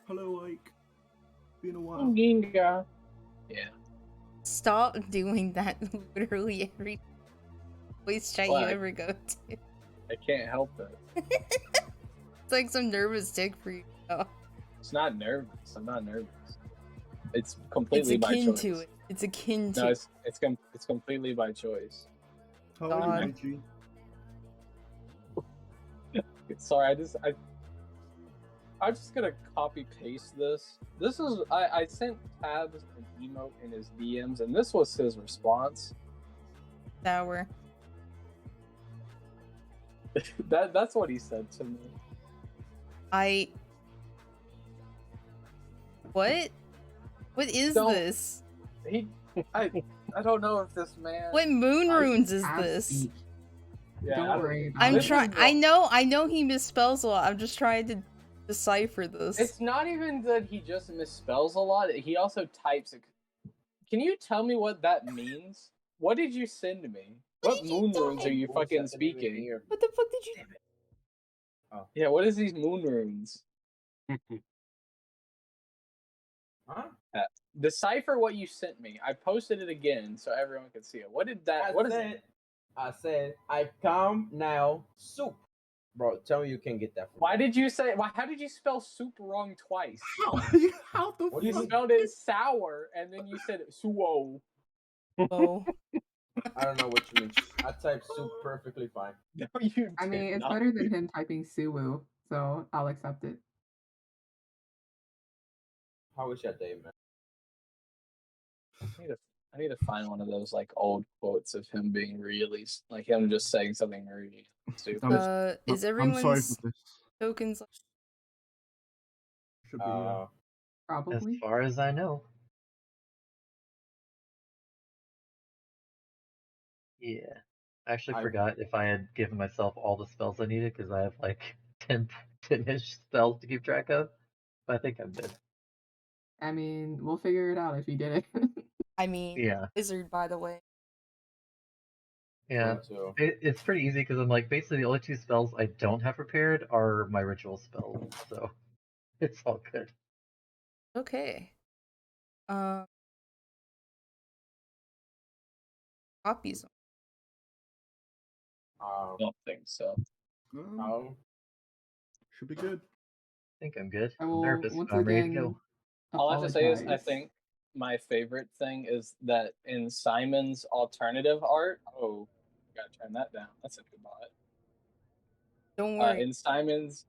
Hello, Ike. Been a while. Ginga. Yeah. Stop doing that literally every voice chat you ever go to. I can't help it. It's like some nervous tick for you. It's not nervous. I'm not nervous. It's completely by choice. It's akin to it. It's akin to. No, it's completely by choice. How are you, Reggie? Sorry, I'm just gonna copy paste this. This is I sent Tabs an emote in his DMs, and this was his response. Sour. That's what he said to me. What? What is this? I don't know if this man. What moon runes is this? Yeah, Don't worry. I'm trying. I know he misspells a lot. I'm just trying to decipher this. It's not even that he just misspells a lot. He also types. Can you tell me what that means? What did you send me? What moon runes are you fucking speaking? What the fuck did you? Oh. Yeah, what is these moon runes? Huh? Decipher what you sent me. I posted it again so everyone could see it. What did that? What is it? I said I come now soup, bro. Tell me you can get that. Why did you say? How did you spell soup wrong twice? How the You spelled it sour and then you said suo. Oh. I don't know what you mean. I typed soup perfectly fine. No, you I mean, it's not. better than him typing Suwu, so I'll accept it. How was your day, man? I need to find one of those like old quotes of him being really like him just saying something really stupid. Is everyone's tokens? Should be, probably. As far as I know. Yeah. I actually forgot if I had given myself all the spells I needed because I have like 10-ish spells to keep track of. But I think I'm good. I mean, we'll figure it out if you get it. I mean, yeah. Wizard, by the way. Yeah, it's pretty easy because I'm like, basically the only two spells I don't have prepared are my ritual spells, so it's all good. Okay. Copies. I don't think so. Should be good. I think I'm good. I will, I'm nervous, once but I'm ready to again, go. All I have to say is, I think my favorite thing is that in Simon's alternative art, gotta turn that down. That's a good bot. Don't worry. In Simon's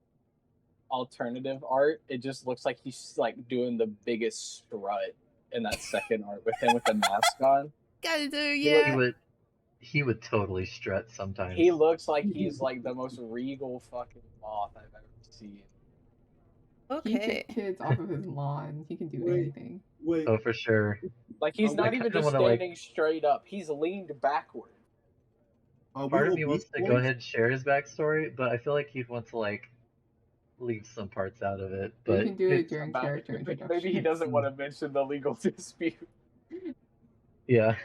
alternative art, it just looks like he's like doing the biggest strut in that second art with him with the mask on. Gotta do, yeah. he would totally strut sometimes. He looks like he's like the most regal fucking moth I've ever seen. He Okay. took kids off of his lawn. He can do Wait. anything. Wait, Oh, for sure. Like he's I not kinda even just wanna, like- standing straight up. He's leaned backward. are we Part of all me wants Beast to go Boys? ahead and share his backstory, but I feel like he'd want to like leave some parts out of it. We But can do it it's- during character introduction. Maybe he doesn't want to mention the legal dispute. yeah.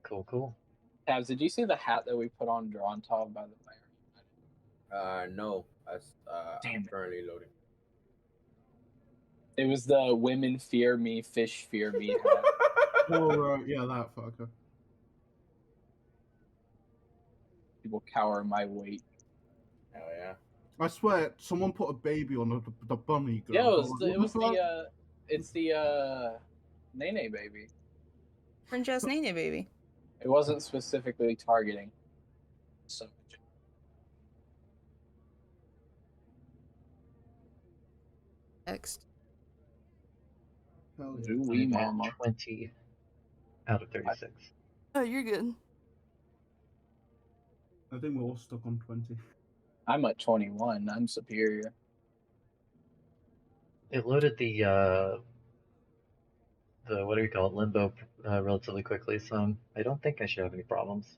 Cool. Tabs, did you see the hat that we put on Drontov by the way? No. Damn I'm it. currently loading. It was the "Women fear me, fish fear me" hat. Oh, right, yeah, that fucker. People cower my weight. Hell yeah. I swear, someone put a baby on the bunny girl. Yeah, I like, it was what the it's the Nene baby. Princess Nene, baby. It wasn't specifically targeting. So Next. Hell yeah. do we, I'm at mama? 20 out of 36. Oh, you're good. I think we're all stuck on 20. I'm at 21. I'm superior. It loaded the what do we call it, limbo, relatively quickly, so I don't think I should have any problems.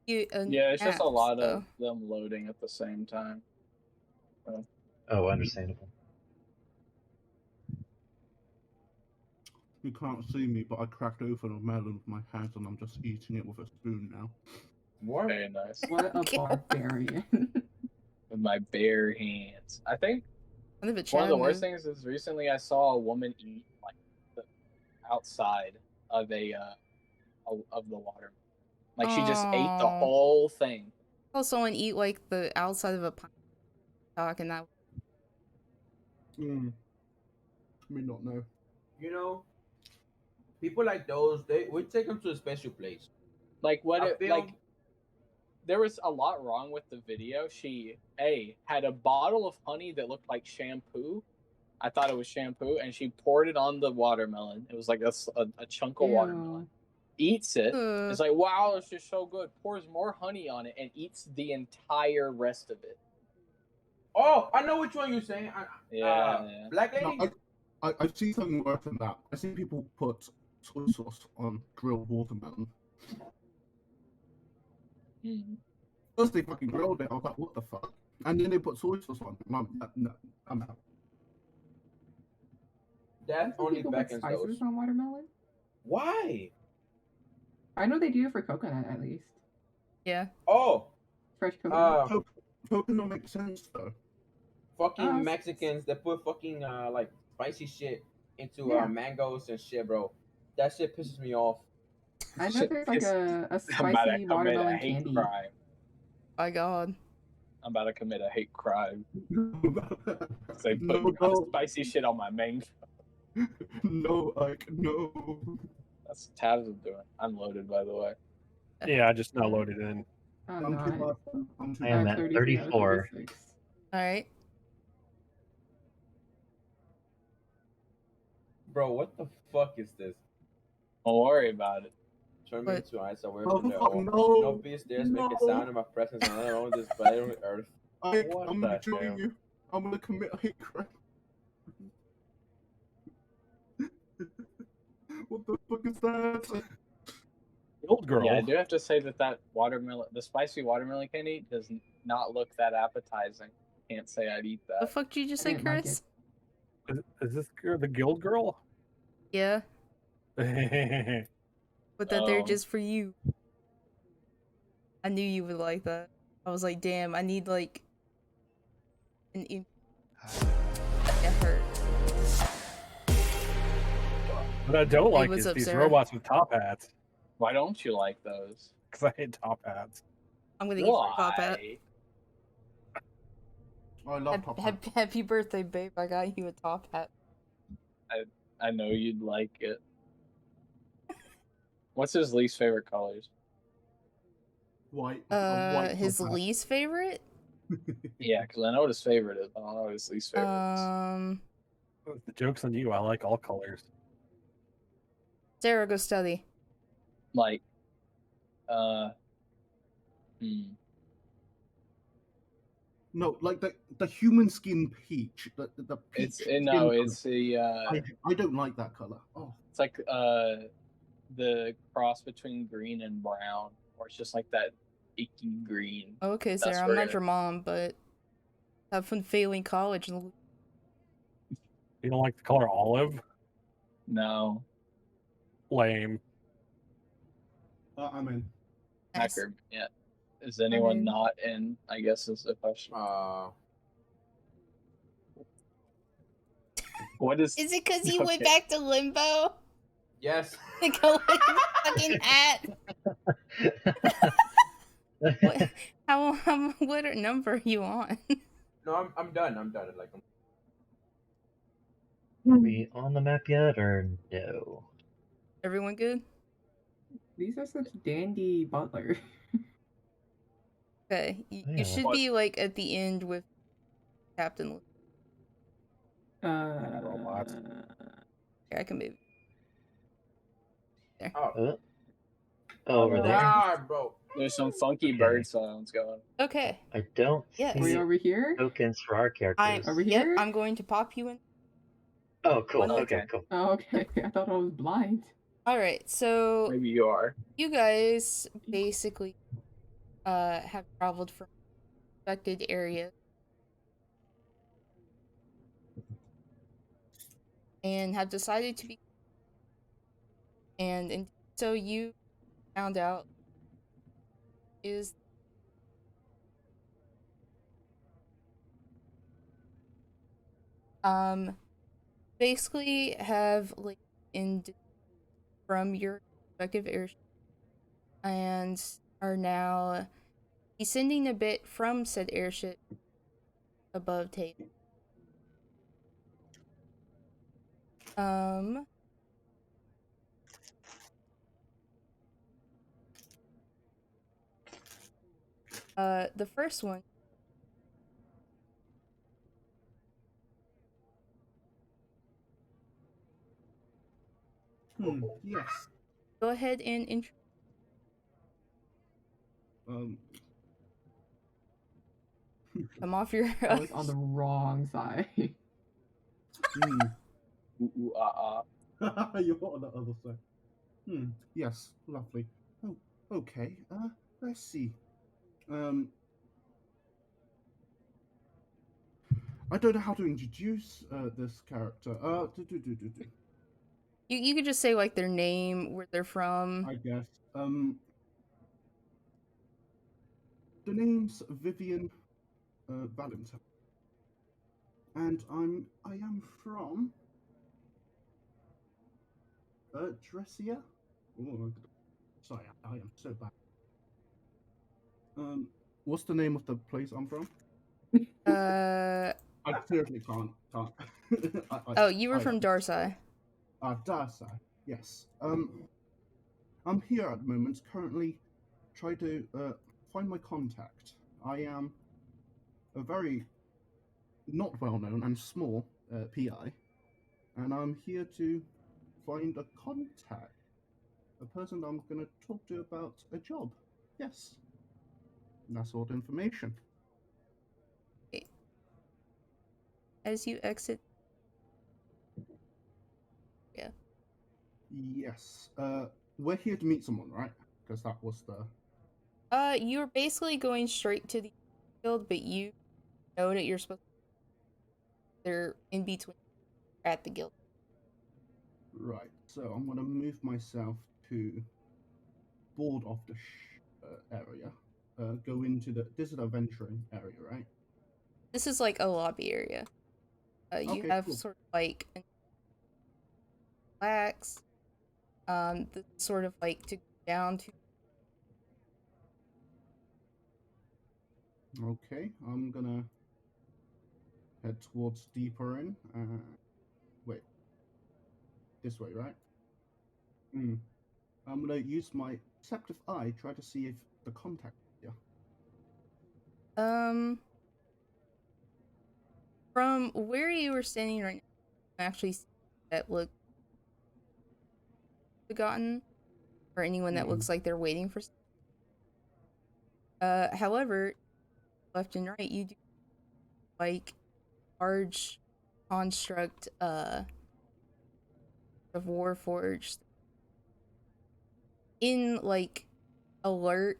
You, Yeah, it's just a naps, lot though. of them loading at the same time. Oh, understandable. You can't see me, but I cracked open a melon with my hands and I'm just eating it with a spoon now. What? Very nice. What a barbarian. With my bare hands. I think I live at one of the Chad worst move. things is recently I saw a woman eat like outside of of the water. Like she just ate the Aw. whole thing. I saw someone eat like the outside of a pine cock, and that. Me not know. You know, people like those, we take them to a special place. Like what? I feel- Like there was a lot wrong with the video. She had a bottle of honey that looked like shampoo. I thought it was shampoo, and she poured it on the watermelon. It was like a chunk of watermelon. Eats it. It's like, wow, it's just so good. Pours more honey on it and eats the entire rest of it. Oh, I know which one you're saying. Yeah. Black No, lady. I see something worse than that. I see people put soy sauce on grilled watermelon. First they fucking grilled it, I was like, what the fuck? And then they put soy sauce on it. I'm out. That only People put beckons those. spices on watermelon? Why? I know they do it for coconut at least. Yeah. Oh, Fresh coconut. Coconut makes sense though. fucking Uh, Mexicans that put fucking like spicy shit into Yeah. mangoes and shit, bro. That shit pisses me off. I know there's like a I'm about to spicy commit watermelon a hate candy. crime. My God. I'm about to commit a hate crime. They No, put spicy shit on my mango. no, like, no. That's what Tabs is doing. I'm loaded, by the way. Yeah, I just now loaded in. I'm I'm too not. bad. I'm too I am bad. at 33 out of 34. 36. All right. Bro, what the fuck is this? Don't worry about it. Turn me What? into ice away Oh, from the fuck, no no. be stairs make a No. sound in my presence and I own this barren earth. I'm What gonna the join hell? you. I'm gonna commit a hate crime. What the fuck is that? Old girl. Yeah, I do have to say that watermelon, the spicy watermelon candy, does not look that appetizing. Can't say I'd eat The that. fuck did you just I say, didn't like Chris? Is this the guild girl? Yeah, Yeah, but that they're Oh. just for you. I knew you would like that. I was like, damn, I need like an effort. what I don't like what's is up, these Sarah? robots with top hats. Why don't you like those? Because I hate top hats. I'm gonna get you a top hat. Why? I love top hat. Happy birthday, babe! I got you a top hat. I know you'd like it. What's his least favorite colors? White. a white His top hat. least favorite? Yeah, because I know what his favorite is, but I don't know what his least favorite is. The joke's on you. I like all colors. Sarah, go study. Like, hmm. No, like the human skin peach. The peach. It's skin no, colour. it's the I don't like that color. Oh, it's like the cross between green and brown, or it's just like that icky green. Okay, That's Sarah, I'm we're not gonna- your mom, but have fun failing college. You don't like the color olive? No, Lame. I'm in. Nice. Hacker. Yeah. Is anyone mean- not in? I guess is the question. What is? Is it because you went Okay. back to limbo? Yes. The color of the fucking hat. What? What number are you on? No, I'm done. I'm done. Like, Are we on the map yet, or no? Everyone good? These are such dandy butlers. Okay, you Yeah. should What? be like at the end with Captain. Robots. Here, I can move. oh, Over Oh, there. God, bro. There's some funky Okay. bird sounds going. Okay, I don't Yes. Are we see over here? tokens for our characters. Over yep, here? I'm going to pop you in. Oh, cool. One Okay, Okay. cool. Oh, okay. I thought I was blind. All right, so Maybe you are. you guys basically have traveled from affected areas and have decided to be, and so you found out is basically have like in from your respective airship and are now descending a bit from said airship above table. The first one, Yes. go ahead and intro. Come off your. I was on the wrong side. hmm. Ooh, ah. You're on the other side. Yes, lovely. Oh, okay. Let's see. I don't know how to introduce this character. You could just say like their name, where they're from. I guess. The name's Vivian Valentine, and I am from Dressia. Oh, sorry, I am so bad. What's the name of the place I'm from? I seriously can't. Oh, you were from Darsai. Darsai, yes. I'm here at the moment, currently trying to find my contact. I am a very not well-known and small PI, and I'm here to find a contact, a person I'm going to talk to about a job. Yes, that's all the information. As you exit. Yes. We're here to meet someone, right? Because that was the. You're basically going straight to the field, but you know that you're supposed. They're in between at the guild. Right. So I'm gonna move myself to board off the area. Go into the. This is a venturing area, right? This is like a lobby area. You Okay, have cool. sort of like relax. The sort of like to go down to. Okay, I'm gonna head towards deeper in. Wait. This way, right? I'm gonna use my perceptive eye, try to see if the contact. Yeah. From where you were standing right now, you can actually see that look forgotten, or anyone that looks like they're waiting for. However, left and right, you do like large construct of Warforged in like alert.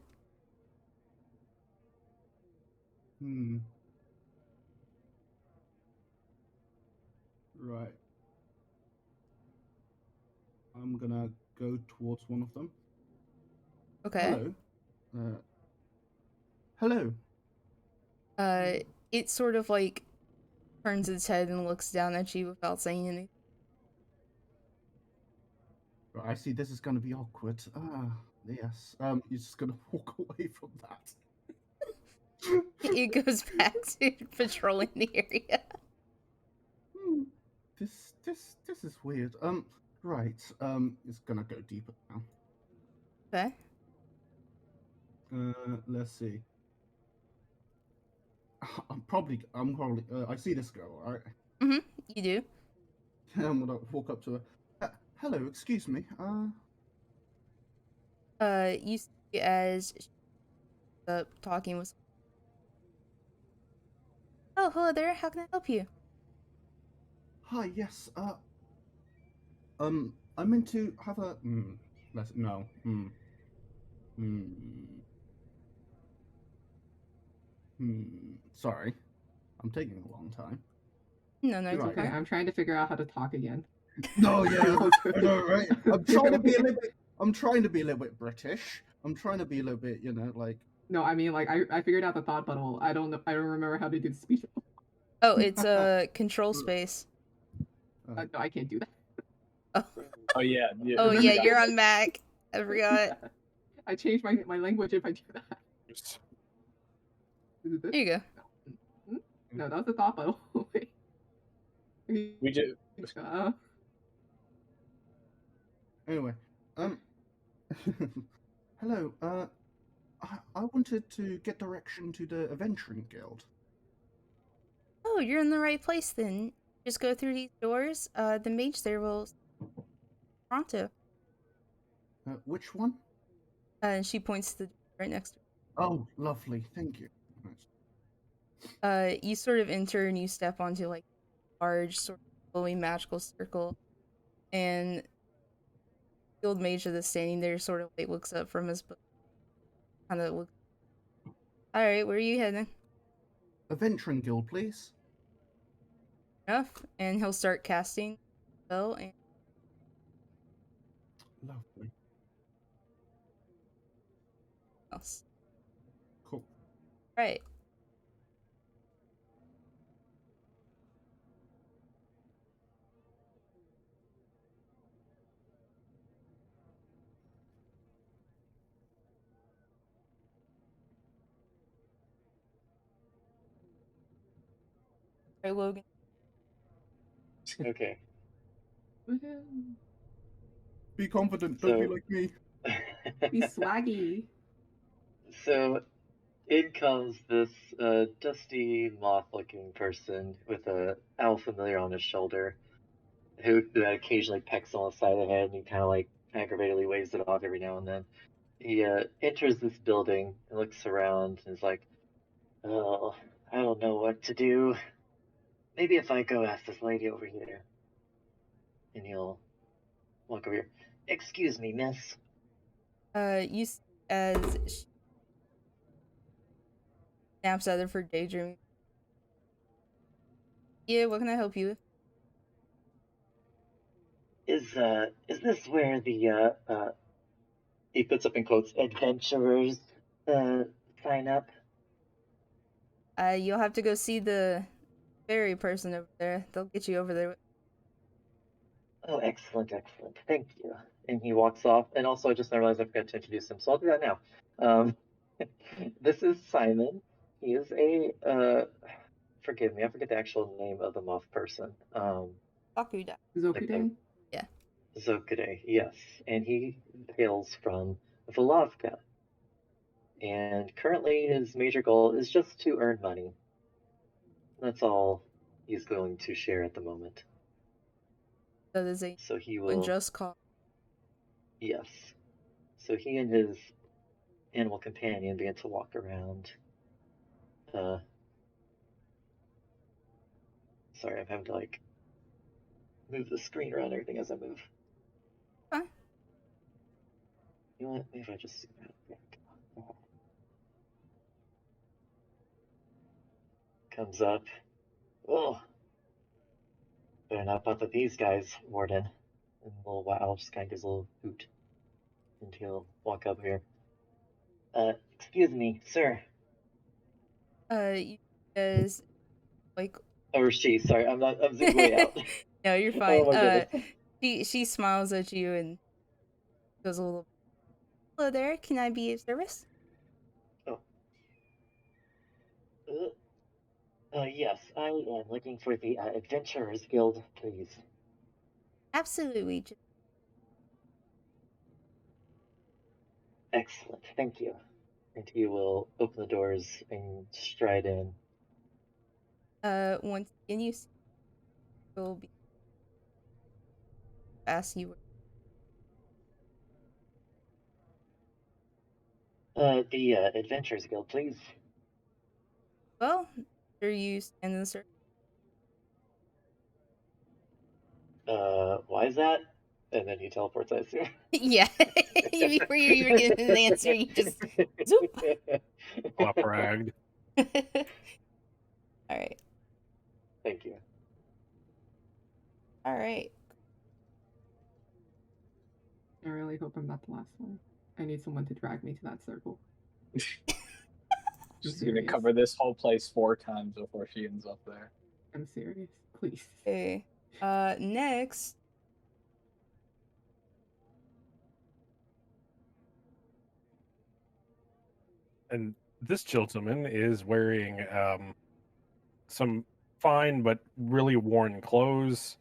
Right. I'm gonna go towards one of them. Okay. Hello. Hello. It sort of like turns its head and looks down at you without saying anything. Right, I see this is gonna be awkward. Yes. You're just gonna walk away from that. It goes back to patrolling the area. This is weird. Right. It's gonna go deeper now. Okay. Let's see. I'm probably. I see this girl. All right. You do. I'm gonna walk up to her. Hello. Excuse me. You see as she's talking with. Oh, hello there. How can I help you? Hi. Yes. I'm meant to have a. Let's no. Sorry. I'm taking a long time. No, it's Right. Okay, I'm trying to figure out how to talk again. No, yeah, I know, right? I'm trying to be a little bit. I'm trying to be a little bit British. I'm trying to be a little bit, like. No, I mean, like, I figured out the thought bubble. I don't know. I don't remember how to do the speech bubble. Oh, it's a control space. No, I can't do that. Oh yeah. Oh yeah, you're on Mac. I forgot. I changed my language if I do that. Is it this? There you go. No, that was the thought bubble. Wait. We do. Anyway, hello. I wanted to get direction to the Adventuring Guild. Oh, you're in the right place then. Just go through these doors. The mage there will. Pronto. Which one? And she points to the door right next to Oh, lovely. Thank you. her. You sort of enter and you step onto like a large, sort of glowing magical circle, and the old mage that's standing there sort of like looks up from his book, kind of looks. All right, where are you heading? Adventuring Guild, please. Enough, and he'll start casting spell and. Lovely. Else. Cool. Right. Right, Logan. Okay. Be confident. Don't be So- like me. Be swaggy. So in comes this dusty moth-looking person with a owl familiar on his shoulder, who occasionally pecks on the side of the head and he kind of like aggravatedly waves it off every now and then. He enters this building and looks around and is like, "Oh, I don't know what to do. Maybe if I go ask this lady over here." And he'll walk over here. "Excuse me, miss." You as she snaps at her for daydreaming. Yeah, what can I help you with? Is this where the he puts up in quotes, adventurers sign up? You'll have to go see the fairy person over there. They'll get you over there. Oh, excellent, excellent. Thank you. And he walks off. And also, I just realized I forgot to introduce him, so I'll do that now. This is Simon. He is a forgive me, I forget the actual name of the moth person. Bakuda. Zokude? Yeah. Zokude, yes. And he hails from Volovka. And currently his major goal is just to earn money. That's all he's going to share at the moment. That is a So he will. unjust cause. Yes. So he and his animal companion begin to walk around. Sorry, I'm having to like move the screen around and everything as I move. Fine. You know what? Maybe if I just zoom out. Yeah. Comes up. Oh, better not bump with these guys, Warden. And a little wow, just kind of gives a little hoot. And he'll walk up here. Excuse me, sir. You guys like Or she, sorry, I'm zoomed way out. No, you're fine. Oh my goodness. She smiles at you and goes a little. Hello there. Can I be of service? Oh. Yes, I am looking for the Adventurers Guild, please. Absolutely. Excellent, thank you. And he will open the doors and stride in. Once again, you will be ask you. The Adventurers Guild, please. Well, sure you stand in the circle. Why is that? And then he teleports, I assume. Yeah. Before you even get an answer, you just zoop. Flop ragged. All right. Thank you. All right. I really hope I'm not the last one. I need someone to drag me to that circle. She's serious. gonna cover this whole place 4 times before she ends up there. I'm serious. Please. Okay. Next. And this gentleman is wearing some fine but really worn clothes.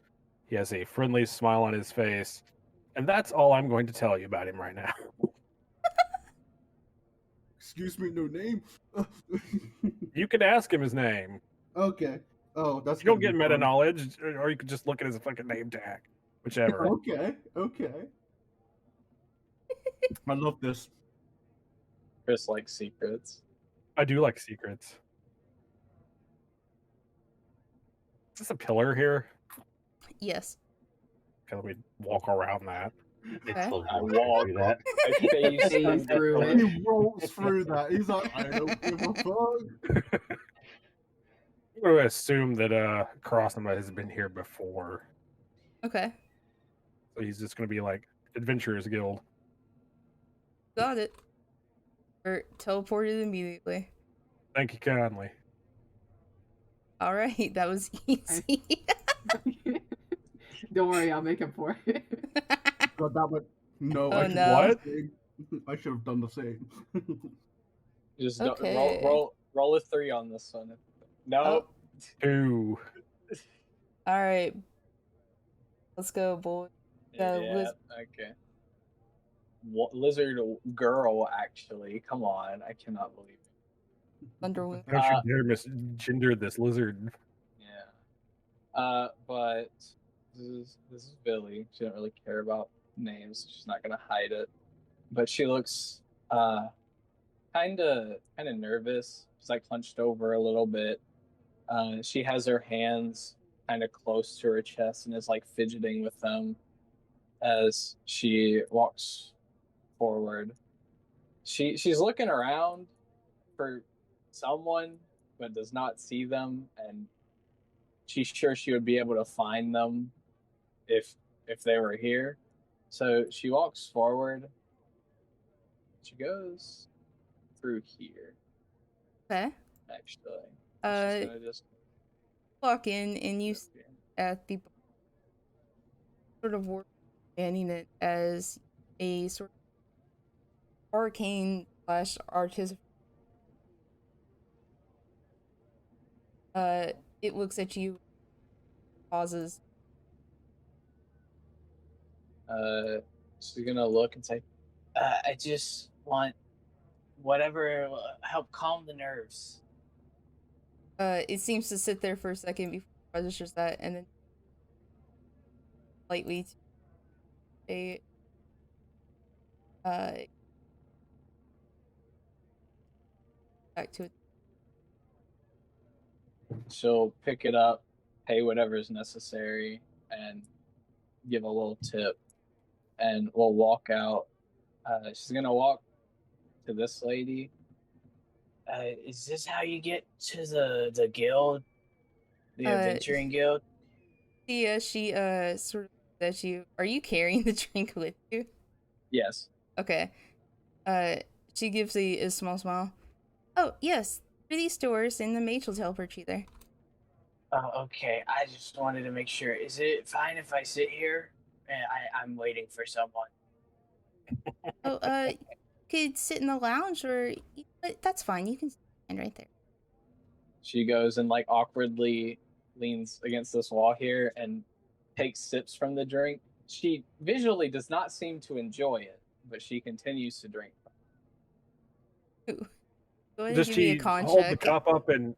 He has a friendly smile on his face. And that's all I'm going to tell you about him right now. Excuse me, no name. You could ask him his name. Okay. Oh, that's. You don't gonna get be meta fun. knowledge, or you could just look at his fucking name tag. Whichever. Okay. Okay. I love this. Chris likes secrets. I do like secrets. Is this a pillar here? Yes. Okay, let me walk around that. Okay. Totally I walks walk. through that. I phase Phase through through it. it. He rolls through that. He's like, I don't give a fuck. I'm going to assume that Karasama has been here before. Okay. So he's just going to be like, Adventurers Guild. Got it. Or teleported immediately. Thank you kindly. All right. That was easy. Don't worry, I'll make up for it. God damn it. No, Oh, I should no. have done the same. I should have done the same. Just Okay. roll a 3 on this one. No. Oh. 2. All right. Let's go, boy. Yeah. Okay. Lizard girl, actually. Come on. I cannot believe it. Underwood. Don't you dare misgender this lizard. Yeah. But this is Billy. She doesn't really care about names. She's not gonna hide it. But she looks kind of nervous. She's like hunched over a little bit. She has her hands kind of close to her chest and is like fidgeting with them as she walks forward. She's looking around for someone, but does not see them, and she's sure she would be able to find them if they were here. So she walks forward. She goes through here. Okay. Actually, she's gonna just Walk in and you here. at the sort of work standing it as a sort of arcane / artistic. It looks at you, pauses. She's gonna look and say, "I just want whatever will help calm the nerves." It seems to sit there for a second before registers that, and then lightly a back to it. She'll pick it up, pay whatever is necessary, and give a little tip. And we'll walk out. She's gonna walk to this lady. Is this how you get to the guild, the adventuring guild? Yeah, she sort of says you. Are you carrying the drink with you? Yes. Okay. She gives a small smile. Oh yes, through these doors, and the mage will teleport you there. Okay. I just wanted to make sure. Is it fine if I sit here? I'm waiting for someone. Oh, you could sit in the lounge, or that's fine. You can stand right there. She goes and like awkwardly leans against this wall here and takes sips from the drink. She visually does not seem to enjoy it, but she continues to drink. Ooh. Go ahead Does and give me she a con hold the check. cup up and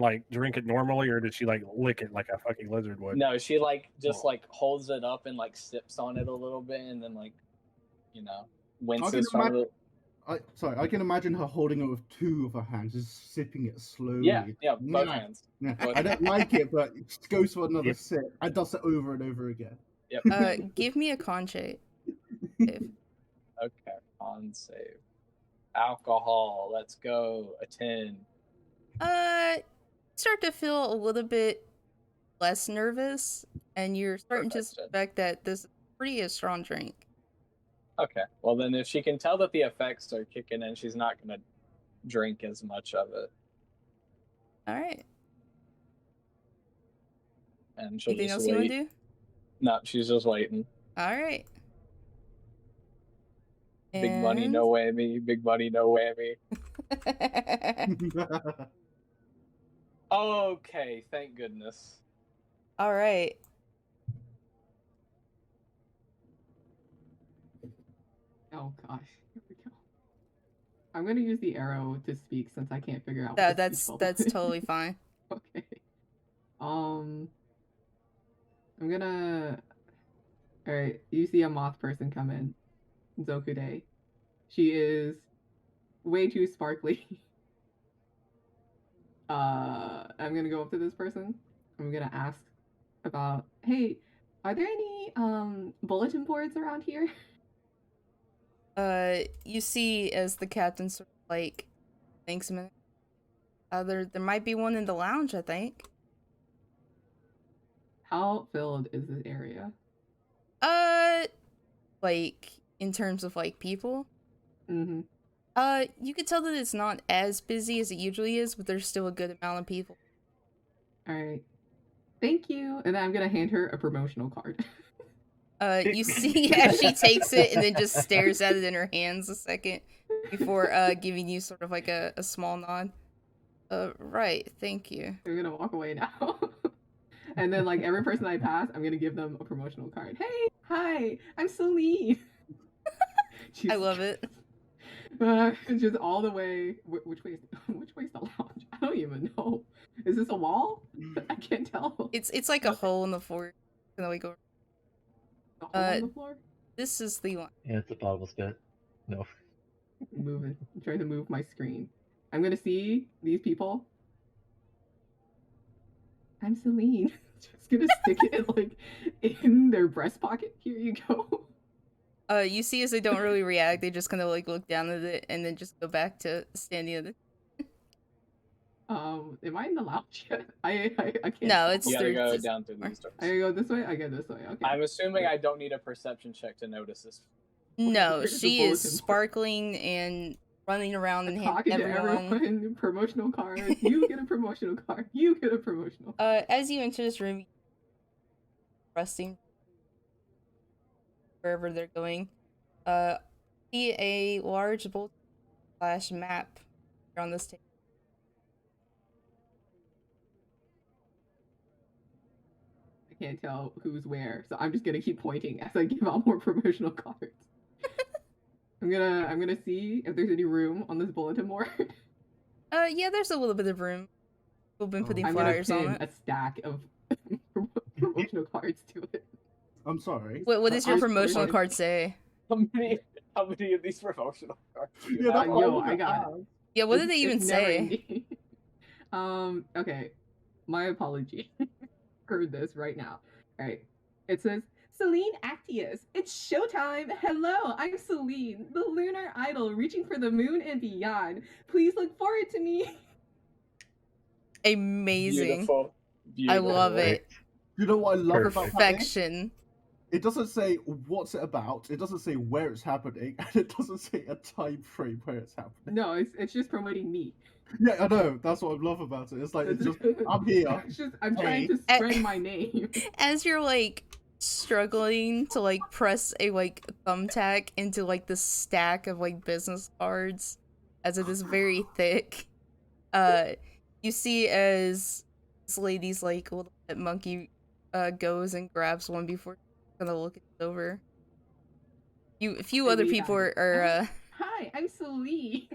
like drink it normally, or does she like lick it like a fucking lizard would? No, she like just like holds it up and like sips on it a little bit, and then like, you know, winces from it. I can imagine her holding it with two of her hands, just sipping it slowly. Yeah, both hands. Yeah. Both I don't like it, but she goes for another Yep. sip and does it over and over again. Yep. Give me a con check. Okay, con save. Alcohol. Let's go. A 10. Start to feel a little bit less nervous, and you're starting to suspect that this is pretty a strong drink. Okay. Well, then if she can tell that the effects are kicking in, she's not going to drink as much of it. All right. And she'll Anything just else wait. you want to do? No, she's just waiting. All right. Big money, no whammy. Big money, no whammy. Okay, thank goodness. All right. Oh gosh, here we go. I'm gonna use the arrow to speak since I can't figure out. That's totally fine. Okay. I'm gonna. All right. You see a moth person come in, Zokude. She is way too sparkly. I'm gonna go up to this person. I'm gonna ask about, hey, are there any bulletin boards around here? You see as the captain sort of like thinks a minute. There might be one in the lounge, I think. How filled is this area? Like in terms of like people. Mm-hmm. You could tell that it's not as busy as it usually is, but there's still a good amount of people. All right. Thank you. And then I'm gonna hand her a promotional card. You see as she takes it and then just stares at it in her hands a second before giving you sort of like a small nod. Right, thank you. I'm gonna walk away now. And then like every person I pass, I'm gonna give them a promotional card. Hey, hi, I'm Celine. I love it. Just all the way. Which way is the lounge? I don't even know. Is this a wall? I can't tell. It's like a hole in the floor. Gonna like go. A hole in the floor? This is the one. Yeah, it's a bottomless pit. No. Move it. I'm trying to move my screen. I'm gonna see these people. I'm Celine. Just gonna stick it like in their breast pocket. Here you go. You see as they don't really react, they just kind of like look down at it and then just go back to standing at it. Am I in the lounge yet? I can't. No, tell. it's You gotta through go this down through door. these doors. I gotta go this way. I go this way. Okay. I'm assuming I don't need a perception check to notice this. No, Where's the she is bulletin board? sparkling and running around and Talking to everyone. everyone. Promotional card. You get a promotional card. You get a promotional. As you enter this room, resting wherever they're going, see a large bulletin / map on this table. I can't tell who's where, so I'm just gonna keep pointing as I give out more promotional cards. I'm gonna see if there's any room on this bulletin board. Yeah, there's a little bit of room. We've been putting I'm gonna flyers on pin it. a stack of promotional cards to it. I'm sorry. What does your I- promotional I- card say? How many of these promotional cards do you Yeah, have? that's what Yo, I I got have. Yeah, what did It's- they even it's never say? ending. Okay. My apology. Heard this right now. Alright. It says, Celine Actius, it's showtime! Hello, I'm Celine, the lunar idol reaching for the moon and beyond. Please look forward to me. Amazing. Beautiful. I love Beautiful. it. You know what I love about that? Perfection. It doesn't say what's it about. It doesn't say where it's happening, and it doesn't say a time frame where it's happening. No, it's just promoting me. Yeah, I know. That's what I love about it. It's like it's just I'm here. It's just I'm Hey. trying to spread my name. As you're like struggling to like press a like thumbtack into like the stack of like business cards, as it is very thick, you see as this lady's like little pet monkey goes and grabs one before gonna look it over. A few And other we people have- are Hi, I'm Celine.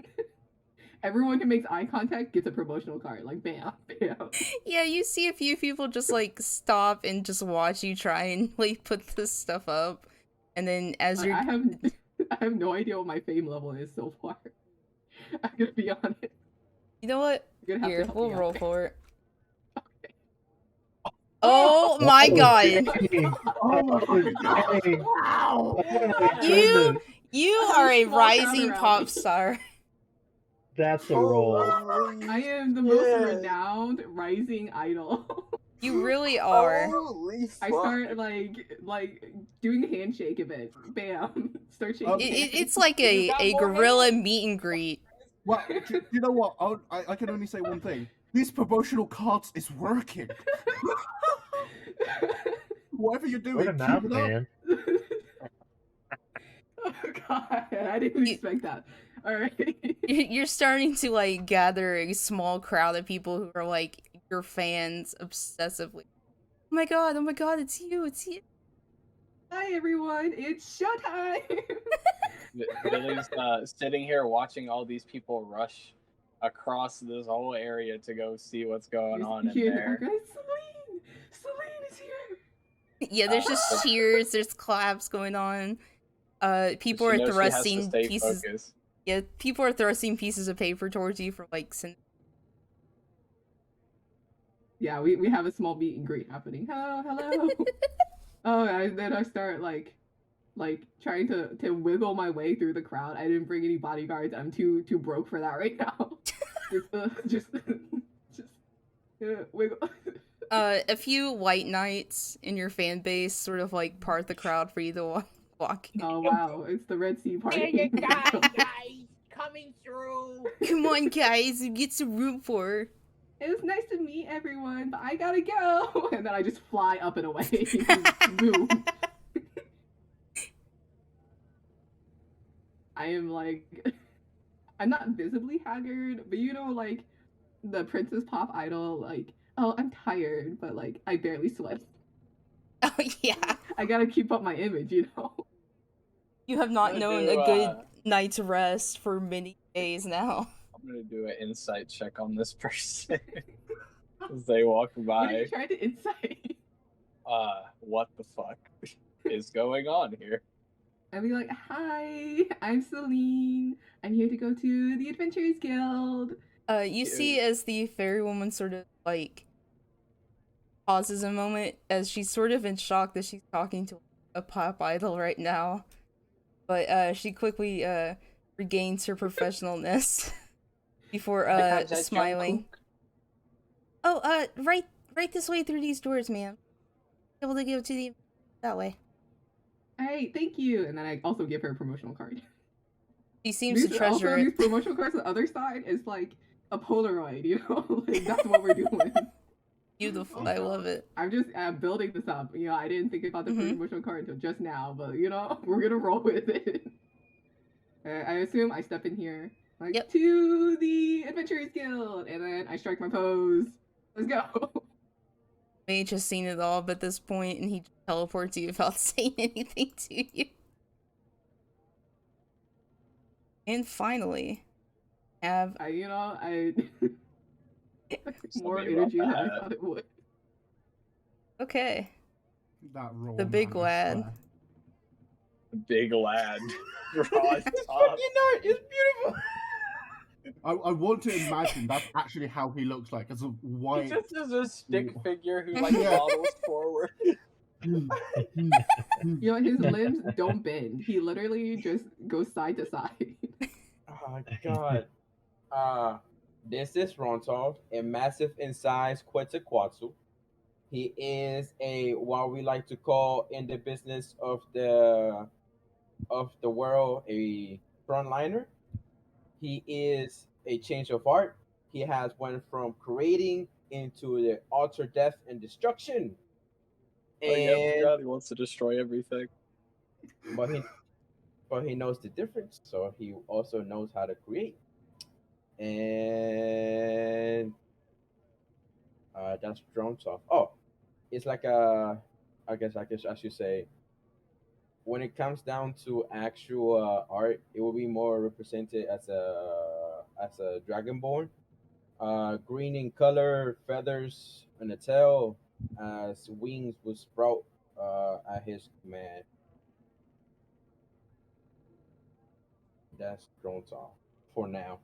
Everyone who makes eye contact gets a promotional card. Like bam, bam. yeah, you see a few people just like stop and just watch you try and like put this stuff up, and then as Like, you're I have no idea what my fame level is so far. I'm gonna be honest. you know what, You're gonna have here to help we'll me roll out. for it. Oh my god! Oh my fucking god! Wow! You you are a Small rising crowd pop around me. star. That's a roll. I am the most renowned rising idol. You really are. Holy I fuck. start like doing a handshake event. Bam. Start shaking. hands. It's like You got a more gorilla hands. meet and greet. Well, do you know what? I can only say one thing. These promotional cards is working. Whatever you're doing, What a keep mouth, it up. man. Oh god, I didn't You- expect that. Alright. You're starting to like gather a small crowd of people who are like your fans obsessively. Oh my god, it's you, it's you. Hi everyone, it's showtime! Billy's sitting here watching all these people rush across this whole area to go see what's going on in Here in the there. background, Celine! Celine is here! Yeah, there's just cheers, there's claps going on. People She are knows she has to thrusting stay pieces. focused. Yeah, people are thrusting pieces of paper towards you for like. Yeah, we have a small meet and greet happening. Hello. Oh, and then I start like trying to wiggle my way through the crowd. I didn't bring any bodyguards. I'm too broke for that right now. just wiggle. A few white knights in your fan base sort of like part the crowd for you to walk. Oh wow, it's the Red Sea party. guys, coming through. Come on, guys, get some room for. It was nice to meet everyone, but I gotta go. And then I just fly up and away. Boom. I am like, I'm not visibly haggard, but you know, like the Princess Pop Idol, like, oh, I'm tired, but like I barely sweat. Oh yeah, I gotta keep up my image, you know. you have not I'm known gonna a do, good night's rest for many days now. I'm gonna do an insight check on this person as they walk What are you by. trying to insight? What the fuck is going on here? I'd be like, hi, I'm Celine. I'm here to go to the Adventurers Guild. You see as the fairy woman sort of like pauses a moment as she's sort of in shock that she's talking to a pop idol right now, but she quickly regains her professionalness before smiling. Oh, right this way through these doors, ma'am. Able to go to the that way. Hey, thank you. And then I also give her a promotional card. She seems to treasure also, it. these promotional cards on the other side is like a Polaroid, you know? Like, that's what we're doing. Beautiful. I love it. I'm just building this up. You know, I didn't think about the Mhm. promotional card until just now, but you know, we're gonna roll with it. I assume I step in here, like, Yep. to the Adventurers Guild, and then I strike my pose. Let's go. Mage has seen it all at this point, and he teleports you without saying anything to you. And finally, have You know, more Something about energy than I that. thought it would. Okay. That raw The big man, I lad. swear. Big lad. Raw as It's top. fucking art. It's beautiful. I want to imagine that's actually how he looks like, as a He white. just is a stick Ooh. figure who like Yeah. waddles forward. You know, his limbs don't bend. He literally just goes side to side. Oh god. This is Rontov, a massive in size Quetzalcoatl. He is a what we like to call in the business of the world a frontliner. He is a change of art. He has went from creating into the altar death and destruction. Oh yeah, I And forgot he wants to destroy everything. but he knows the difference, so he also knows how to create. And that's drone soft. Oh, it's like a, I guess I should say, when it comes down to actual art, it will be more represented as a dragonborn, green in color, feathers and a tail, as wings will sprout at his command. That's drone soft for now.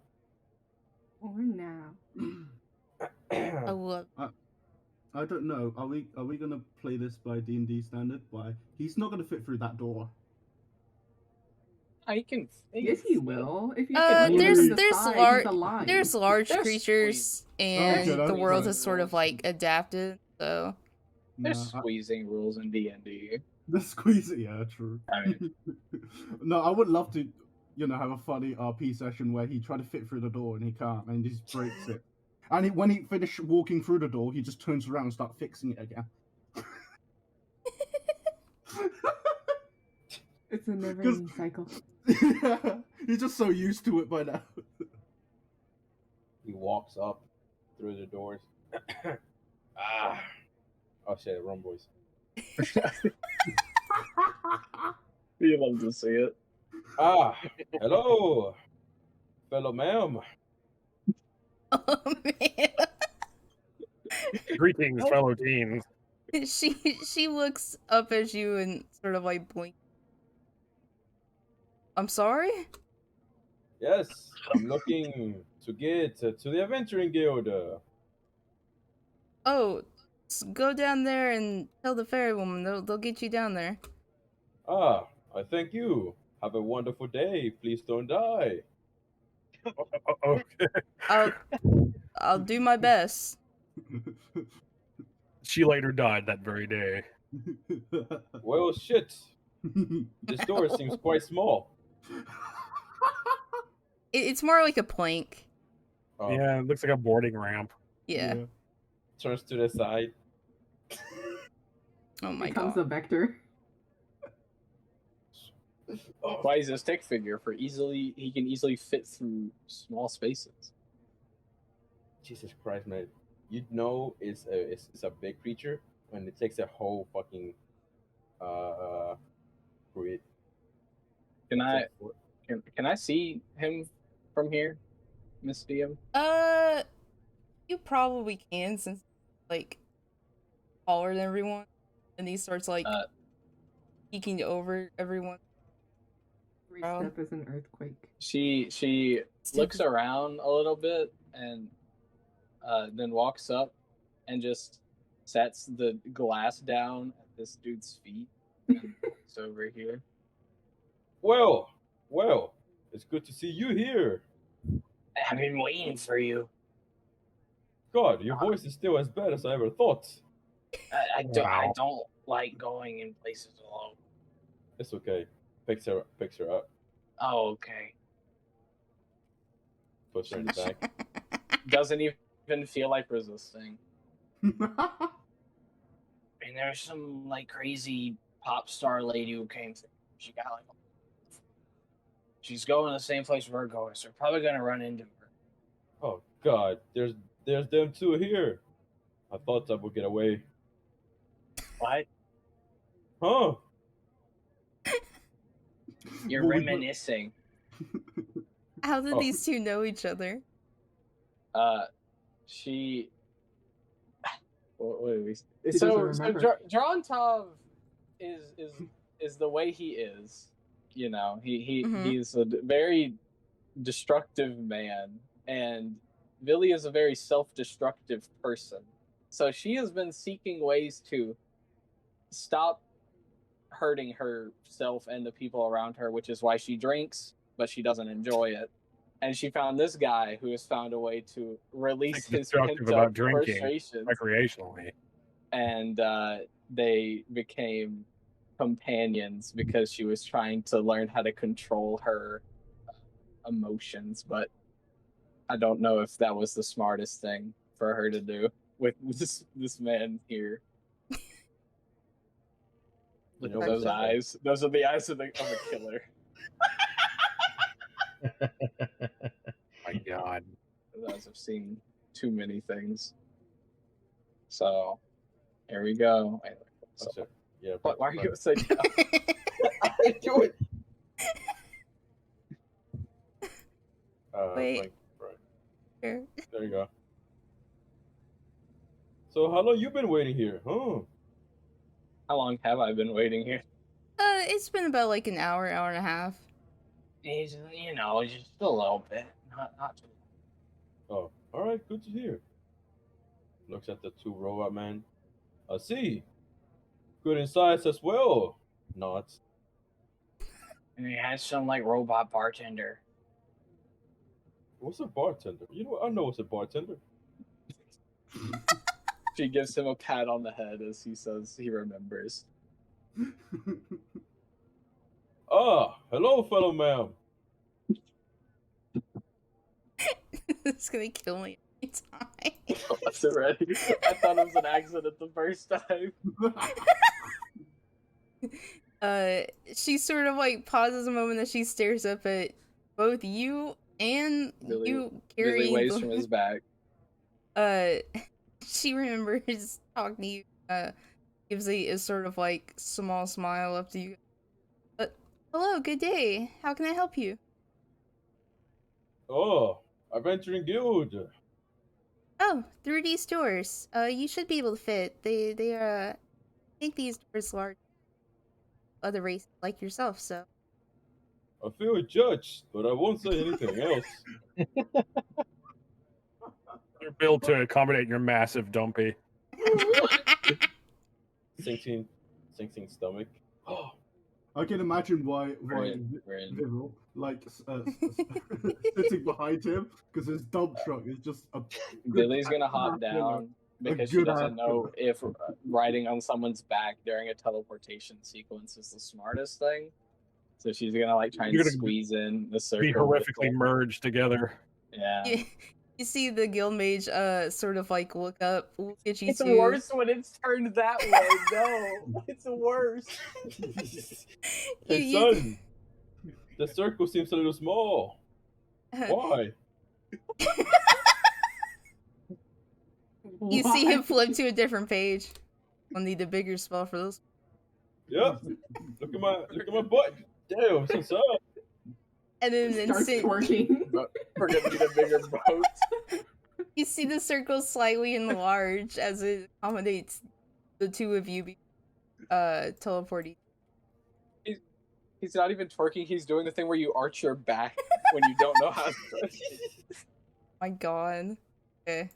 Or now. I love. I don't know. Are we gonna play this by D&D standard? By he's not gonna fit through that door. I can. Yes, he will. If you There's him to the there's side, large he's alive. there's large They're creatures, and Okay, the that's world fine. has sort of like adapted. So There's Nah, squeezing rules in D&D. the squeeze. Yeah, true. I mean, No, I would love to, have a funny RP session where he tried to fit through the door and he can't, and he just breaks it. And when he finished walking through the door, he just turns around and starts fixing it again. It's a never-ending cycle. He's just so used to it by now. He walks up through the doors. Oh shit, wrong voice. you love to see it. Hello, fellow ma'am. oh man, Greetings, fellow teens. she looks up at you and sort of like blink. I'm sorry. Yes, I'm looking to get to the Adventuring Guild. Oh, go down there and tell the fairy woman. They'll get you down there. I thank you. Have a wonderful day. Please don't die. Okay. I'll do my best. She later died that very day. Well, shit. This door seems quite small. It's more like a plank. Oh, Yeah, it looks like a boarding ramp. Yeah. Turns to the side. Oh my Becomes god. a vector. Why is a stick figure he can easily fit through small spaces. Jesus Christ, man! You know it's a big creature when it takes a whole fucking grid. Can I see him from here, Miss DM? You probably can, since like taller than everyone, and he starts like peeking over everyone. Every step is an earthquake. She looks around a little bit and then walks up and just sets the glass down at this dude's feet and walks over here. Well, it's good to see you here. I've been waiting for you. God, your voice is still as bad as I ever thought. I don't like going in places alone. It's okay. Picks her up, Oh, okay. puts her in the back. Doesn't even feel like resisting. And there's some like crazy pop star lady who came through. She got like, she's going to the same place we're going, so we're probably gonna run into her. Oh God, there's them two here. I thought I would get away. What? Huh? You're Well, we- reminiscing. How did Oh. these two know each other? She what did we? He So doesn't remember. Drontov is the way he is. You know, he's a very destructive man, and Billy is a very self-destructive person. So she has been seeking ways to stop hurting herself and the people around her, which is why she drinks, but she doesn't enjoy it. And she found this guy who has found a way to release his Destructive pent-up about drinking frustrations. recreationally. And they became companions because she was trying to learn how to control her emotions, but I don't know if that was the smartest thing for her to do with this man here. Look at those eyes. Those are the eyes of a killer. My God. Those have seen too many things. So, here we go. Anyway, so, Yeah. why are you upside down? I do it. Wait. Right. Here. There you go. So how long you been waiting here? Huh? How long have I been waiting here? It's been about like an hour and a half. He's, just a little bit, not too. Oh, all right. Good to hear. Looks at the two robot men. I see. Good insights as well. Nods. And he has some like robot bartender. What's a bartender? You know what? I know what's a bartender. She gives him a pat on the head as he says he remembers. Ah, hello, fellow ma'am. It's gonna kill me every time. Was it ready? I thought it was an accident the first time. She sort of like pauses a moment as she stares up at both you and you Billy carrying waves from his back. she remembers talking to you, gives a sort of like small smile up to you. Hello, good day. How can I help you? Oh, Adventuring Guild. Oh, through these doors. You should be able to fit. They make these doors large. Other races like yourself, so. I feel judged, but I won't say anything else. You're built to accommodate your massive dumpy. Sinking stomach. Oh, I can imagine why Viral like sitting behind him because his dump truck is just a. Billy's gonna hop down because she doesn't know if riding on someone's back during a teleportation sequence is the smartest thing. So she's gonna like try and squeeze in the circle. Be horrifically merged together. Yeah. You see the guild mage sort of like look at you It's too. worse when it's turned that way. No, it's worse. hey son, the circle seems a little small. Why? You see him flip to a different page. I'll need a bigger spell for those. Yep. Look at my butt. Damn, so sad. And then starts twerking. We're gonna need a bigger boat. You see the circle slightly enlarge as it accommodates the two of you teleporting. He's not even twerking, he's doing the thing where you arch your back when you don't know how to twerk. My god. Okay.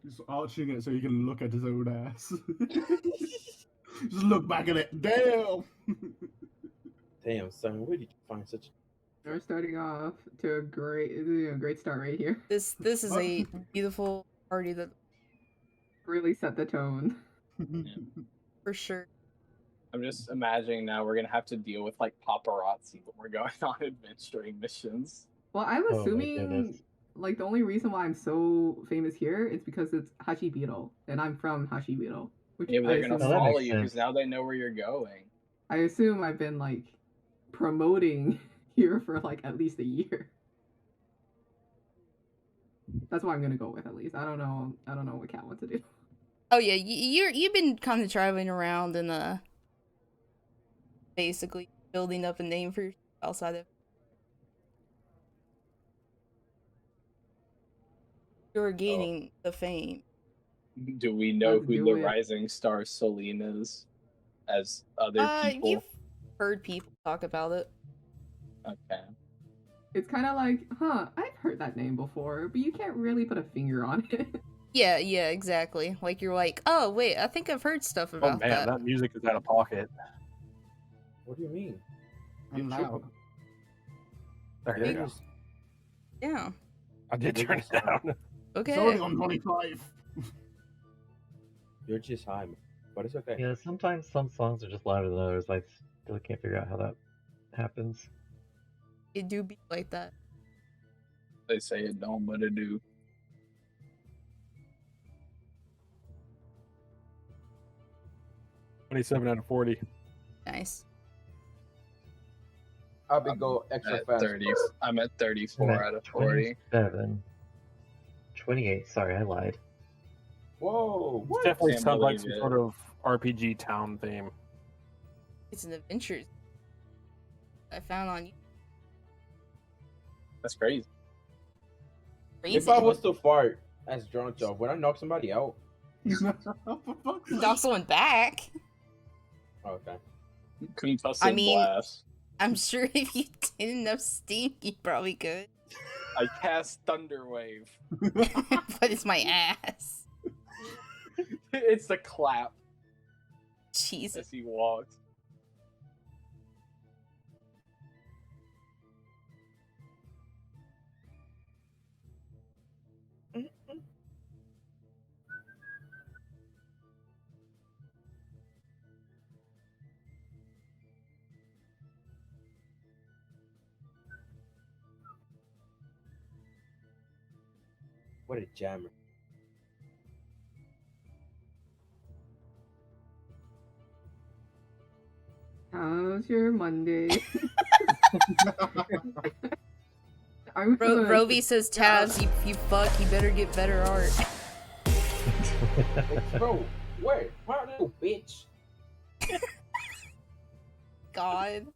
Just arching it so you can look at his own ass. Just look back at it. Damn. Damn, son, where did you find such? We're starting off to a great start right here. This is a beautiful party that Really set the tone. for sure. I'm just imagining now we're gonna have to deal with like paparazzi when we're going on adventuring missions. Well, I'm Oh my assuming goodness. like the only reason why I'm so famous here is because it's Hashibito, and I'm from Hashibito. Which Yeah, but they're gonna Oh, that follow makes you because sense. now they know where you're going. I assume I've been like promoting here for like at least a year. That's what I'm gonna go with at least. I don't know what Cat wants to do. Oh yeah, you've been kind of traveling around and basically building up a name for yourself outside of. You're gaining the fame. Do we know Let's who do the it. rising star Celine is? As other people? You've heard people talk about it. Okay. It's kind of like, I've heard that name before, but you can't really put a finger on it. Yeah, exactly. Like you're like, oh wait, I think I've heard stuff Oh about man, that music is out of pocket. What do you mean? And You're loud. There you go. Yeah. I did turn it down. Okay. It's already on 25. You're just high, man. But it's okay. Yeah, sometimes some songs are just louder than others. I still can't figure out how that happens. It do be like that. They say it don't, but it do. $27 out of 40. Nice. I'll be go extra At fast. 30. I'm at 34 out of 40. 27. 28. Sorry, I lied. Whoa! It What? definitely Can't sounds like believe some it. sort of RPG town theme. It's an adventure I found on That's crazy. Crazy. If I was to fart as drunk job, would I knock somebody out? knock someone back. Okay. Concussive I mean- blast. I'm sure if you did enough steam, you probably could. I cast Thunder Wave. But it's my ass. It's the clap Jesus. as he walks. What a jammer. How's your Monday? Are we gonna- Rovi says, Tabs, you fuck, you better get better art. Bro, where? Where little bitch? God.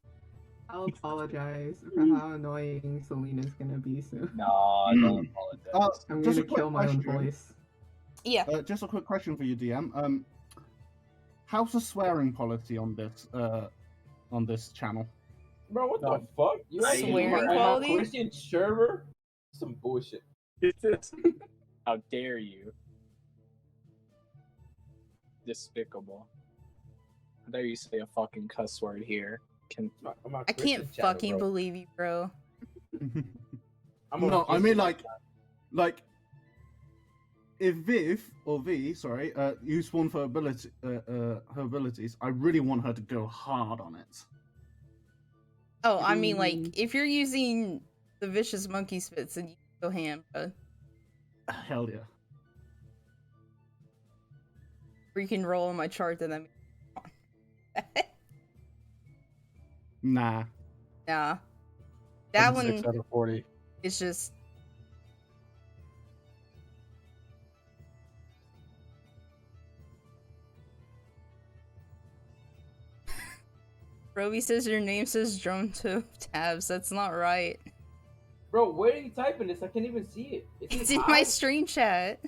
I'll apologize for how annoying Selena's gonna be soon. No, don't apologize. I'm Just gonna a quick kill my own question. voice. Yeah. Just a quick question for you, DM. How's the swearing policy on this channel? Bro, what No. the fuck? You actually Swearing on a quality? Christian server? Some bullshit. How dare you? Despicable. How dare you say a fucking cuss word here? I'm a I Christian can't channel, fucking bro. believe you, bro. I'm on No, a I mean Christian like if Viv or V, sorry, use one for her abilities, I really want her to go hard on it. Oh, I mean, like, Mm. if you're using the vicious monkey spits, then you go ham, bro. Hell yeah. Or you can roll on my chart, then I'm. Nah. Nah. That 26 one out of 40. is just. Roby says your name says Drone to Tabs. That's not right. Bro, where are you typing this? I can't even see it. Is It's it in high? my stream chat.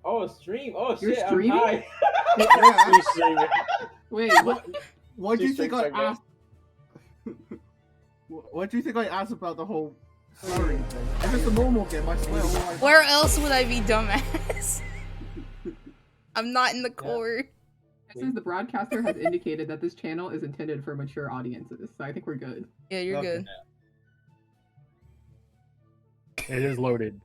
Oh, stream. Oh, You're shit, streaming? I'm high. Yeah. Wait, what? Why do you She's think I stream segment. asked? Why do you think I asked about the whole swearing thing? If it's a normal game, I swear all I Where else would I be, dumbass? I'm not in the court. This is the broadcaster has indicated that this channel is intended for mature audiences, so I think we're good. Yeah, you're Okay. good. It is loaded.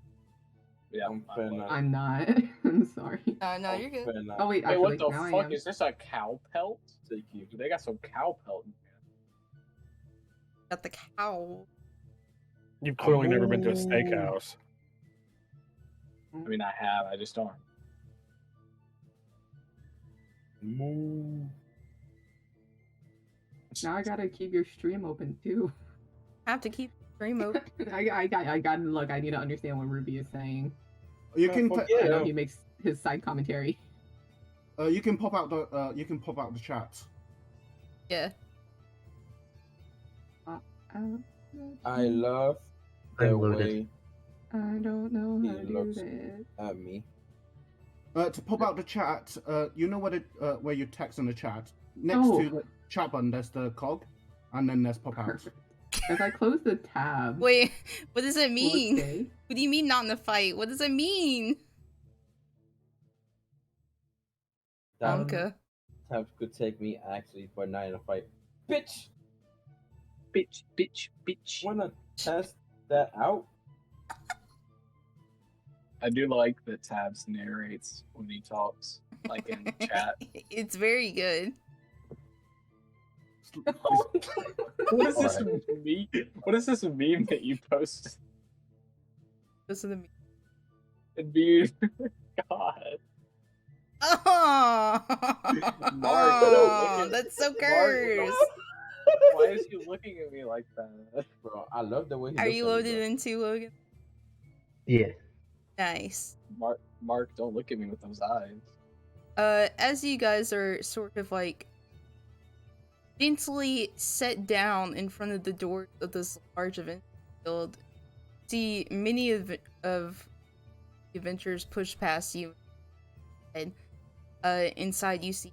Yeah, I'm finna- I'm not. I'm sorry. No, you're good. finna Oh wait, Hey, actually, what the now I fuck am. is this? A cow pelt? take you. They got some cow pelt. in Got the cow. You've clearly never been to a steakhouse. there. I mean, I have. I just don't. Moo. Now I gotta keep your stream open too. Have to keep stream open. I gotta look. I need to understand what Ruby is saying. You can fuck I yeah. know he makes his side commentary. you can pop out the chat. Yeah. I love I'm the loaded. way I don't know how He to do looks- that. at me. To pop out the chat, you know where you text in the chat. Next Oh. to the chat button, there's the cog, and then there's pop out. Perfect. As I close the tab. Wait, what does it mean? Okay. What do you mean not in the fight? What does it mean? That Anka. tab could take me actually, but not in a fight. Bitch! Bitch. Wanna test that out? I do like that Tabs narrates when he talks, like in chat. It's very good. What is this meme? What is this meme that you posted? Listen to me. It'd be God. Oh, Mark, look at- that's so Mark, cursed. Why is he looking at me like that? Bro, I love the way he Are looks you at me, loaded bro. into Logan? Yeah. Nice. Mark, don't look at me with those eyes. As you guys are sort of like gently set down in front of the door of this large event field, see many of the adventurers push past you. And inside you see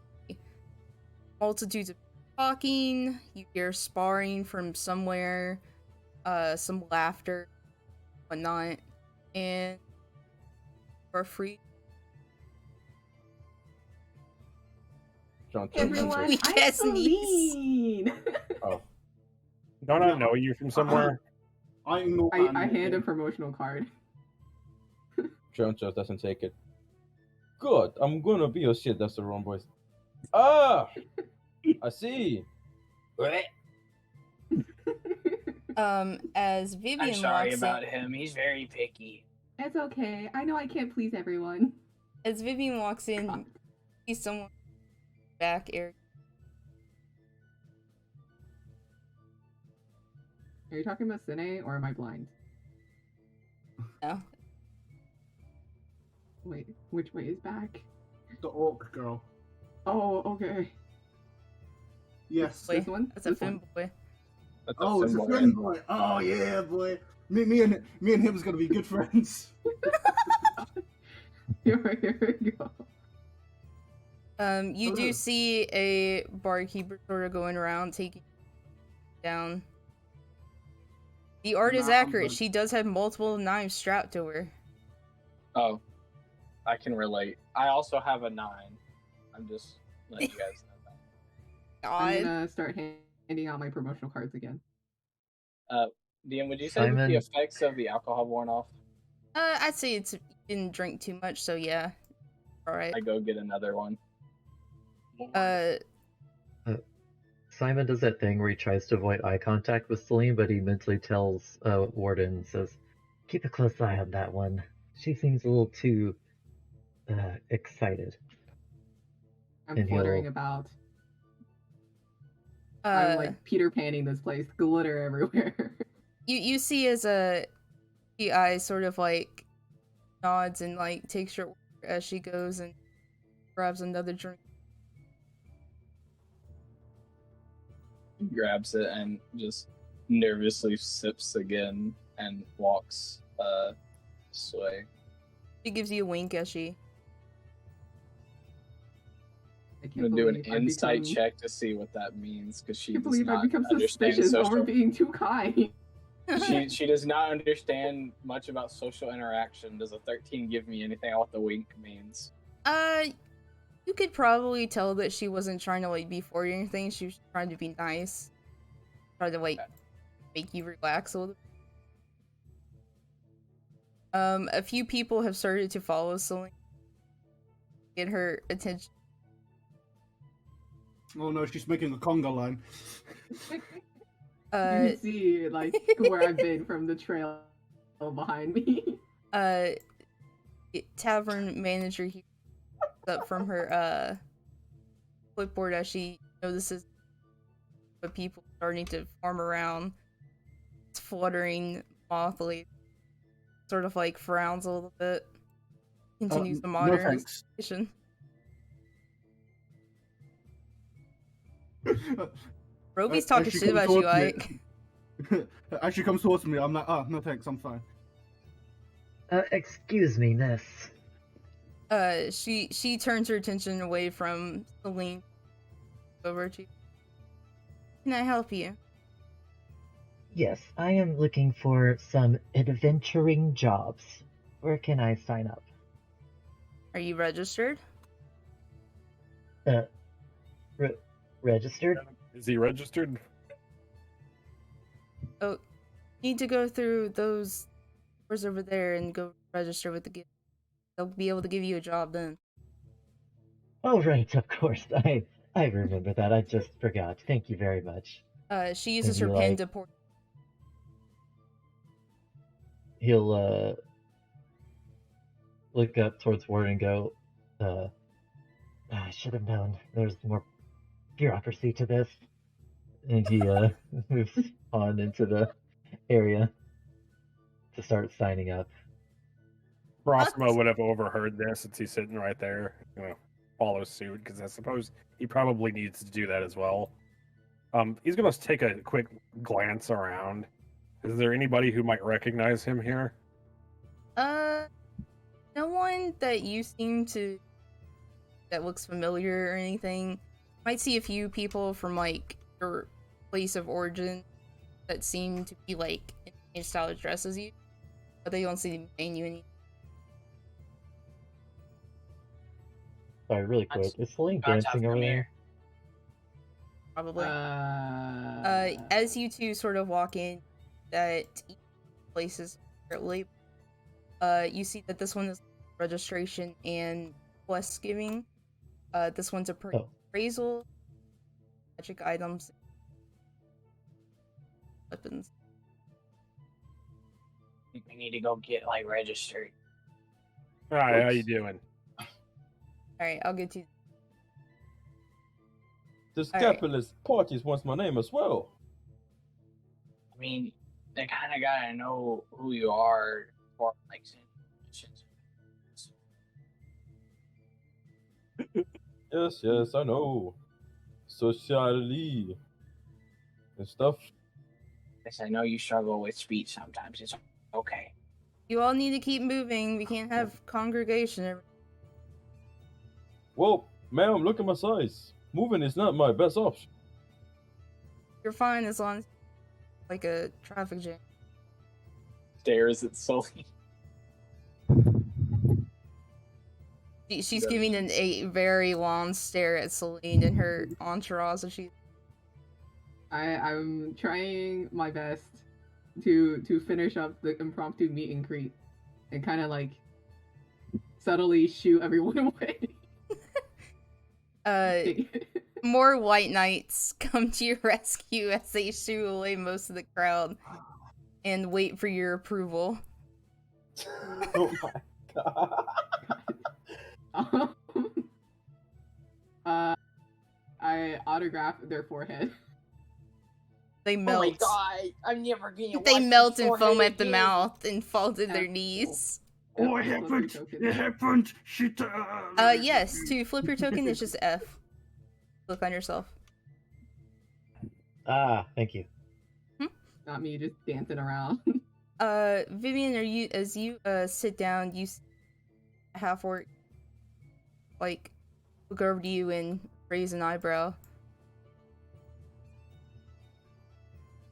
multitudes of talking, you hear sparring from somewhere, some laughter, whatnot, and you're free. John, Everyone, We I'm guess Celine. Oh, Don't I Yeah. know you from somewhere? I ignore I hand a promotional card. John just doesn't take it. Good, I'm gonna be a shit. That's the wrong voice. Ah, I see. As Vivian I'm sorry walks about in, him. He's very picky. It's okay. I know I can't please everyone. as Vivian walks in, you see someone back area. Are you talking about Sine or am I blind? No. Wait, which way is back? The orc girl. Oh, okay. Yes. Wait, This one? that's a This one? femboy. That's Oh, it's a symbol, friend boy. Oh yeah, boy. Me and him's gonna be good friends. Here we go. You Hello. do see a barkeeper sort of going around taking down. The art is Nah, I'm accurate. good. She does have multiple knives strapped to her. Oh, I can relate. I also have a 9. I'm just letting you guys know that. I'm God. gonna start handing out my promotional cards again. Dean, would you say that the Simon- effects of the alcohol worn off? I'd say you didn't drink too much, so yeah. Alright. I go get another one. Simon does that thing where he tries to avoid eye contact with Celine, but he mentally tells Warden, says, "Keep a close eye on that one. She seems a little too excited." I'm And fluttering he'll- about. I'm Uh, like Peter Panning this place. Glitter everywhere. you see as the eye sort of like nods and like takes her order as she goes and grabs another drink. He grabs it and just nervously sips again and walks this way. She gives you a wink as she. I I'm can't gonna do an believe I've insight become- check to see what that means because she I can't does believe I've not become understand suspicious social. over being too kind. She does not understand much about social interaction. Does a 13 give me anything on what the wink means? You could probably tell that she wasn't trying to like be for you or anything. She was trying to be nice, trying to like make you relax a little. A few people have started to follow Celine, get her attention. Oh no, she's making a conga line. You can see like where I've been from the trail behind me. Tavern manager here up from her clipboard as she notices the people starting to form around. It's fluttering mothly, sort of like frowns a little bit. Continues to No monitor the thanks. situation. Roby's talking she shit comes about you, towards me- Ike. As she comes towards me, I'm like, oh, no thanks, I'm fine. Excuse me, miss. She turns her attention away from Celine over to you. Can I help you? Yes, I am looking for some adventuring jobs. Where can I sign up? Are you registered? Registered? Is he registered? Oh, need to go through those doors over there and go register with the guild. They'll be able to give you a job then. Oh, right, of course. I remember that. I just forgot. Thank you very much. She uses her Maybe, pen like- to pour. He'll look up towards Ward and go, I should have known there's more bureaucracy to this. And he moves on into the area to start signing up. Proximo would have overheard this since he's sitting right there. Follow suit because I suppose he probably needs to do that as well. He's going to take a quick glance around. Is there anybody who might recognize him here? No one that you seem to that looks familiar or anything. Might see a few people from like your place of origin that seem to be like in the same style of dress as you, but they don't seem to be paying you any. Sorry, really quick. That's- Is Celine That's dancing how over come there? here. Probably. Uh, As you two sort of walk in, that each place is separately. You see that this one is registration and quest giving. This one's Oh. appraisal, magic items, weapons. We need to go get like registered. Hi, how you doing? All right, I'll get you. This All right. capitalist parties wants my name as well. I mean, they kind of gotta know who you are for like missions. Yes, I know. Socially and stuff. Yes, I know you struggle with speech sometimes. It's okay. You all need to keep moving. We can't have congregation. Well, ma'am, look at my size. Moving is not my best option. You're fine as long as like a traffic jam. Stares at Sully. She's giving a very long stare at Celine and her entourage as she. I'm trying my best to finish up the impromptu meet and greet and kind of like subtly shoot everyone away. More white knights come to your rescue as they shoo away most of the crowd and wait for your approval. Oh my god. I autograph their forehead. They melt. Oh my god! I'm never gonna. They watch melt this and foam forehead at the again. mouth and fall to their Yeah. knees. Oh, Yep, it flip your happened! token. It happened! Shit! Yes, to flip your token, it's just F. Look on yourself. Ah, thank you. Not me just dancing around. Vivian, as you sit down, you half orc like look over to you and raise an eyebrow.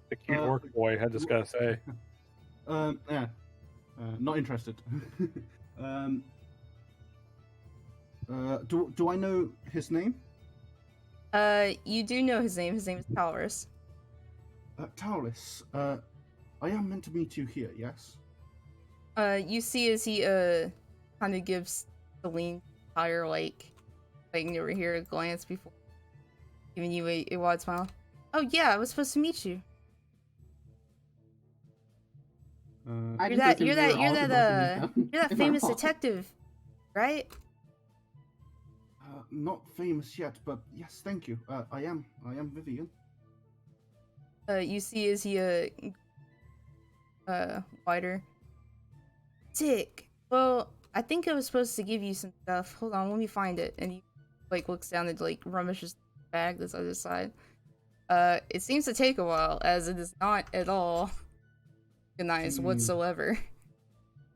The cute orc boy, I just gotta say. Yeah. Not interested. Do I know his name? You do know his name. His name is Taurus. Taurus. I am meant to meet you here, yes? You see as he kind of gives Celine entire like over here a glance before giving you a wide smile. Oh yeah, I was supposed to meet you. I You're just that assumed we were all supposed to meet them. you're that Am I famous wrong? detective, right? Not famous yet, but yes, thank you. I am Vivian. You see as he wider. Sick. Well, I think I was supposed to give you some stuff. Hold on, let me find it. And he like looks down and like rummages the bag that's other side. It seems to take a while, as it is not at all organized whatsoever.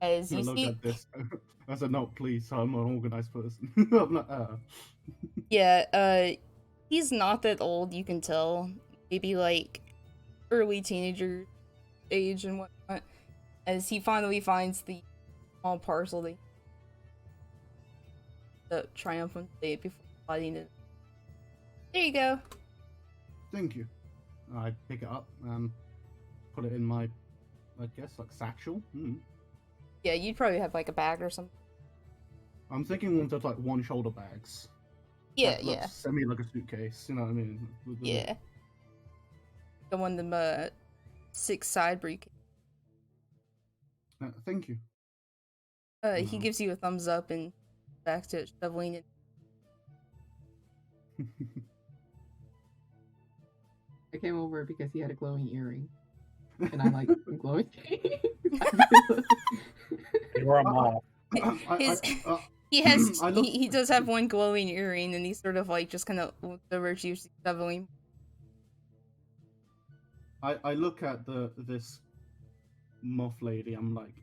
As I you look see, at this as a note, please. I'm an organized person. I'm not. yeah, he's not that old. You can tell, maybe like early teenager age and whatnot. As he finally finds the small parcel that the triumphant state before sliding it. There you go. Thank you. I pick it up and put it in my, I guess, like satchel. Yeah, you'd probably have like a bag or something. I'm thinking one of those like one shoulder bags. Yeah, That looks semi like a suitcase. You know what I mean? With the- yeah. The one the 6 side briefcase. Thank you. He gives you a thumbs up and back to shoveling it. I came over because he had a glowing earring, and I like glowing. You are a mall. He does have one glowing earring, and he sort of like just kind of looks over at you shoveling. I look at this moth lady. I'm like,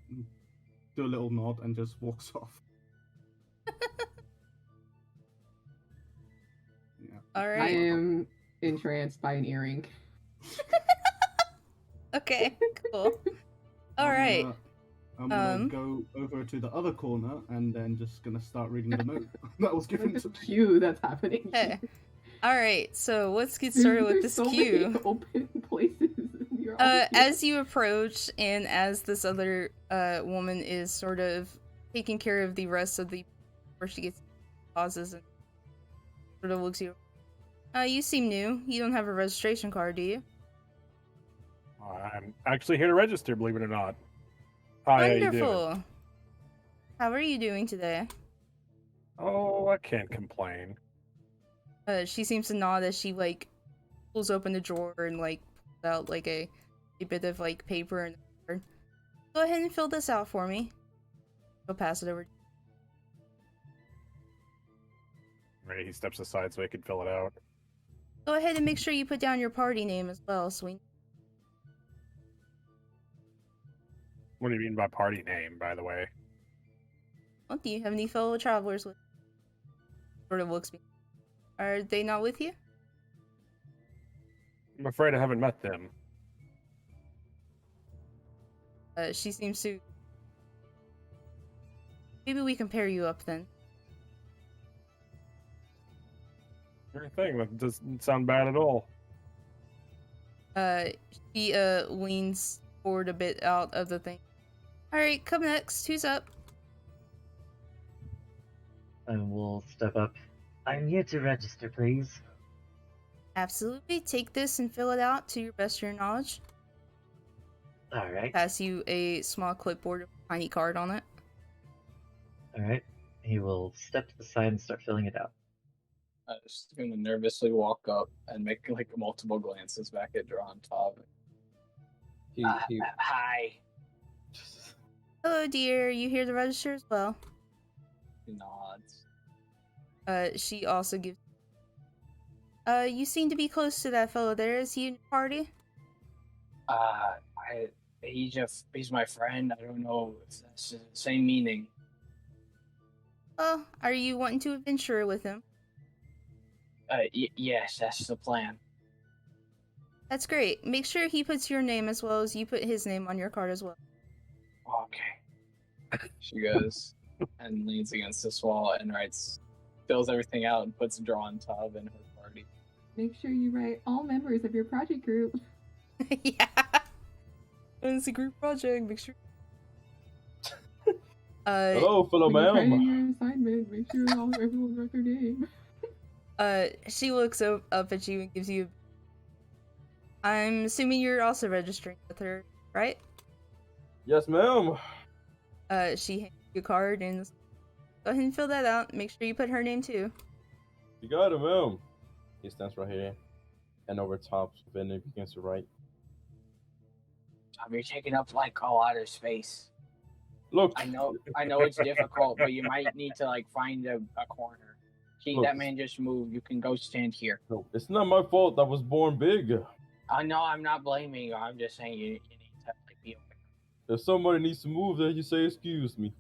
do a little nod and just walks off. Yeah. All I right. am entranced by an earring. Okay. Cool. All right. I'm gonna go over to the other corner and then just gonna start reading the note that was given to me. Queue that's happening. Hey. All right. So let's get started with this so queue. many open places. You're all As you approach, and as this other woman is sort of taking care of the rest of the, before she gets pauses and sort of looks at you. You seem new. You don't have a registration card, do you? I'm actually here to register, believe it or not. Hi, how you doing? Wonderful. How are you doing today? Oh, I can't complain. She seems to nod as she like pulls open the drawer and like pulls out like a bit of like paper and card. Go ahead and fill this out for me. I'll pass it over. Right, he steps aside so he can fill it out. Go ahead and make sure you put down your party name as well, sweet. What do you mean by party name, by the way? Well, do you have any fellow travelers with you? Sort of looks me. Are they not with you? I'm afraid I haven't met them. She seems to. Maybe we can pair you up then. Sure thing, that doesn't sound bad at all. She leans forward a bit out of the thing. Alright, come next. Who's up? I will step up. I'm here to register, please. Absolutely. Take this and fill it out to your best of your knowledge. Alright. Pass you a small clipboard with a tiny card on it. Alright. He will step to the side and start filling it out. I'm just gonna nervously walk up and make like multiple glances back at Dron Top. Hi. Hello, dear. You here to register as well? He nods. She also gives. You seem to be close to that fellow there. Is he in your party? He's my friend. I don't know if that's the same meaning. Oh, are you wanting to adventure with him? Yes, that's the plan. That's great. Make sure he puts your name as well as you put his name on your card as well. Okay. She goes and leans against this wall and fills everything out and puts Dron Top in her party. Make sure you write all members of your project group. Yeah. It's a group project. Make sure. Hello, fellow When you're writing ma'am. your assignment, make sure everyone writes their name. She looks up at you and gives you. I'm assuming you're also registering with her, right? Yes, ma'am. She hands you a card and go ahead and fill that out. Make sure you put her name too. You got it, ma'am. He stands right here and over top of it and he begins to write. You're taking up like a lot of space. Look. I know it's difficult, but you might need to like find a corner. See, Look. that man just moved. You can go stand here. No, it's not my fault. I was born big. I know I'm not blaming you. I'm just saying you need to like be aware. If somebody needs to move, then you say, "Excuse me."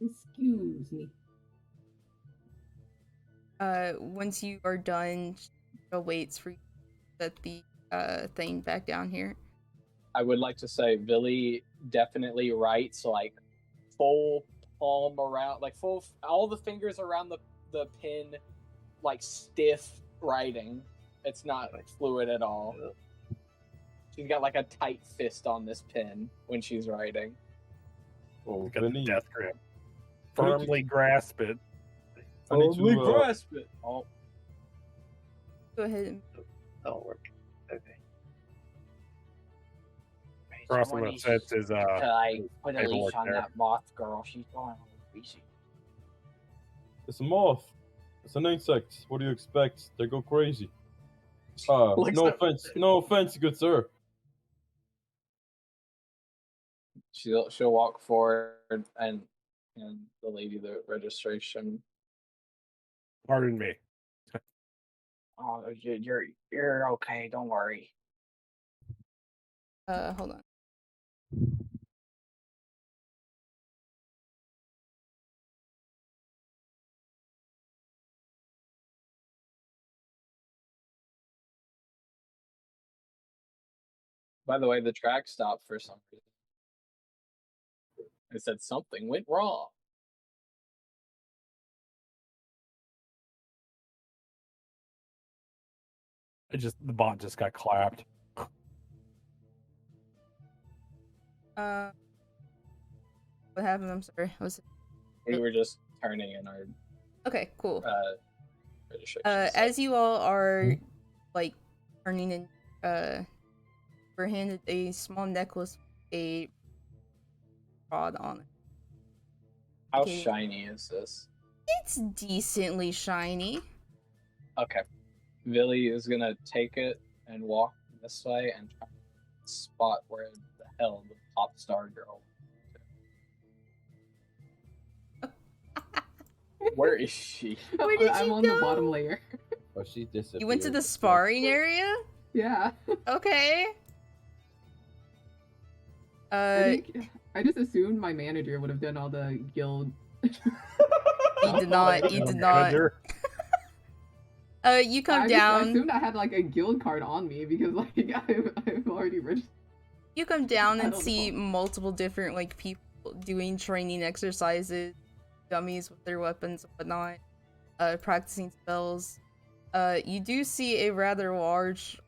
Excuse me. Once you are done, Cheryl waits for you to set the thing back down here. I would like to say Billy definitely writes like full palm around, like full all the fingers around the pin, like stiff writing. It's not fluid at all. She's got like a tight fist on this pin when she's writing. Oh, Got the Vinny, death grip. Firmly grasp it. I need Firmly to. grasp it. Oh, Go ahead. That'll work. Okay. Crossing Someone the needs fence is to like put a paperwork leash on there. that moth girl. She's going crazy. It's a moth. It's an insect. What do you expect? They go crazy. Looks No like- offense. No offense, good sir. she'll walk forward and the lady the registration. Pardon me. Oh, you're okay. Don't worry. Hold on. By the way, the track stopped for some reason. It said something went wrong. The bot just got clapped. What happened? I'm sorry. Was it? We were just turning in our Okay, cool. registration. As you all are like turning in, we're handed a small necklace with a rod on it. How okay. shiny is this? It's decently shiny. Okay. Billy is gonna take it and walk this way and try to spot where the hell the pop star girl. Where is she? Where did I'm you on go? the bottom layer. Oh, she disappeared. You went to the sparring area? Yeah. Okay. I just assumed my manager would have done all the guild. You did not. You did not. Manager. You come I down. assumed I had like a guild card on me because like I've already registered. You come down I and don't see know. multiple different like people doing training exercises, dummies with their weapons and whatnot, practicing spells. You do see a rather large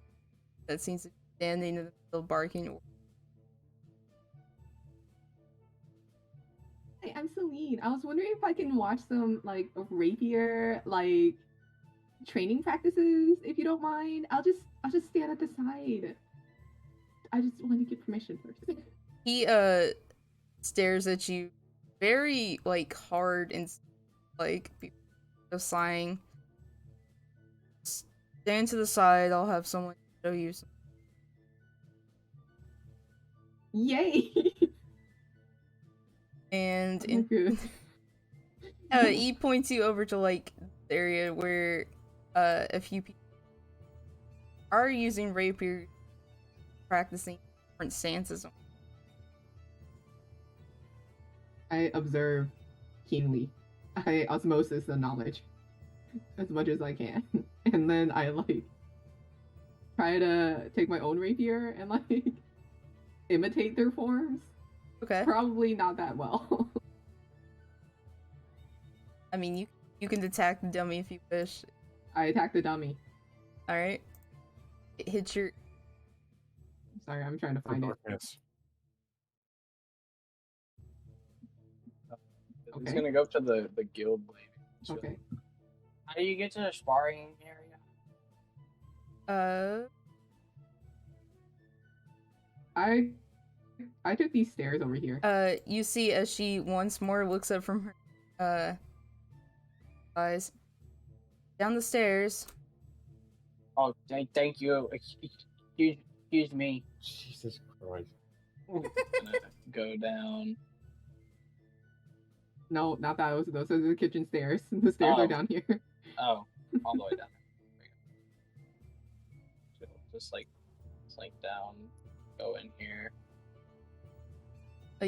that seems to be standing in the middle barking. Hi, I'm Celine. I was wondering if I can watch some like rapier like training practices, if you don't mind. I'll just stand at the side. I just want to get permission first. He stares at you very like hard and like just sighing. Stand to the side, I'll have someone show you some. Yay! And Oh, good. he points you over to like the area where a few people are using rapier, practicing different stances. I observe keenly. I osmosis the knowledge as much as I can, and then I like try to take my own rapier and like imitate their forms. Okay. Probably not that well. I mean, you can attack the dummy if you wish. I attack the dummy. All right. It hits your. Sorry, I'm trying to find it. Darkness. He's Okay. gonna go to the guild lady. Okay. How do you get to the sparring area? I took these stairs over here. You see as she once more looks up from her eyes down the stairs. Oh, thank you. Excuse me. Jesus Christ. Gonna go down. No, not that. Those are the kitchen stairs. The stairs Oh. are down here. Oh, all the way down. There we go. Just like slink down, go in here.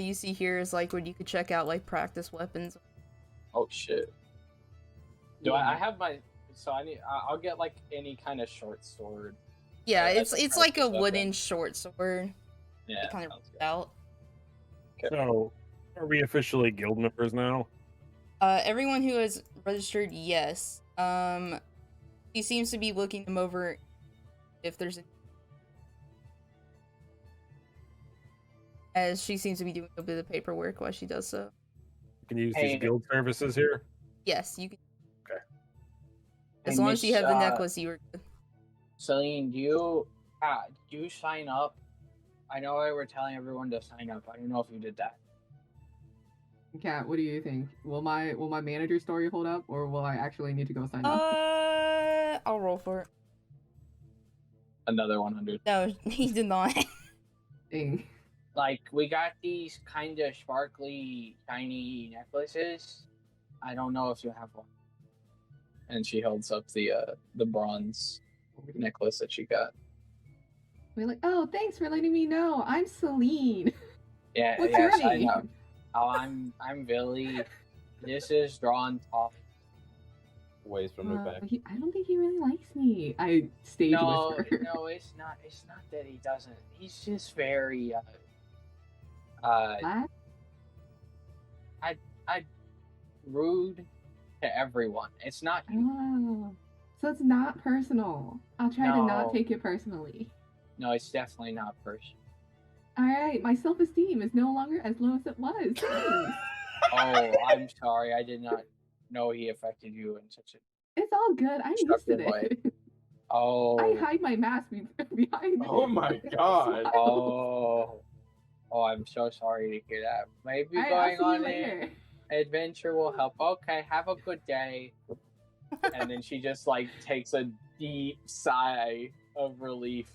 you see here is like where you could check out like practice weapons. Oh shit. Do I have my? So I'll get like any kind of short sword. Yeah, as it's like a practice wooden weapon. short sword. Yeah. Kind of sounds good. out. So, are we officially guild members now? Everyone who has registered, yes. He seems to be looking them over. If there's a, as she seems to be doing a bit of paperwork while she does so. Can you use Hey. these guild services here? Yes, you can. Okay. As Hey, long as you have the Miss, necklace, you were good. Celine, do you sign up? I know I were telling everyone to sign up. I don't know if you did that. Kat, what do you think? Will my manager story hold up, or will I actually need to go sign up? I'll roll for it. Another 100. No, he did not. Dang. Like, we got these kind of sparkly, shiny necklaces. I don't know if you have one. And she holds up the bronze necklace that she got. We're like, oh, thanks for letting me know. I'm Celine. Yeah, What's yes, your I name? know. Oh, I'm Billy. This is Drawn Top. Waves from the back. I don't think he really likes me. I stage No, whisper. no, it's not. It's not that he doesn't. He's just very What? rude to everyone. It's not you. Oh, so it's not personal. I'll try to No. not take it personally. No, it's definitely not personal. All right, my self-esteem is no longer as low as it was. Thanks. Oh, I'm sorry. I did not know he affected you in such a. It's all good. I'm used to Constructive way. it. Oh. I hide my mask behind. Oh my god. Oh. Oh, I'm so sorry to hear that. Maybe All right, going I'll see you on an later. adventure will help. Okay, have a good day. And then she just like takes a deep sigh of relief.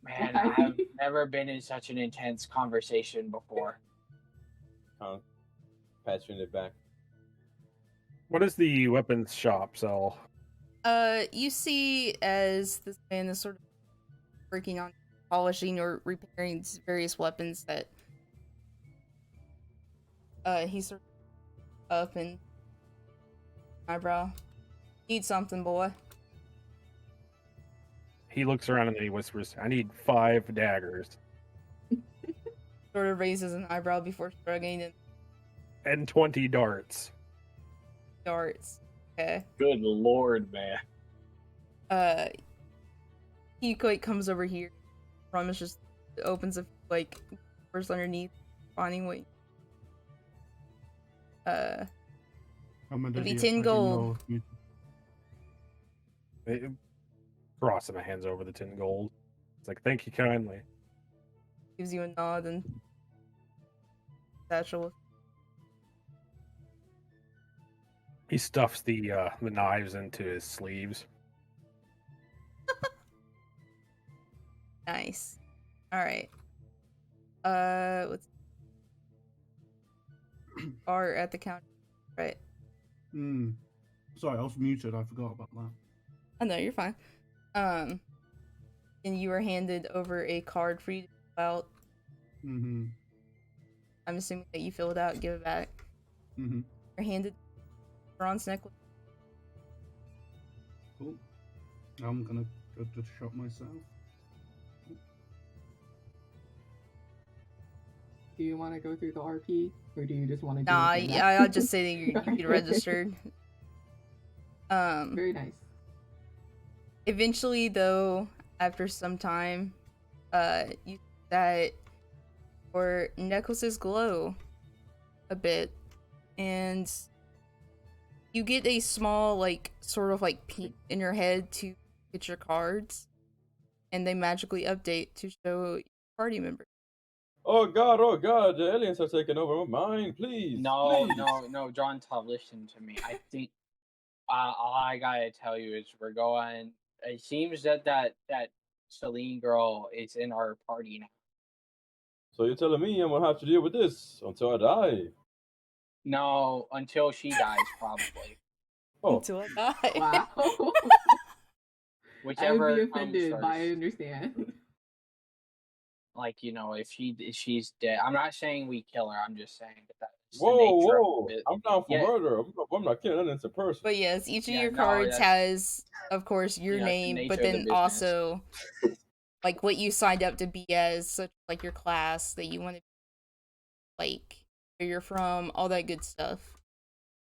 Man, Why? I've never been in such an intense conversation before. Pat you in the back. What does the weapons shop sell? You see as this man is sort of working on polishing or repairing various weapons that he's sort of up and eyebrow. Need something, boy. He looks around and then he whispers, I need 5 daggers. Sort of raises an eyebrow before shrugging and 20 darts. darts. Okay. Good lord, man. He quite comes over here. Promise just opens a like first underneath, finding what. I'm an It'd be idiot. 10 I didn't gold. know if you- Crossing my hands over the 10 gold. It's like, thank you kindly. Gives you a nod and satchel. He stuffs the knives into his sleeves. Nice. All right. Let's are at the counter, right? Sorry, I was muted. I forgot about that. Oh no, you're fine. And you were handed over a card for you to fill out. Mm-hmm. I'm assuming that you fill it out and give it back. Mm-hmm. You're handed bronze necklace. Cool. I'm gonna go to the shop myself. Do you want to go through the RP, or do you just want to do Nah, anything yeah, else? I'll just say that you get registered. Very nice. Eventually, though, after some time, you that your necklaces glow a bit, and you get a small, like, sort of like peek in your head to get your cards, and they magically update to show your party members. Oh god, the aliens are taking over my mind, please. No, please. no, John Top, listen to me. I think all I gotta tell you is we're going. It seems that Celine girl is in our party now. So you're telling me I'm gonna have to deal with this until I die? No, until she dies, probably. Oh, Until I die. Wow. I Whichever would be comes offended, but I first. understand. like if she's dead. I'm not saying we kill her. I'm just saying that's the Whoa, nature whoa! of it. I'm down for Yeah. murder. I'm not killing an innocent person. But yes, each of Yeah, your no, cards that's- has, of course, your it's the name, nature but of the then business. also like what you signed up to be as, such like your class that you want to, like where you're from, all that good stuff.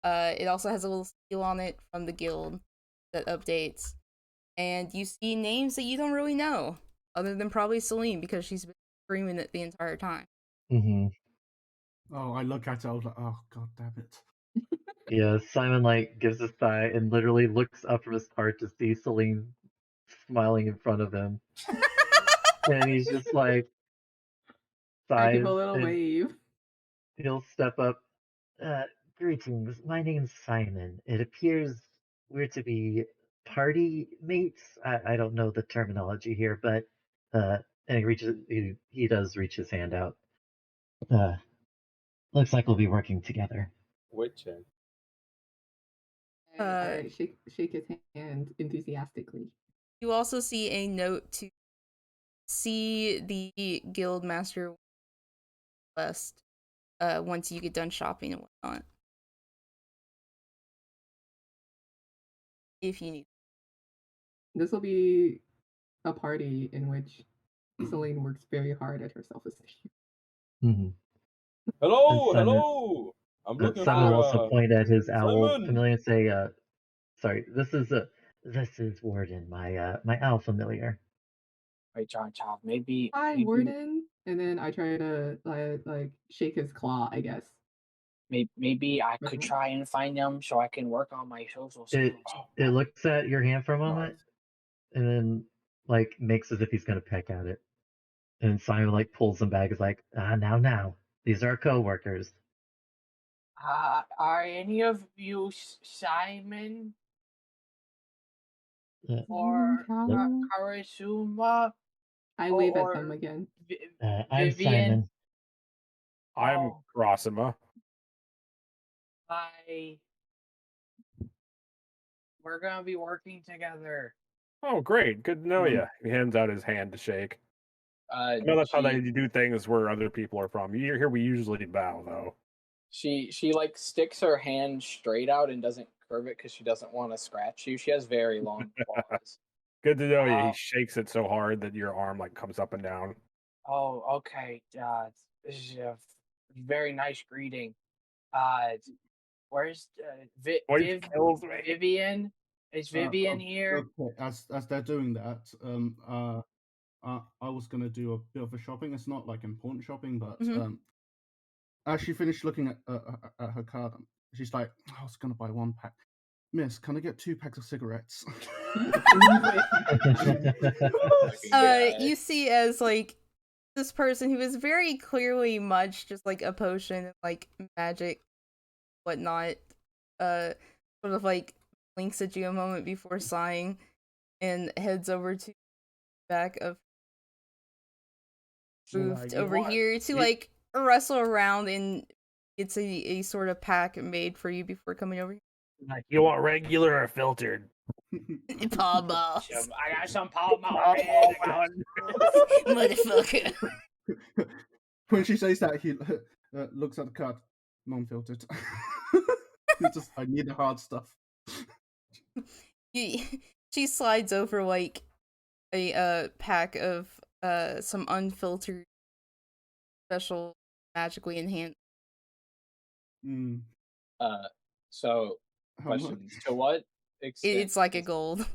It also has a little seal on it from the guild that updates, and you see names that you don't really know, other than probably Celine because she's been screaming it the entire time. Mm-hmm. Oh, I look at it, I was like, oh, god damn it. Yeah, Simon like gives a sigh and literally looks up from his cart to see Celine smiling in front of him. And he's just like I give sighs a little and wave. he'll step up. Greetings, my name's Simon. It appears we're to be party mates. I don't know the terminology here, but and he does reach his hand out. Looks like we'll be working together. Witching. I shake his hand enthusiastically. You also see a note to see the guild master list once you get done shopping and whatnot. If you need. This will be a party in which Celine works very hard at her self-esteem. Mm-hmm. Hello, Simon, hello. I'm looking Simon will also for point at his owl Simon. familiar and say, "Sorry, this is Warden, my owl familiar." Wait, John, maybe. Hi, maybe Warden. And then I try to like shake his claw, I guess. Maybe I could try and find them so I can work on my social skills. It looks at your hand for a moment, Nice. and then like makes as if he's gonna peck at it. And Simon like pulls him back. Is like, now, these are our coworkers. Are any of you Simon or Karasuma? I wave at or them again. I'm Vivian? Simon. I'm Oh, Crossima. we're gonna be working together. Oh, great. Good to know you. He hands out his hand to shake. I know that's how they do things where other people are from. Here we usually bow, though. She like sticks her hand straight out and doesn't curve it because she doesn't want to scratch you. She has very long claws. Good to know you. He shakes it so hard that your arm like comes up and down. Oh, okay. This is a very nice greeting. Where's Vivian? Is Vivian here? Okay, as they're doing that, I was gonna do a bit of a shopping. It's not like important shopping, but as she finished looking at her card, she's like, I was gonna buy 1 pack. Miss, can I get 2 packs of cigarettes? You see as like this person who is very clearly much just like a potion and like magic whatnot, sort of like blinks at you a moment before sighing and heads over to the back of booth over here to like wrestle around and it's a sort of pack made for you before coming over here. Like, you want regular or filtered? Paw balls. I got some Paw balls. Motherfucker. When she says that, he looks at the card, non-filtered. I need the hard stuff. She slides over like a pack of some unfiltered special magically enhanced. So question: to what extent? It's like a gold.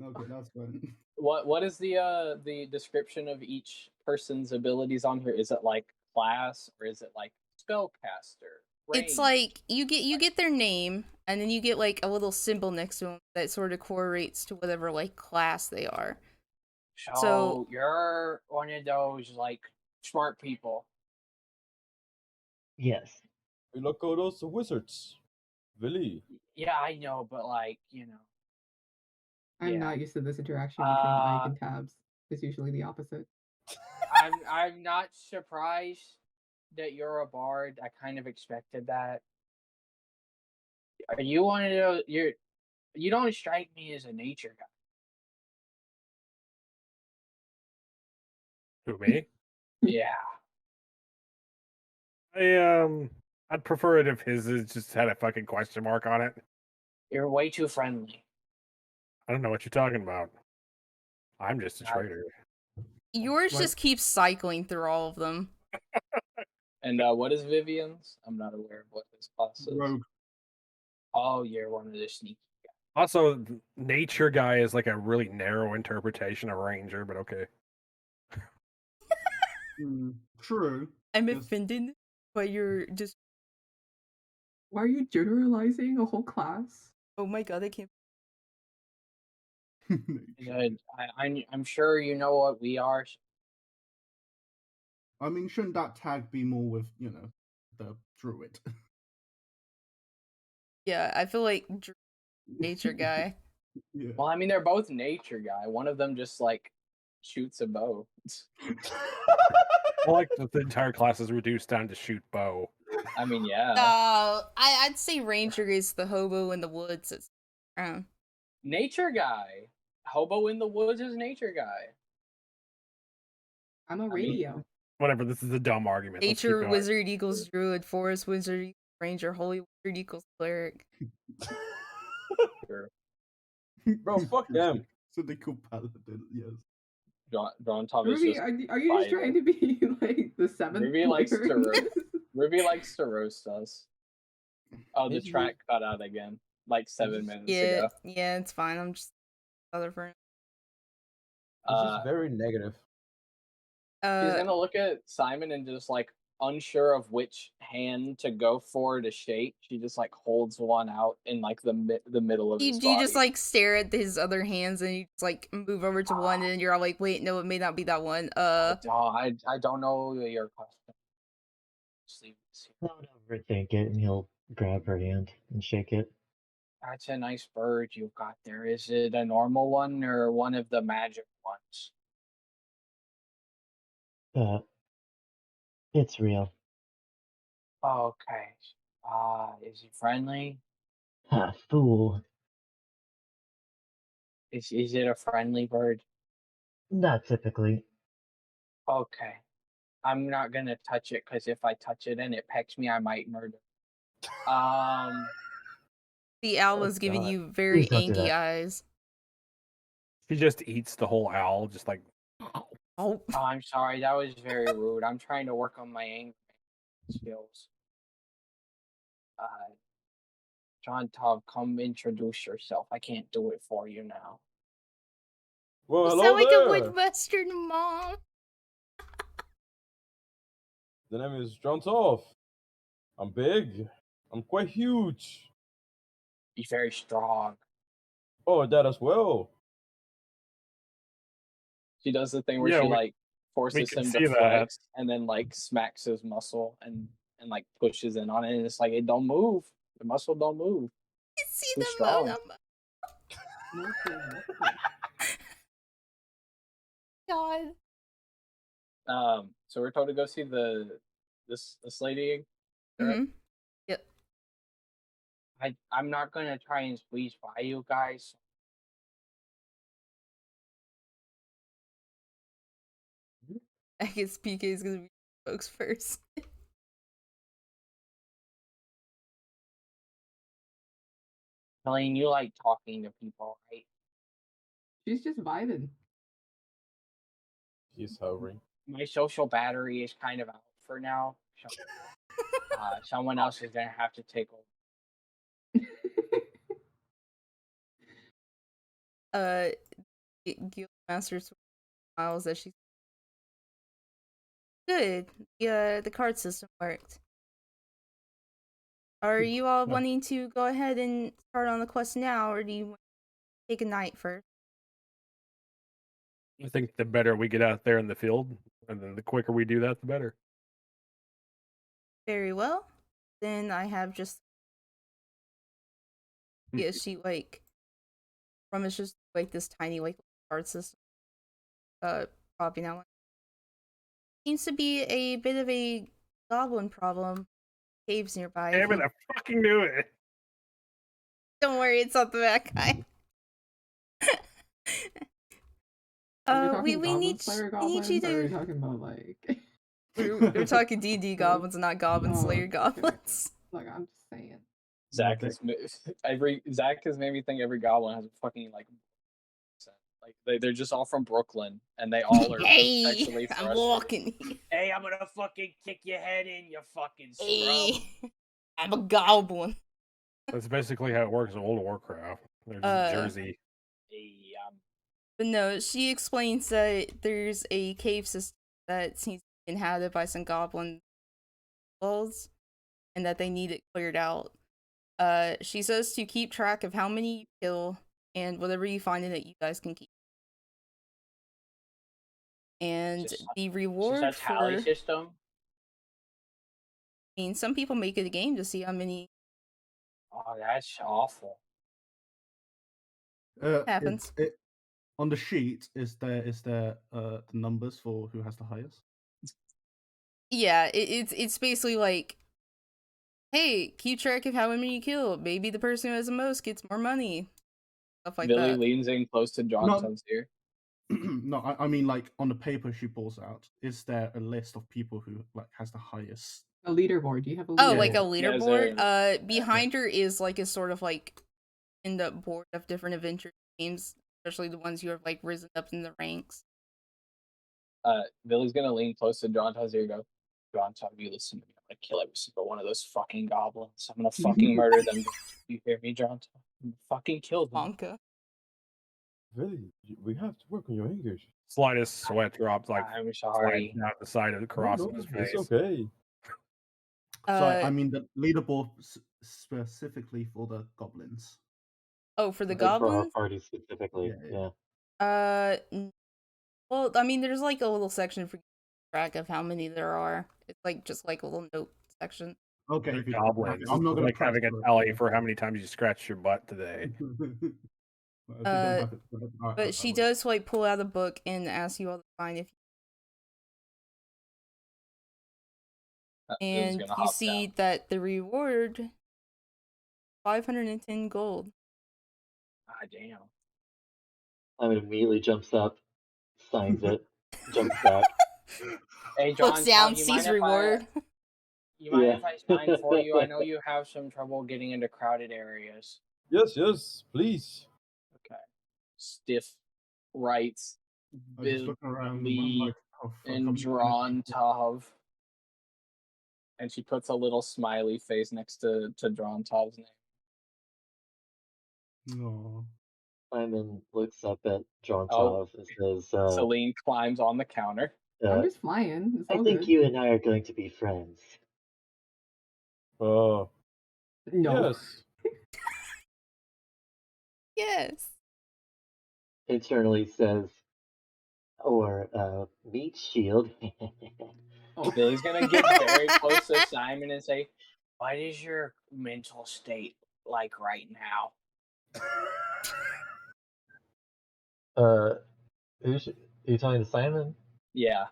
Okay, that's fine. What is the description of each person's abilities on here? Is it like class or is it like spellcaster? It's like you get their name and then you get like a little symbol next to them that sort of correlates to whatever like class they are. So you're one of those like smart people. Yes. We look at those wizards. Really? Yeah, I know, but like I'm not used to this interaction between Ike and Tabs. It's usually the opposite. I'm not surprised that you're a bard. I kind of expected that. Are you one of those? You don't strike me as a nature guy. Who, me? Yeah. I'd prefer it if his just had a fucking question mark on it. You're way too friendly. I don't know what you're talking about. I'm just a God. traitor. Yours Like- just keeps cycling through all of them. And what is Vivian's? I'm not aware of what his class is. Rogue. Oh, you're one of the sneaky. Also, nature guy is like a really narrow interpretation of ranger, but okay. True. I'm Yes. offended by your just. Why are you generalizing a whole class? Oh my god, I can't. I'm sure you know what we are. I mean, shouldn't that tag be more with, you know, the druid? Yeah, I feel like nature guy. Yeah. Well, I mean, they're both nature guy. One of them just like shoots a bow. I like that the entire class is reduced down to shoot bow. I mean, yeah. I'd say ranger is the hobo in the woods. It's, Nature guy. Hobo in the woods is nature guy. I'm a mean- radio. Whatever, this is a dumb argument. Let's keep nature going. wizard equals druid, forest wizard equals ranger, holy wizard equals cleric. Sure. Bro, fuck them. So they call paladin, yes. John Thomas Ruby, just are you just trying to be like the seventh Ruby likes player to in ro- this? Ruby likes to roast us. Oh, the He's track cut out again. Like 7 minutes ago. Yeah, it's fine. I'm just other friend. It's just very negative. He's gonna look at Simon and just like unsure of which hand to go for to shake. She just like holds one out in like the middle of his you body. just like stare at his other hands and you just like move over to one and you're all like, wait, no, it may not be that one. I don't know your question. Just leave this here. Don't overthink it, and he'll grab her hand and shake it. That's a nice bird you've got there. Is it a normal one or one of the magic ones? It's real. Okay. Is he friendly? Ha, fool. Is it a friendly bird? Not typically. Okay. I'm not gonna touch it because if I touch it and it pecks me, I might murder. The owl Oh, was giving God. you very Please don't do angry that. eyes. He just eats the whole owl, just like. Oh, Oh, I'm sorry. That was very rude. I'm trying to work on my anger skills. John Todd, come introduce yourself. I can't do it for you now. Well, you hello sound like there. a wood western mom. The name is John Toff. I'm big. I'm quite huge. He's very strong. Oh, that as well. She does the thing where Yeah, she we like forces can him see to that. flex and then like smacks his muscle and like pushes in on it and it's like it don't move. The muscle don't move. You see Too the strong. God. So we're told to go see this lady. Correct? Mhm. Yep. I'm not gonna try and squeeze by you guys. I guess PK is gonna be folks first. Helene, you like talking to people, right? She's just vibing. He's hovering. My social battery is kind of out for now. So, someone else is gonna have to take over. Guildmaster smiles as she. Good. The card system worked. Are you all wanting to go ahead and start on the quest now, or do you want to take a night first? I think the better we get out there in the field, and then the quicker we do that, the better. Very well. Then I have just she like from it's just like this tiny like card system. Popping out. Seems to be a bit of a goblin problem. Caves nearby. Damn it, I fucking knew it. Don't worry, it's not the bad guy. Are we we talking need Slayer we need goblins, you or are we to. talking about like We're talking D&D goblins, not Goblin Slayer okay. goblins. Like, I'm just saying. Zach Okay. has made me think every goblin has a fucking like accent. Like they're just all from Brooklyn and they all are Hey, sexually I'm frustrated. walking. Hey, I'm gonna fucking kick your head in, you fucking scrub. Hey, I'm a goblin. That's basically how it works in World of Warcraft. They're just Jersey. Hey, But no, she explains that there's a cave system that seems to be inhabited by some goblin souls, and that they need it cleared out. She says to keep track of how many you kill, and whatever you find in it, you guys can keep. And the reward Just a tally for, system. I mean, some people make it a game to see how many Oh, that's awful. happens. On the sheet, is there the numbers for who has the highest? Yeah, it's basically like, hey, keep track of how many you kill. Maybe the person who has the most gets more money. Stuff like Billy that. leans in close to Johnson's ear. No, I mean like on the paper she pulls out. Is there a list of people who like has the highest? A leaderboard. Do you have a leaderboard? Oh, like a Yeah, is there- leaderboard? Behind her is like a sort of like in the board of different adventure games, especially the ones who have like risen up in the ranks. Billy's gonna lean close to Johnson's ear and go, Johnson, you listen to me. I'm gonna kill every single one of those fucking goblins. I'm gonna fucking murder them. You hear me, Johnson? I'm gonna fucking kill them. Bonka. Really, we have to work on your English. Slightest sweat drops like I'm slides sorry. down the side of the cross No, on his it's face. okay. So I mean the leaderboard specifically for the goblins. Oh, for the Like for our goblins? party specifically. Yeah. Well, I mean, there's like a little section for track of how many there are. It's like just like a little note section. Okay. The if you- goblins. I'm not It's gonna like having press a for it. tally for how many times you scratched your butt today. If you don't have it, But she does like pull out a book and ask you all to sign if Billy's and gonna you hop see down. that the reward 510 gold. Ah, damn. Simon immediately jumps up, signs it, jumps back. Hey, John, Looks down, you sees mind reward. you mind Yeah. if I sign for you? I know you have some trouble getting into crowded areas. Yes, please. Okay. Stiff writes I just look around and I'm Billy like, oh, fuck, and I'm Drontov. And she puts a little smiley face next to Drontov's name. No. Simon looks up at Drontov and says, Celine climbs on the counter. I'm just flying. It's I all think good. you and I are going to be friends. No. Yes. Yes. Internally says, or meat shield. Billy's gonna get very close to Simon and say, "What is your mental state like right now?" Are you talking to Simon? Yeah.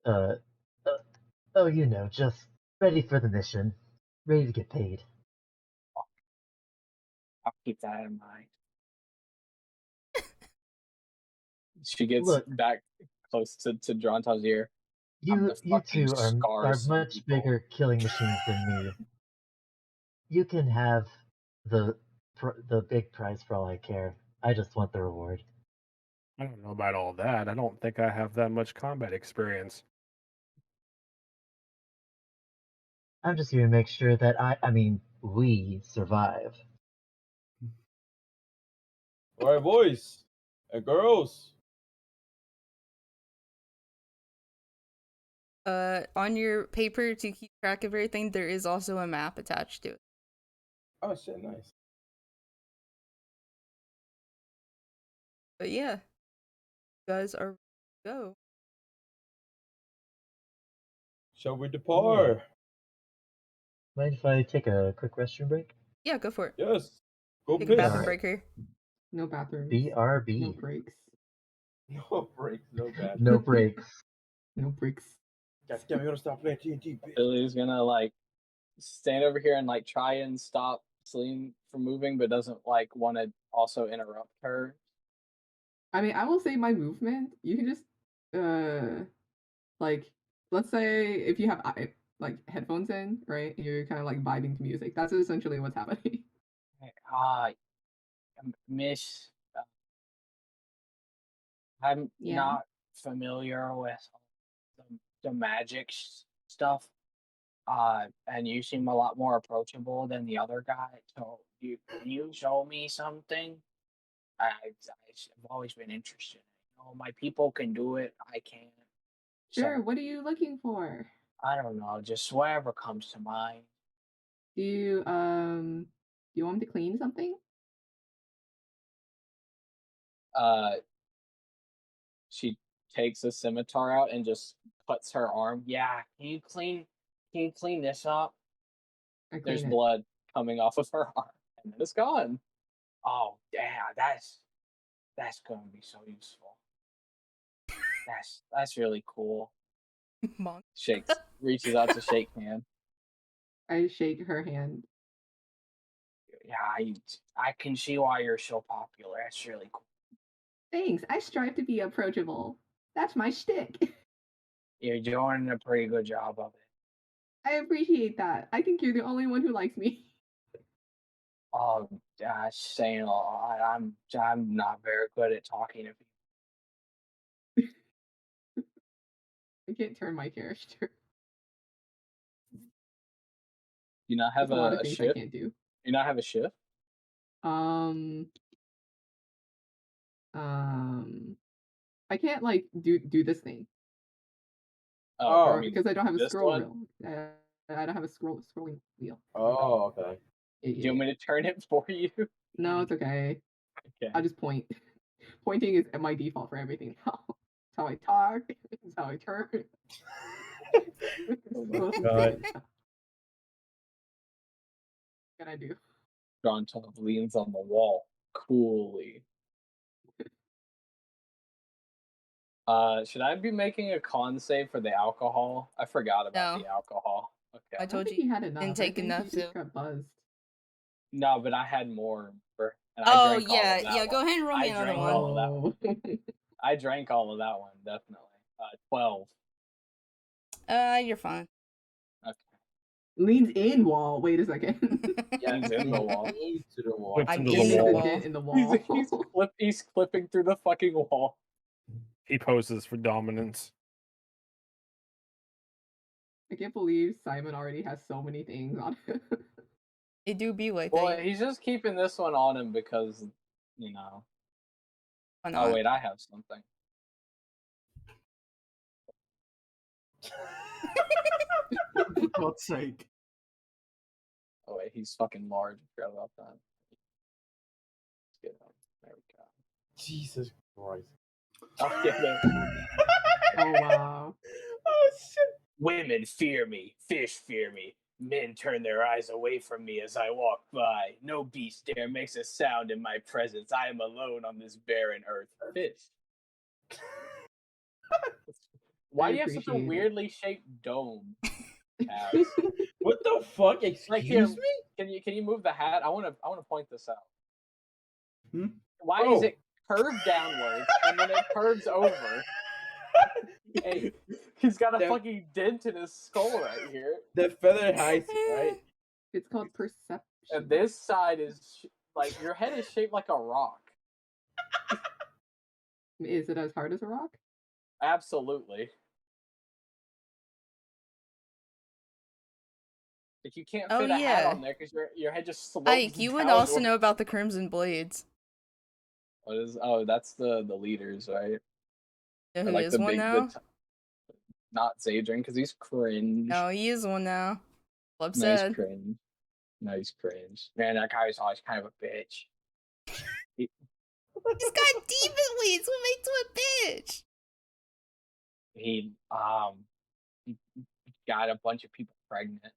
Oh, you know, just ready for the mission, ready to get paid. I'll keep that in mind. She gets Look, back close to Drontov's ear. you two are scars much people. bigger killing machines than me. You can have the big prize for all I care. I just want the reward. I don't know about all that. I don't think I have that much combat experience. I'm just here to make sure that we survive. All right, boys and girls. On your paper to keep track of everything, there is also a map attached to it. Oh shit, nice. But yeah, you guys are ready to go. Shall we depart? Mind if I take a quick restroom break? Yeah, go for it. Yes. Go Take a piss. bathroom Alright. break here. No bathrooms. BRB. No breaks. No breaks, no bad. No breaks. No breaks. God damn, you gotta stop playing TNT, bitch. Billy's gonna like stand over here and like try and stop Celine from moving, but doesn't like want to also interrupt her. I mean, I will say my movement. You can just like let's say if you have like headphones in, right? And you're kind of like vibing to music. That's essentially what's happening. Miss, I'm Yeah. not familiar with the magic stuff. And you seem a lot more approachable than the other guy. So can you show me something? I've always been interested. My people can do it. I can't. Sure. So What are you looking for? I don't know. Just whatever comes to mind. Do you want me to clean something? She takes a scimitar out and just cuts her arm. Yeah. Can you clean this up? I There's clean it. blood coming off of her arm, and then it's gone. Oh, yeah. That's gonna be so useful. That's really cool. Monk. Reaches out to shake hand. I shake her hand. Yeah, I can see why you're so popular. That's really cool. Thanks. I strive to be approachable. That's my shtick. You're doing a pretty good job of it. I appreciate that. I think you're the only one who likes me. Oh, saying a lot. I'm not very good at talking to people. I can't turn my character. You not have There's a lot of a things I shift? can't do. You not have a shift? I can't like do this thing. Oh, Or I mean, because I don't have a this scroll one? wheel. I don't have a scrolling wheel. Oh, okay. Do you want me to turn it for you? No, it's okay. Okay. I'll just point. Pointing is my default for everything now. It's how I talk. It's how I turn. Oh my God. What can I do? John Top leans on the wall coolly. Should I be making a con save for the alcohol? I forgot about No. the alcohol. I Okay. I don't told think you. he had enough. Didn't take I think enough he just to. got buzzed. No, but I had more. And I Oh drank all yeah, of that yeah. one. Go ahead and roll me I another drank one. all of that one. Oh. I drank all of that one, definitely. 12. You're fine. Okay. Leans in wall. Wait a second. Yeah, He's in the wall. into the wall. Flips I'm into in the the wall. The wall. dent in the wall. He's clipping through the fucking wall. He poses for dominance. I can't believe Simon already has so many things on him. It do be like Well, that. he's just keeping this one on him because, Why Oh, not? wait, I have something. For God's sake. Oh, wait, he's fucking large. I forgot about that. Let's get him. There we go. Jesus Christ. I'll get him. Oh wow. Oh shit. Women fear me, fish fear me. Men turn their eyes away from me as I walk by. No beast dare makes a sound in my presence. I am alone on this barren earth. Fish. Why I do you have such a appreciate it. weirdly shaped dome? Kaz? What the fuck? Excuse Like here, me? can you move the hat? I want to point this out. Hmm? Why is Oh. it curved downwards and then it curves over? Hey, he's got a That- fucking dent in his skull right here, The feather hides it, right? It's called perception. and this side is like your head is shaped like a rock. Is it as hard as a rock? Absolutely. Like you can't Oh, fit a hat yeah. on there because your head just slopes Ike, you would downward. also know about the Crimson Blades. What is? Oh, that's the leaders, right? Know Or who like is the one big, now? not Zadrin because he's cringe. No, he is one now. Well, No, he's upset. cringe. No, he's cringe. Man, that guy was always kind of a bitch. He's got demon wings. What makes him a bitch? He got a bunch of people pregnant.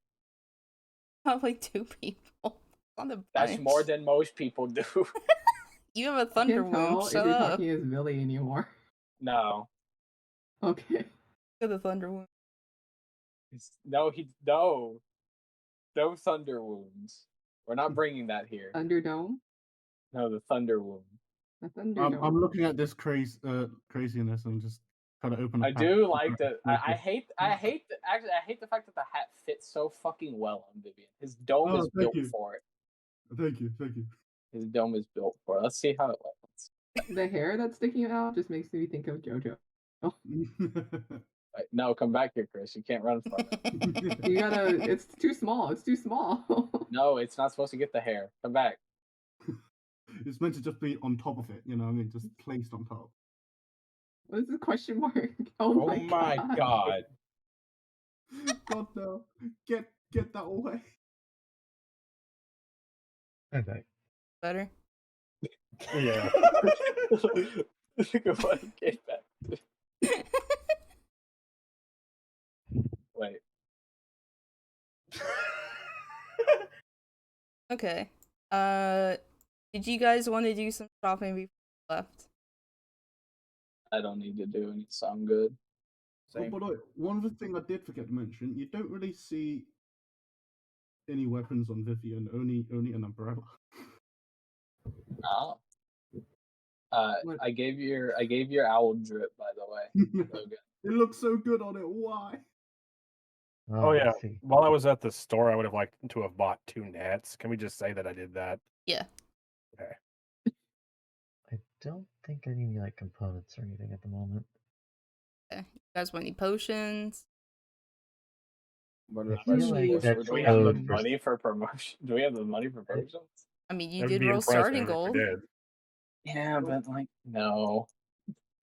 Probably 2 people on the That's bunch. more than most people do. You have a I thunder can't tell wound. if Shut you're up. talking as Billy anymore. No, Okay. You have the thunder wound. no, no thunder wounds. We're not bringing that here. Thunderdome? No, the thunder wound. A Thunderdome. I'm looking at this craziness and just Try to open a I pack. do like the. I hate the fact that the hat fits so fucking well on Vivian. His dome Oh, is thank built you. for it. Thank you. Thank you. His dome is built for it. Let's see how it lands. The hair that's sticking out just makes me think of JoJo. Oh, Right, no, come back here, Chris. You can't run from it. you gotta. It's too small. It's too small. No, it's not supposed to get the hair. Come back. It's meant to just be on top of it, you know what I mean? Just placed on top. What is this question mark? Oh my god. God no. Get that away. Okay. Better. Yeah. Go on, get back. Wait. Okay. Did you guys want to do some shopping before you left? I don't need to do any, so I'm good. Oh, but one other thing I did forget to mention, you don't really see any weapons on Vivian, only an umbrella. Oh. What? I gave your owl drip, by the way. Logan. It looks so good on it. Why? Oh yeah. I see. While I was at the store, I would have liked to have bought 2 nets. Can we just say that I did that? Yeah. Okay. I don't think I need any like components or anything at the moment. Okay. You guys want any potions? But I if feel Ooh, like Ooh, that's Do we have the code for money for promotion? Do we have the money for potions? I mean, you That'd did be roll starting impressive if gold. we did. Yeah, but like no.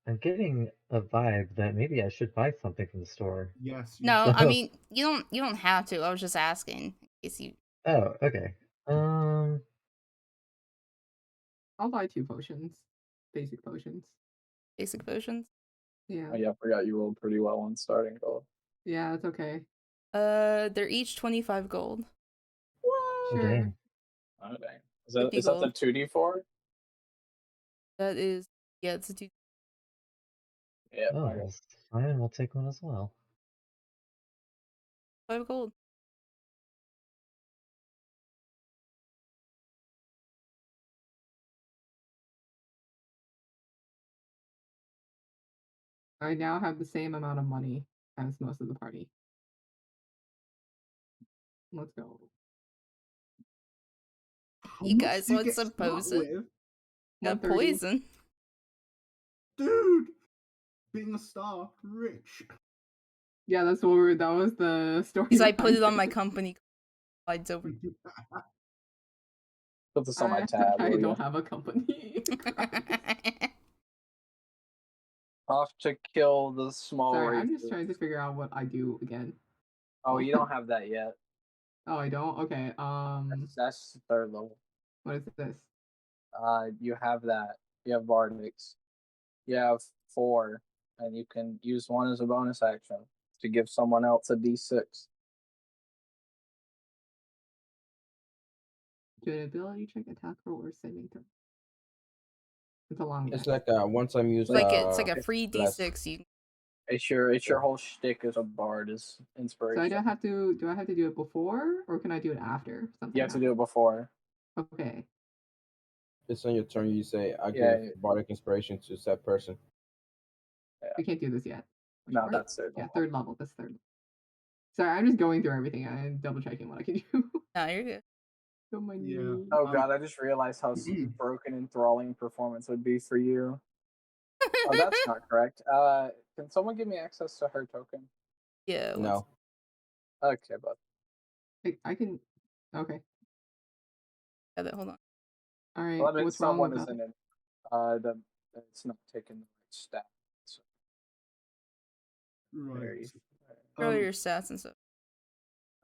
I'm getting a vibe that maybe I should buy something from the store. Yes. You No, should. I So- mean you don't have to. I was just asking in case you. Oh, okay. I'll buy 2 potions. Basic potions. Basic potions. Yeah. Oh yeah, I forgot you rolled pretty well on starting gold. Yeah, it's okay. They're each 25 gold. Oh Sure. dang. Oh dang. 50 Is that the gold. 2d4? That is, yeah, it's a 2. Yeah. Oh, Okay. well, fine. We'll take one as well. 5 gold. I now have the same amount of money as most of the party. Let's go. How You much guys do you want get some start poison? with? Got 130. poison. Dude, being a star, rich. Yeah, that was the story. Because I put behind it on my company slides over. Put this on my tab. I will ya? don't have a company. Off to kill the small Sorry, I'm just races. trying to figure out what I do again. Oh, you don't have that yet. Oh, I don't? Okay. That's the 3rd level. What is this? You have that. You have Bardix. You have 4, and you can use 1 as a bonus action to give someone else a d6. Do an ability check, attack roll, or saving throw. It's a long It's deck. like one time use. It's like a free bless. D6. You It's your whole shtick as a bard is So inspiration. I don't have to. Do I have to do it before, or can I do it after? Something You have to do it before. Okay. It's on your turn. You say, "I Yeah, give bardic inspiration to said person." We can't do this yet. No, Right? that's 3rd Yeah, level. 3rd level. That's 3rd. Sorry, I'm just going through everything and double checking what I can do. No, you're good. Oh my Yeah. knee. Oh god, I just realized how broken enthralling performance would be for you. Oh, that's not correct. Can someone give me access to her token? Yeah. No. Okay, but I can. Okay. Hold on. All right. well, I mean, What's wrong someone with isn't that? in. It's not taking the right stat. So there Right. you Throw your stats and stuff.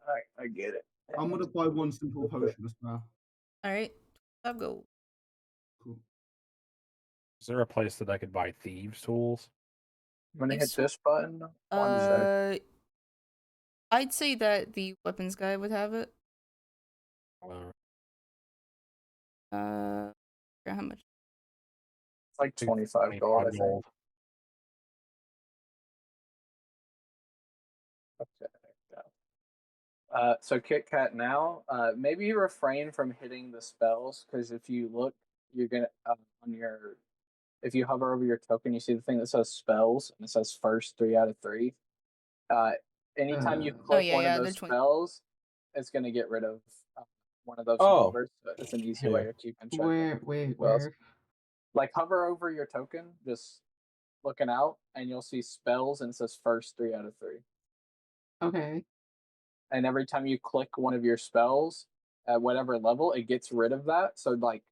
Alright, I get it. I'm gonna buy 1 simple potion as well. All right. 5 gold. Cool. Is there a place that I could buy thieves' tools? I'm gonna hit It's- this button. 1 sec. I'd say that the weapons guy would have it. Forgot how much? It's like 25 gold, I think. Okay. Yeah. So Kit Kat now, maybe refrain from hitting the spells because if you look, you're gonna on your if you hover over your token, you see the thing that says spells, and it says first 3 out of 3. Anytime you click one of those spells, it's going to get rid of one of those numbers. So it's an easy way of keeping track. Where? Like hover over your token, just looking out, and you'll see spells, and it says first 3 out of 3. Okay. And every time you click one of your spells at whatever level, it gets rid of that. So like,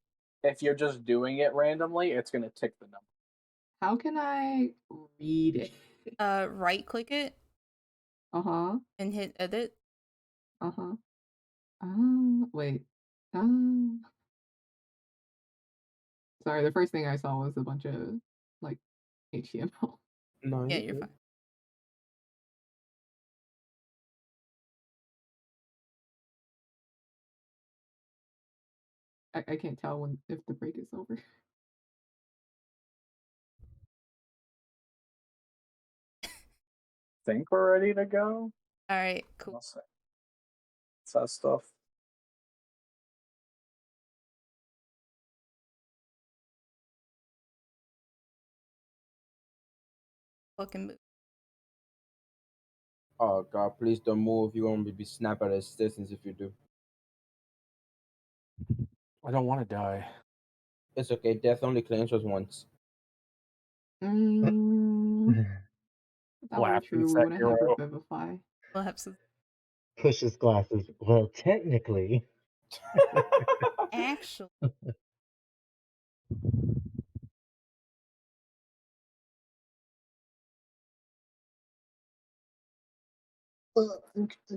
if you're just doing it randomly, it's going to tick the number. How can I read it? Right click it. And hit edit. Wait. Sorry, the first thing I saw was a bunch of like HTML. No, Yeah, you're fine. I can't tell if the break is over. Think we're ready to go. All right, cool. What's that stuff? Fucking move. Oh God, please don't move. You're gonna be snapped at a distance if you do. I don't want to die. It's okay. Death only claims us once. If that were true, we wouldn't have Revivify. Pushes glasses. Well, technically. Actually.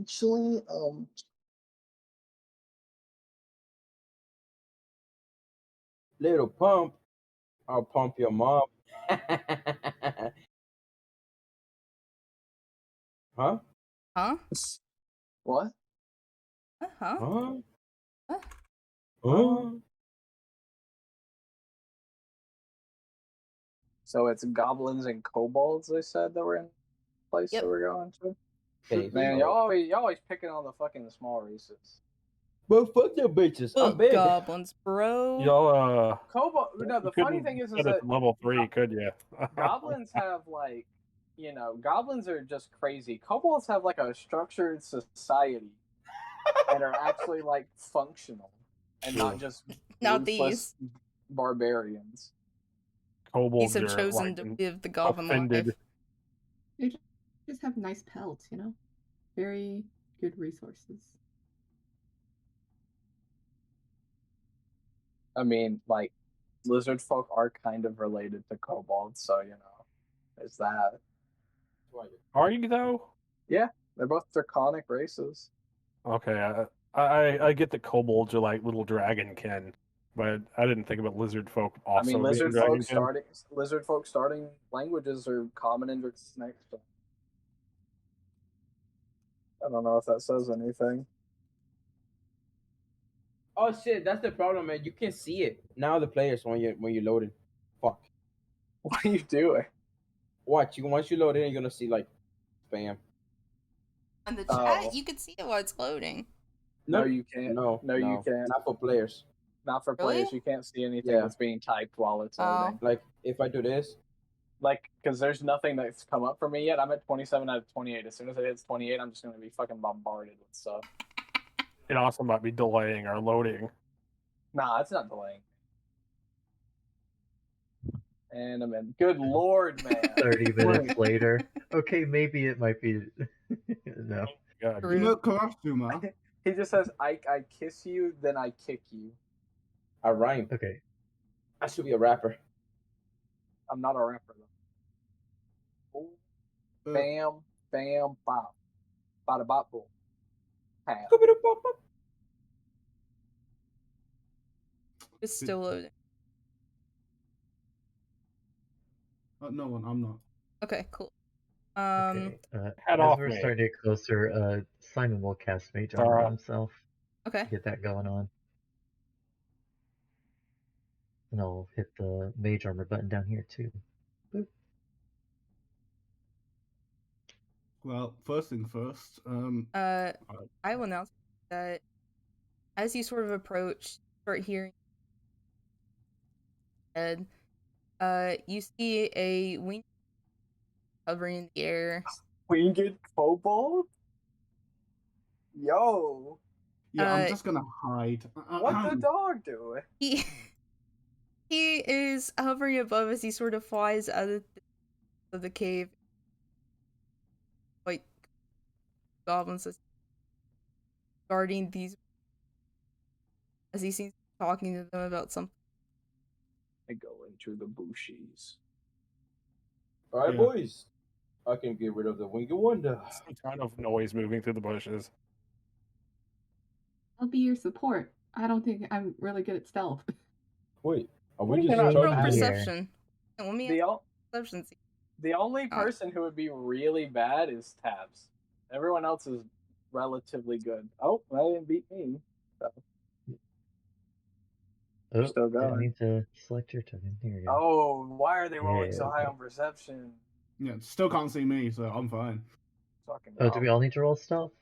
Actually, Little pump. I'll pump your mom. Huh? Huh? What? Huh? Huh? Huh? Huh? So it's goblins and kobolds, they said, that were in place that we're going to. Okay, Man, so- y'all always picking on the fucking small races. Well, fuck your bitches. Well, I'm big. goblins, bro. Y'all Kobold. No, the funny thing is set that it to level 3, could you? goblins have like, goblins are just crazy. Kobolds have like a structured society and are actually like functional and not just Not ruthless barbarians. Kobolds These have are chosen like, to live the goblin offended. life. They just have nice pelts, very good resources. I mean, like, lizard folk are kind of related to kobolds, so there's that. Are you though? Yeah, they're both draconic races. Okay, I get that kobolds are like little dragonkin, but I didn't think about lizard folk also I mean, being lizard folk dragonkin. starting languages are common in draconic. So I don't know if that says anything. Oh shit, that's the problem, man. You can't see it now. The players when you load it. Fuck. What are you doing? Watch you once you load it, you're gonna see like spam. On the chat, you can see it while it's loading. No, you can't. No, you can't. Not for players. Not for Really? players. You can't see anything that's being typed while it's loading. Like if I do this. Like, because there's nothing that's come up for me yet. I'm at 27 out of 28. As soon as it hits 28, I'm just going to be fucking bombarded with stuff. It also might be delaying our loading. Nah, it's not delaying. And I'm in. Good lord, man. 30 minutes later. Okay, maybe it might be. No. God. Karasuma. He just says, I kiss you, then I kick you. I rhyme. Okay. I should be a rapper. I'm not a rapper, though. Bam, bam, bop. Bada bop, boom. It's still loading. No, I'm not. Okay, cool. Okay. Head as off we're me. starting to get closer, Simon will cast Mage Armor on himself. Okay. Get that going on. And I'll hit the Mage Armor button down here too. Boop. Well, first thing first. I will announce that as you sort of approach, start hearing, You see a wing hovering in the air. Winged kobold? Yo, Yeah, I'm Uh, just gonna hide. what the dog doing? He he is hovering above as he sort of flies out of the cave. Like goblins is guarding these as he seems talking to them about something. I go into the bushes. All right, Yeah. boys. I can get rid of the winged wonder. Some kind of noise moving through the bushes. I'll be your support. I don't think I'm really good at stealth. Wait, are We we just cannot Roll charging? pass- perception. Let me The, perception. See. the only Oh. person who would be really bad is Tabs. Everyone else is relatively good. Oh, that didn't beat me. So. Oh, Still didn't going. need to select your token. Here we go. Oh, why are they rolling Yeah, so high okay. on perception? Yeah, still can't see me, so I'm fine. Fucking Oh, do we all need to roll stealth?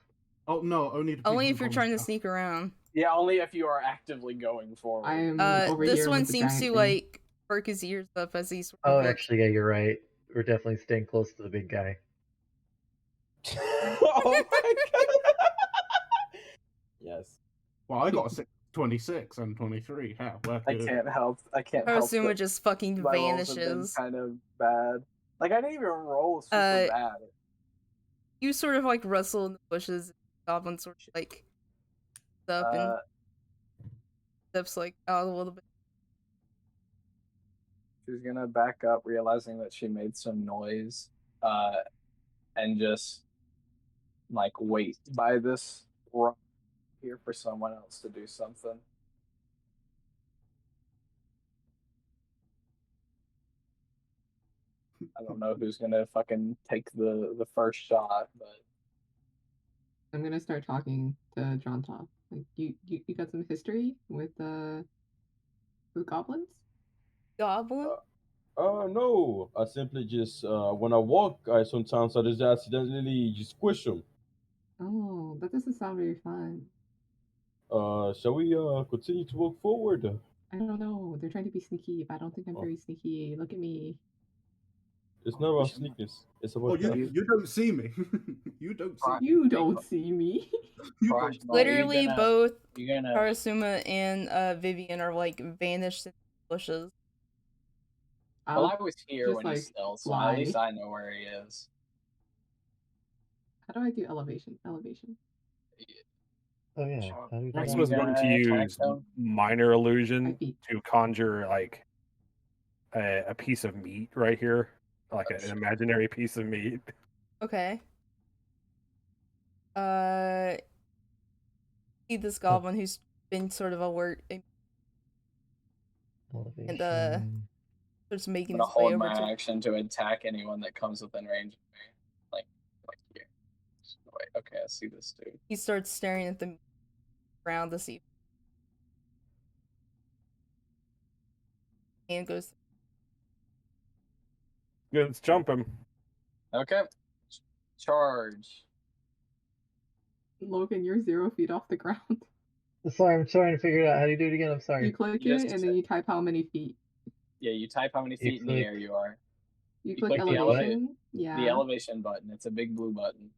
Oh no, only the people Only who if you're gone trying to south. sneak around. Yeah, only if you are actively going forward. I'm over This here one with the seems giant to thing. like perk his ears up as he sort of Oh, like, actually, yeah, you're right. We're definitely staying close to the big guy. Oh my god! Yes. Well, I got a 26 and 23. Hell, we're I good. can't help Karasuma that just fucking my rolls have been vanishes. kind of bad. Like I didn't even roll super bad. You sort of like rustle in the bushes. Goblin sort of like up and steps like out a little bit. She's gonna back up, realizing that she made some noise, and just like wait by this rock here for someone else to do something. I don't know who's gonna fucking take the first shot, but I'm gonna start talking to John Top. Like you got some history with goblins? Goblin? No. I simply just when I walk, I sometimes I just accidentally just squish them. Oh, that doesn't sound very fun. Shall we continue to walk forward? I don't know. They're trying to be sneaky, but I don't think I'm very sneaky. Look at me. It's not about sneakers. It's Oh, about you don't see me. You don't see. You don't see me. You don't. Literally, both you're gonna Karasuma and Vivian are like vanished in the bushes. well, I was here just, when he like, still, so fly. at least I know where he is. How do I do elevation? Elevation. Oh yeah. Sure. How do we do Next that? was going to use minor illusion to conjure like a piece of meat right here, like an imaginary piece of meat. Okay. See this goblin who's been sort of alert and Elevation. starts I'm making gonna his way hold over my to. action to attack anyone that comes within range of me. Like here. Wait, okay, I see this dude. He starts staring at the ground to see. And goes. Good, let's jump him. Okay. Charge. Logan, you're 0 feet off the ground. Sorry, I'm trying to figure it out. How do you do it again? I'm sorry. You click Just- it and then you type how many feet. Yeah, you type how many You feet in the click- air you are. You You click click the elevation. Yeah. The elevation button. It's a big blue button.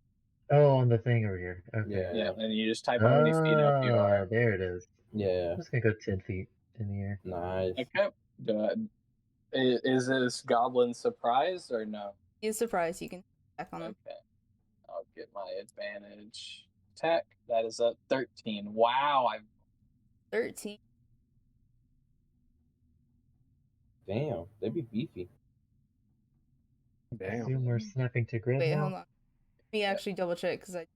Oh, on the thing over here. Okay. Yeah, and you just type how many feet up you are. There it is. Yeah. I'm just gonna go 10 feet in the air. Nice. Okay. Is this goblin surprised or no? He's surprised you can attack on him. Okay. I'll get my advantage attack. That is a 13. Wow, I 13. Damn, they be beefy. I Damn. assume we're snapping to grid Wait, now? hold on. Let me actually double check because I.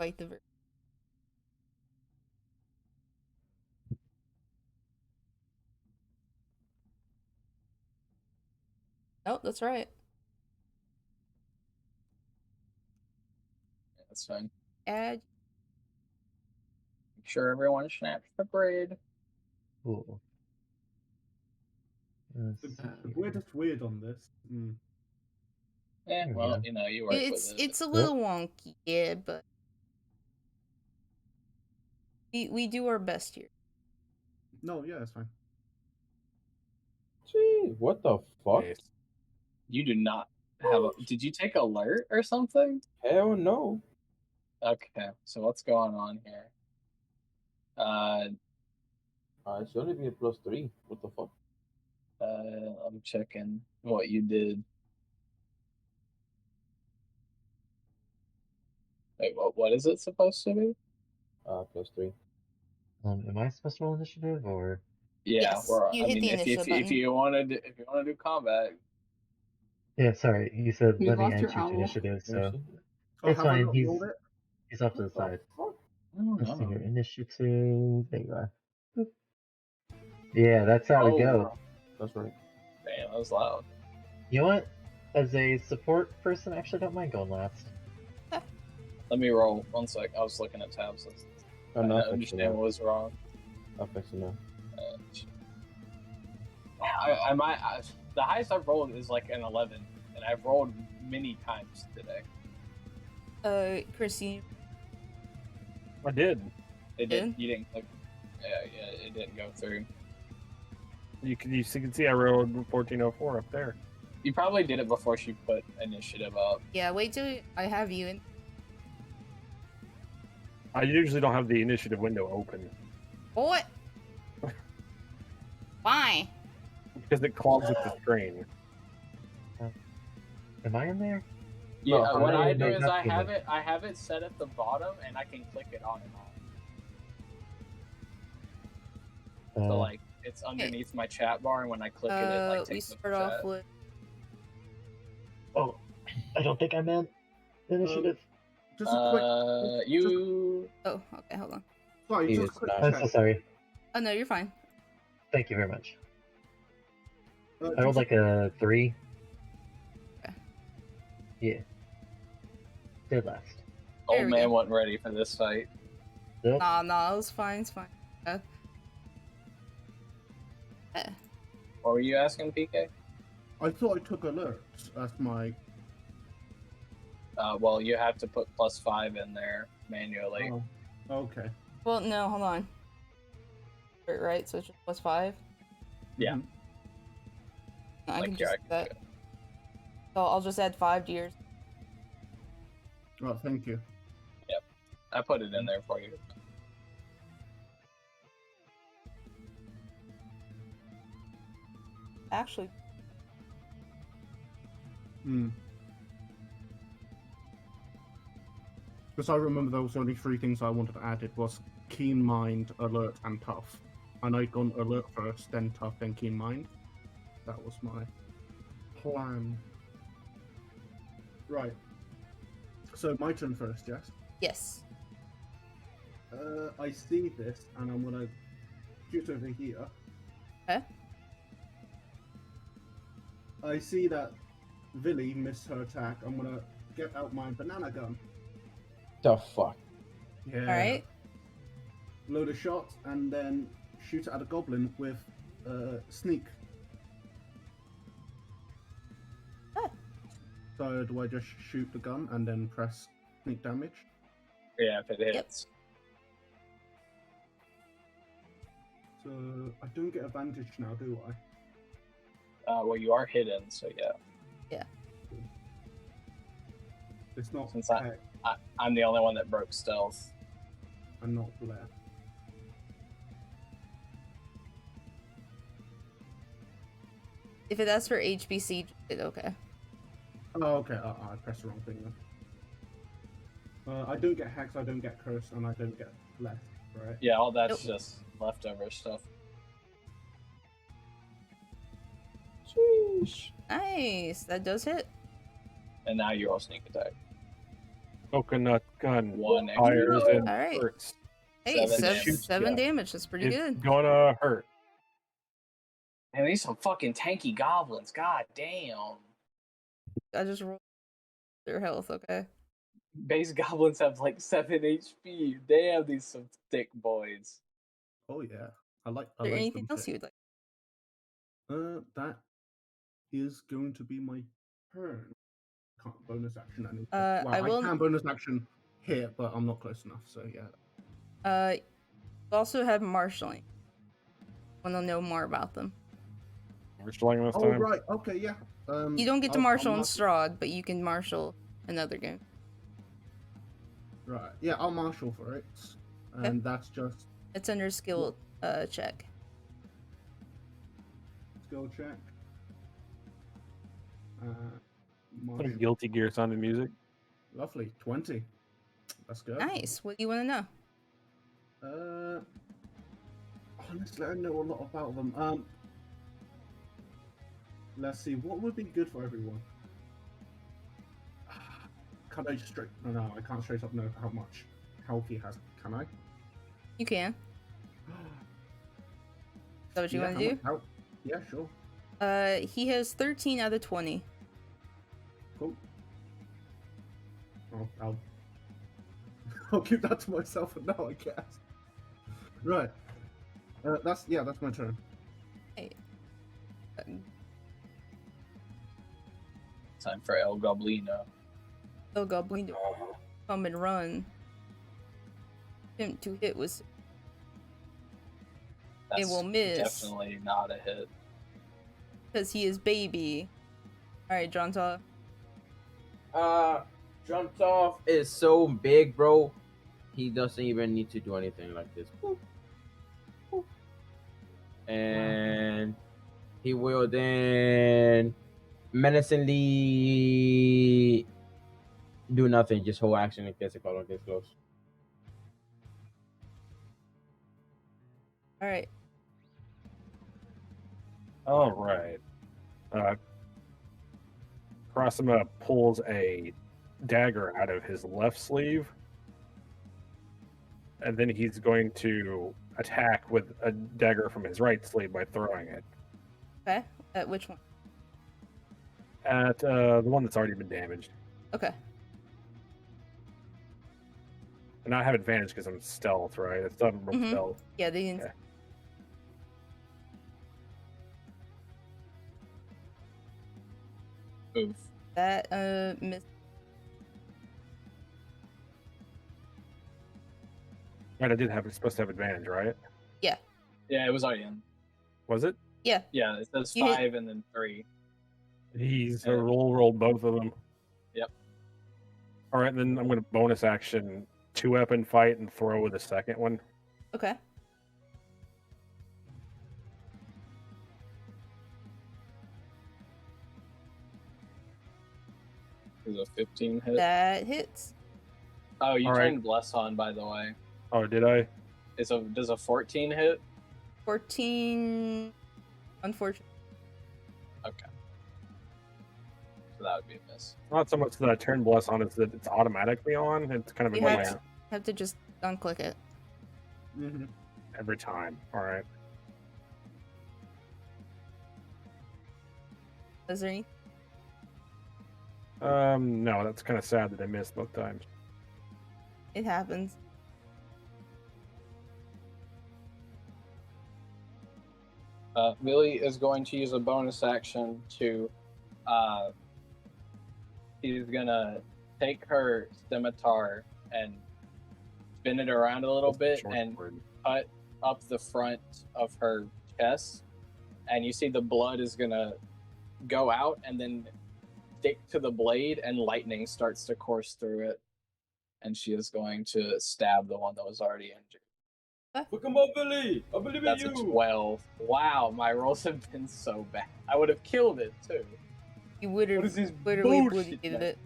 Like the. Nope, that's right. that's fine. Add. Make sure everyone snaps the braid. Cool. The weirdest weird on this. Yeah, There we well, go. you know, you work with it. It's a little wonky, yeah, but we do our best here. No, yeah, it's fine. Gee, what the fuck? Nice. You do not have a. Did you take alert or something? Hell no. Okay, so what's going on here? It should only be a +3. What the fuck? I'm checking what you did. Wait, what is it supposed to be? +3. Am I supposed to roll initiative or? Yeah, Yes, you I hit mean, the if initiative if button. you wanted to do combat, Yeah, sorry. You said You let me lost add your you to owl. initiative, so Mercy. Oh, it's have I fine. not rolled it? He's off to the What the side. fuck? I don't Let's see know. here. Initiative. There you are. Boop. Yeah, that's how we Oh, go. That's right. damn, that was loud. You know what? As a support person, I actually don't mind going last. Let me roll. 1 sec. I was looking at tabs. I I'm don't not fixing understand what that. was wrong. I'm fixing that. The highest I've rolled is like an 11, and I've rolled many times today. Christine, I did. It Did? You didn't click. Yeah, it didn't go through. You can see I rolled 1404 up there. You probably did it before she put initiative up. yeah, wait till I have you in. I usually don't have the initiative window open What? Why? because it clogs up the screen. Am I in there? Yeah, No, what no, I do no, is not I have human. it set at the bottom, and I can click it on and off. So like it's underneath my chat bar, and when I click it, it like We takes up start the off chat. with Oh, I don't think I'm in initiative. Just a quick. You. Oh, okay, hold on. Sorry, He just a is quick not. I'm check. so sorry. Oh no, you're fine. Thank you very much. I Just rolled like a 3. Okay. Yeah. Dead last. There Old we man go. wasn't ready for this fight. Nope. Nah, it's fine, it's fine. Yeah. What were you asking, PK? I thought I took alerts as my. Well, you have to put +5 in there manually. Oh, okay. Well, no, hold on. Right, so it's just +5. Yeah. Mhm. No, I Like, can yeah, just I do can that. do it. So I'll just add 5 to yours. Right, thank you. I put it in there for you. Actually, Because I remember there was only 3 things I wanted to add. It was keen mind, alert, and tough. And I'd gone alert first, then tough, then keen mind. That was my plan. Right. So my turn first, yes? yes. I see this, and I'm gonna shoot over here. Okay. I see that Villy missed her attack. I'm gonna get out my banana gun. The fuck? Yeah. Alright. Load a shot, and then shoot it at a goblin with sneak. Ah. So do I just shoot the gun and then press sneak damage? Yeah, if it hits. So I don't get advantage now, do I? Well, you are hidden, so yeah. It's not. Since I'm the only one that broke stealth. I'm not Blair. If it asks for HBC, it's okay. Oh, okay. I pressed the wrong thing then. I don't get hex, I don't get curse, and I don't get left, right? Yeah, all that's Nope. just leftover stuff. Sheesh. Nice. That does hit. And now you roll sneak attack. Coconut gun 1 fires extra. and Alright. hurts. Hey, 7 seven, damage. seven Yeah. damage. That's pretty It's good. gonna hurt. And these some fucking tanky goblins. God damn. I just rolled their health, okay? Base goblins have like 7 HP. Damn, these some thick boys. Oh yeah. I Is like there anything them else too. you would like? That is going to be my turn. Can't bonus action anything. I I will- can bonus action here, but I'm not close enough, so yeah. You also have marshaling. want to know more about them. Marshalling this Oh time. right, okay, yeah. You don't get to I'll marshal in marshal- Strahd, but you can marshal another game. Right, yeah, I'll marshal for it, and that's just It's under skill check. skill check. Some Marshal. Guilty Gear sounding music. Lovely, 20. That's good. Nice. What do you want to know? Honestly, I know a lot about them. Let's see, what would be good for everyone? Can I just straight? No, I can't straight up know how much health he has. Can I? You can. Is that what you want to how do? much health? Yeah, sure. He has 13 out of 20. Cool. I'll I'll keep that to myself for now, I guess. Right. That's my turn. Hey. Time for El Goblino. El Goblin to come and run. Attempt to hit was That's will miss. definitely not a hit. because he is baby. Alright, Jonta. Jumped is so big, bro. He doesn't even need to do anything like this. Boop. Boop. And he will then menacingly do nothing, just hold action in case the color gets close. Alright. All right. Karasima pulls a dagger out of his left sleeve, and then he's going to attack with a dagger from his right sleeve by throwing it Okay. At which one? at the one that's already been damaged. Okay. And I have advantage because I'm stealth, right? It's not real Mhm. stealth. Yeah, they didn't. Okay. Oof. That miss. Right, I did have supposed to have advantage, right? Yeah, it was already in. Was it? Yeah. Yeah, it says You hit- 5 and then 3. He's Yeah. rolled both of them. Yep. All right, then I'm going to bonus action 2-weapon fight and throw with the second one. Okay. Is a 15 hit. That hits. Oh, you All right. turned Bless on, by the way. Oh, did I? Does a 14 hit? 14. Unfortunately. Okay. So that would be a miss. Not so much that I turn bless on, it's that it's automatically on. It's kind of You annoying have to just unclick it. Mm-hmm. every time. All right. Is there any? No, that's kind of sad that I missed both times. It happens. Lily is going to use a bonus action to. She's gonna take her scimitar and spin it around a little bit Short and sword. cut up the front of her chest, and you see the blood is gonna go out and then stick to the blade, and lightning starts to course through it, and she is going to stab the one that was already injured. Come on, Billy! I believe in That's a you! 12. Wow, my rolls have been so bad. I would have killed it too. You would have What is this literally bullshit, bleeded man? it.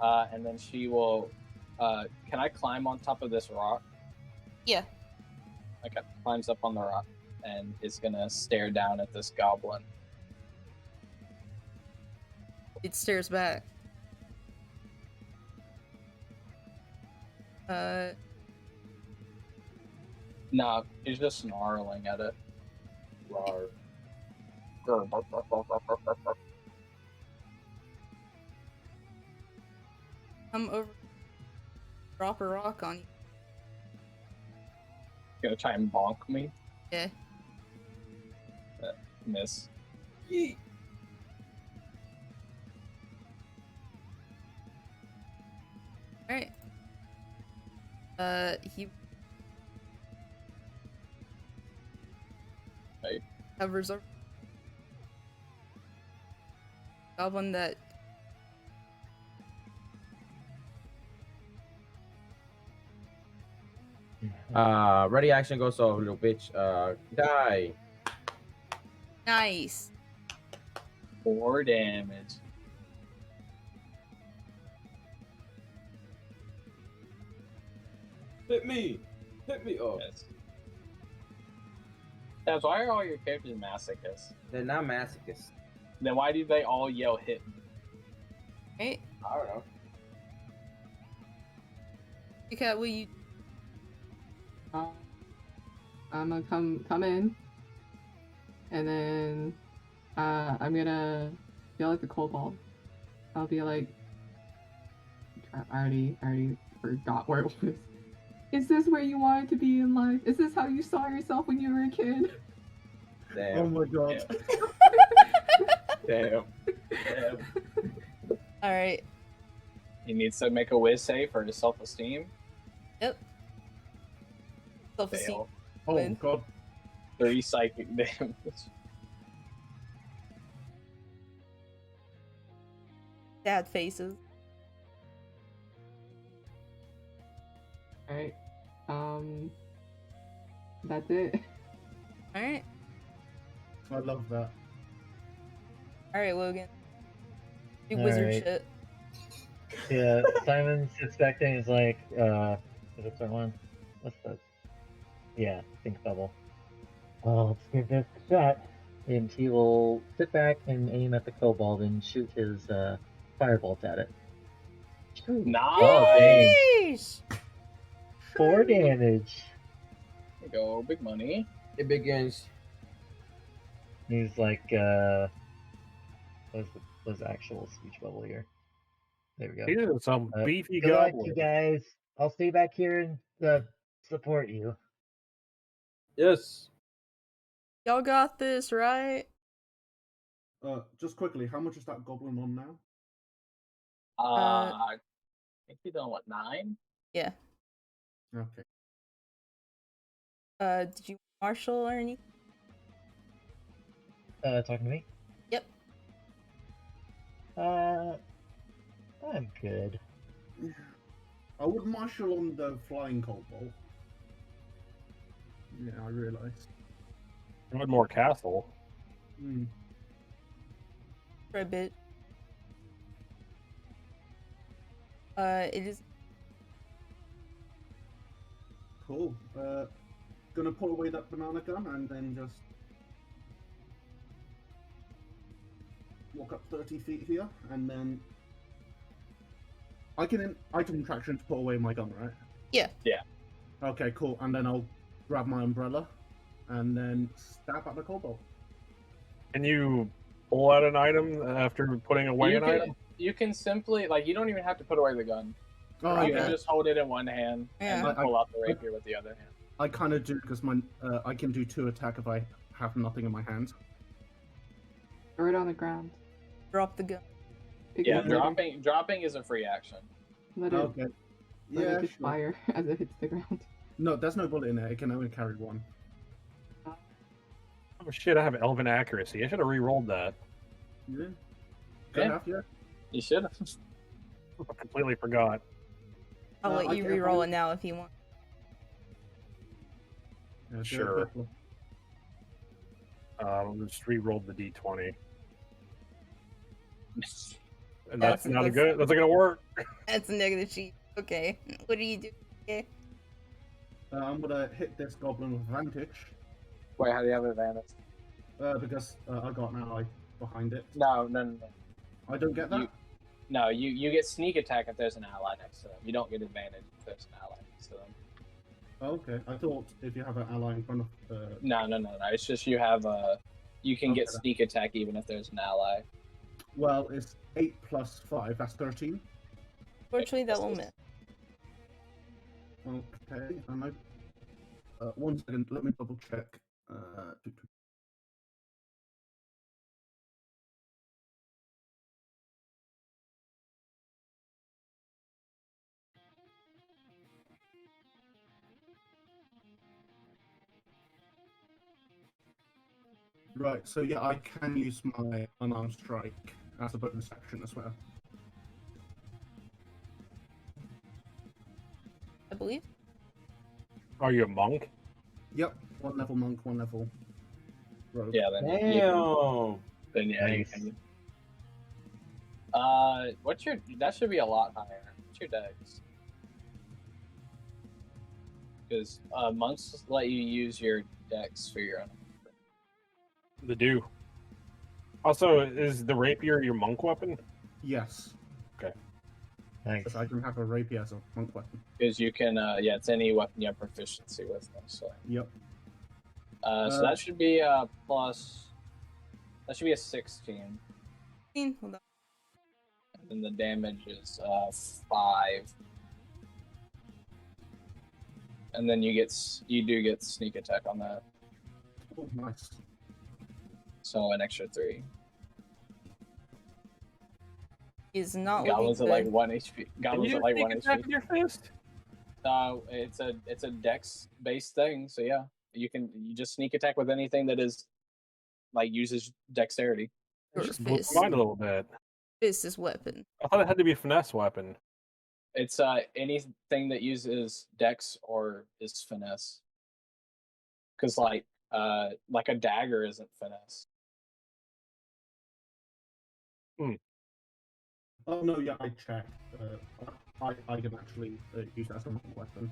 And then she will. Can I climb on top of this rock? Yeah. Okay, climbs up on the rock and is gonna stare down at this goblin. It stares back. Nah, he's just snarling at it. Rawr. Come over. Drop a rock on you. Gonna try and bonk me. Yeah. Miss. Yeet. Alright. He covers a goblin that Ready action goes off, little bitch. Die. nice. 4 damage. Hit me. Hit me. Oh, Yes. That's why are all your characters masochists? they're not masochists. Then why do they all yell hit me? Right? I don't know. Because will you I'm gonna come in, and then I'm gonna yell at the kobold. I'll be like, I already forgot where it was. Is this where you wanted to be in life? Is this how you saw yourself when you were a kid? Oh Damn. my god. Damn. Damn. Alright. He needs to make a whiz save for his self-esteem. Yep. Self-esteem. Fail. Oh Win. god. 3 psychic damage. Sad faces. Alright. That's it. Alright. I love that. Alright, Logan. Do All wizard right. shit. Yeah, Simon sits back there and is like, is it one? What's that? Yeah, think bubble. Well, let's give this a shot. And he will sit back and aim at the kobold and shoot his firebolt at it. Shoot. Oh, dang. Nice! 4 damage. There you go, big money. It begins. He's like, what's the actual speech bubble here? There we go. These are some beefy Good luck, goblins. you guys. I'll stay back here and support you. Yes. Y'all got this, right? Just quickly, how much is that goblin on now? I think he's on what, 9? Yeah. Okay. Did you marshal or anything? Talking to me? Yep. I'm good. I would marshal on the flying kobold. Yeah, I realised. One more castle. Hmm. For a bit. It is Cool. Gonna pull away that banana gun and then just walk up 30 feet here, and then I can item traction to pull away my gun, right? Yeah. Yeah. Okay, cool. And then I'll grab my umbrella and then stab at the kobold. Can you pull out an item after putting away You an can, item? you can simply, like, you don't even have to put away the gun. Oh, You yeah. can just hold it in one hand and Yeah. then pull out the rapier with the other hand. I kind of do because my I can do 2 attack if I have nothing in my hand. Throw it on the ground. drop the gun. Pick Yeah, it up later. dropping is a free action. Let it, Okay. let Yeah, it just sure. fire as it hits the ground. No, there's no bullet in it. It can only carry 1. Oh shit, I have elven accuracy. I should have re-rolled that. Yeah. Yeah. Enough, yeah. You should have. I completely forgot. I'll I let you can't re-roll find it now if you want. Yeah, do it Sure. quickly. Just re-rolled the d20. And That's- that's not that's- good. That's not gonna work. That's a negative cheat. Okay. What do you do? Okay. I'm gonna hit this goblin with advantage Wait, how do you have advantage? because I got an ally behind it. No. I don't get that. You get sneak attack if there's an ally next to them. You don't get advantage if there's an ally next to them. Okay, I thought if you have an ally in front of. No. It's just you have you can get Okay. sneak attack even if there's an ally. Well, it's 8 plus 5. That's 13. Fortunately, that will miss. Okay, and I. 1 second. Let me double check. Right, so yeah, I can use my unarmed strike as a bonus action as well. I believe. Are you a monk? Yep, 1 level monk, 1 level rogue. Yeah, then Damn. then yeah, you Nice. can. What's your? That should be a lot higher. What's your dex? Because monks let you use your dex for your own. The do. Also, is the rapier your monk weapon? Yes, Nice. because I can have a rapier as a monk weapon. Because you can, yeah, it's any weapon you have proficiency with, mostly. Yep. So that should be a plus. That should be a 16, 15, hold on. and then the damage is 5. And then you do get sneak attack on that, Oh, nice. so an extra 3. Is not Goblins looking at good. like 1 HP. Can Goblins you at like sneak 1 attack HP. with your fist? It's a dex based thing, so yeah, you just sneak attack with anything that is like uses dexterity. It Or just blew fist. my mind a little bit. Fist is weapon. I thought it had to be a finesse weapon. It's anything that uses dex or is finesse. Because like a dagger isn't finesse. Oh no, yeah, I checked. I can actually use that as a monk weapon.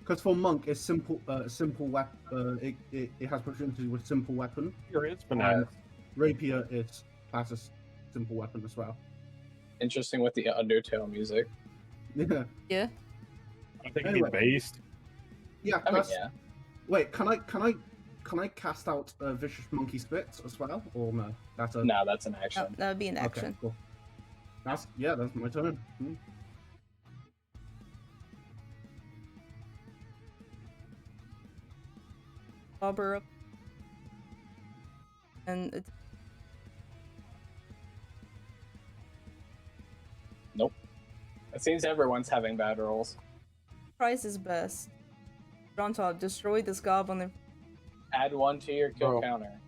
Because for monk, it's simple weapon. It has proficiency with simple weapon. Here is finesse. Rapier is as a simple weapon as well. Interesting with the Undertale music. Yeah, Yeah. I think Anyway. it's based. yeah. I mean, That's, yeah. Wait, can I cast out Vicious Monkey Spit as well, or no? That's a No, that's an Oh, action. that would be an okay. action. Cool. That's my turn. Hmm. Bobber up. And it's It seems everyone's having bad rolls. price is best. Rontal, destroy this goblin and Add 1 to your kill Bro. counter.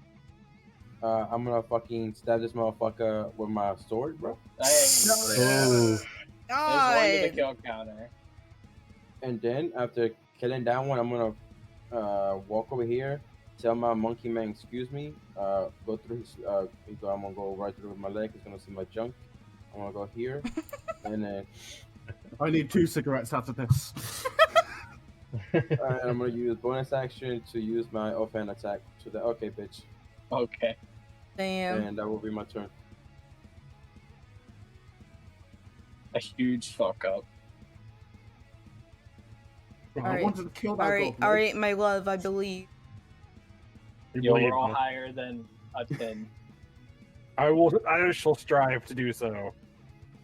I'm gonna fucking stab this motherfucker with my sword, bro. Hey, Ooh. there's 1 to the God! kill counter. And then after killing that one, I'm gonna walk over here, tell my monkey man, excuse me, go through his, I'm gonna go right through with my leg. He's gonna see my junk. I'm gonna go here, and then I need 2 cigarettes after this. and I'm gonna use bonus action to use my offhand attack to the okay, bitch, Okay. Damn. and that will be my turn. A huge fuck up. I Alright. wanted to kill that Alright, goblin. alright, my love, I believe. You You'll believe roll me. higher than a 10. I shall strive to do so.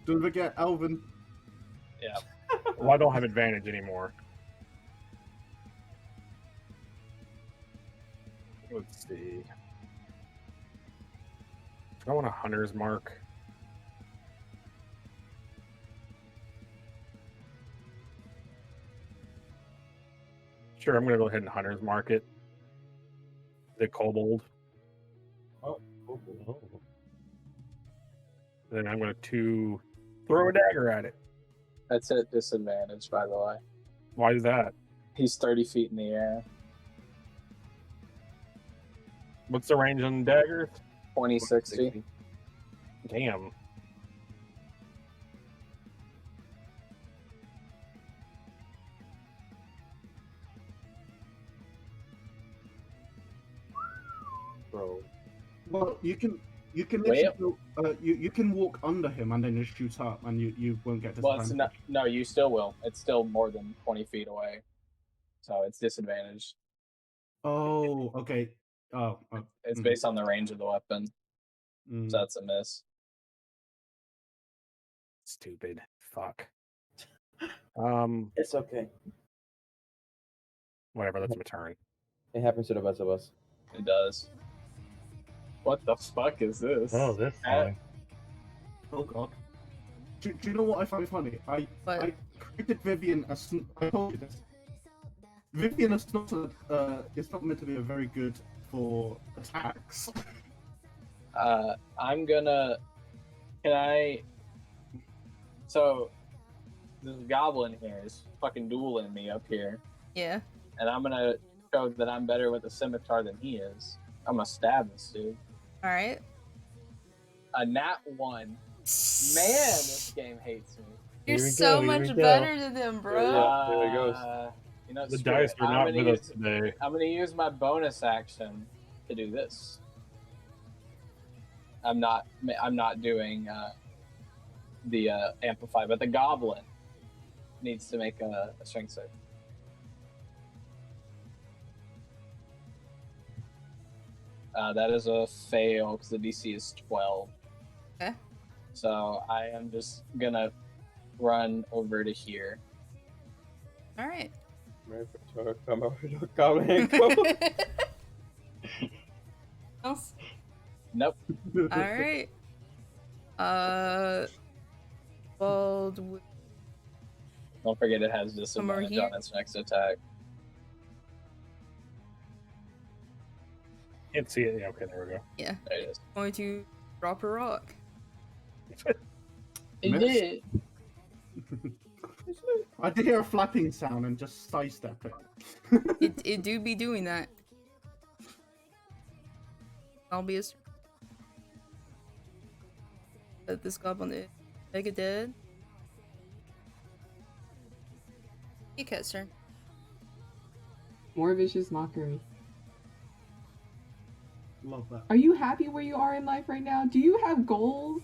Don't forget, Alvin. Yeah. Well, I don't have advantage anymore. Let's see. I want a hunter's mark. Sure, I'm gonna go ahead and hunter's mark it. The kobold. Oh, Then I'm going to throw a dagger at it. That's at disadvantage, by the way. Why is that? He's 30 feet in the air. What's the range on daggers? 2060. Damn. Bro. Well, you can Wait. literally go, you can walk under him and then just shoot up, and you won't get Well, disadvantage. it's not. No, you still will. It's still more than 20 feet away, so it's disadvantaged. Oh, okay. Oh, It's mhm. based on the range of the weapon, Mm. so that's a miss. Stupid. Fuck. it's okay. Whatever, that's my turn. It happens to the best of us. It does. What the fuck is this? Oh, this Uh, song. Oh god. Do you know what I find funny? What? I created Vivian as I told you this. Vivian is not it's not meant to be a very good for attacks. I'm gonna. Can I? So, this goblin here is fucking dueling me up here, Yeah. and I'm gonna show that I'm better with a scimitar than he is. I'm gonna stab this dude. All right. A nat 1. Man, this game hates me. You're Here we so go, here much we go. better than them, bro. Yeah, there it goes. You know, The screw dice it. are I'm not gonna with use, us today. I'm gonna use my bonus action to do this. I'm not doing the amplify, but the goblin needs to make a strength save. That is a fail because the DC is 12. Okay. So I am just gonna run over to here. All right. Come over to Goblin. Else? Nope. All right. Bald. Don't forget it has Somewhere disadvantage here? on its next attack. Can't see it. Yeah, okay, there we go. Yeah. There it is. Going to drop a rock. It Miss. did. I did hear a flapping sound and just sidestep it. It do be doing that. I'll be but this goblin is mega dead. Cat's turn. More vicious mockery. Love that. Are you happy where you are in life right now? Do you have goals?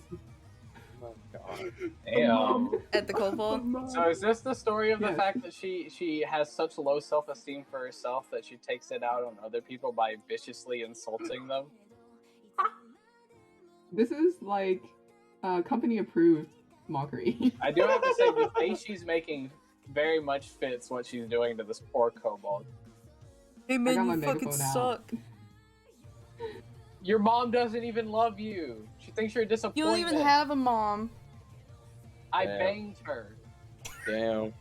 Oh my god. Damn. At the kobold. So is this the story of the Yes. fact that she has such low self-esteem for herself that she takes it out on other people by viciously insulting them? This is like company approved mockery. I do have to say the face she's making very much fits what she's doing to this poor kobold. Hey got man, my you fucking megaphone out. suck. Your mom doesn't even love you. She thinks you're a You disappointment. don't even have a mom. I Damn. banged her. Damn. Anything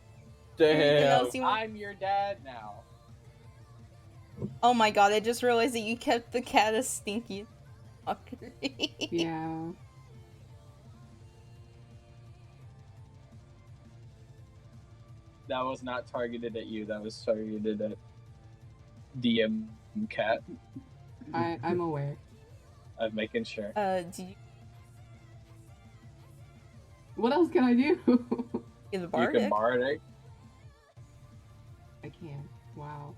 Damn. else you want? I'm your dad now. Oh my god, I just realized that you kept the cat as stinky. Mockery. Yeah. That was not targeted at you. That was targeted at DM cat. I'm aware. I'm making sure. Do you What else can I do? get the You bardic? can bardic. I can. Wow.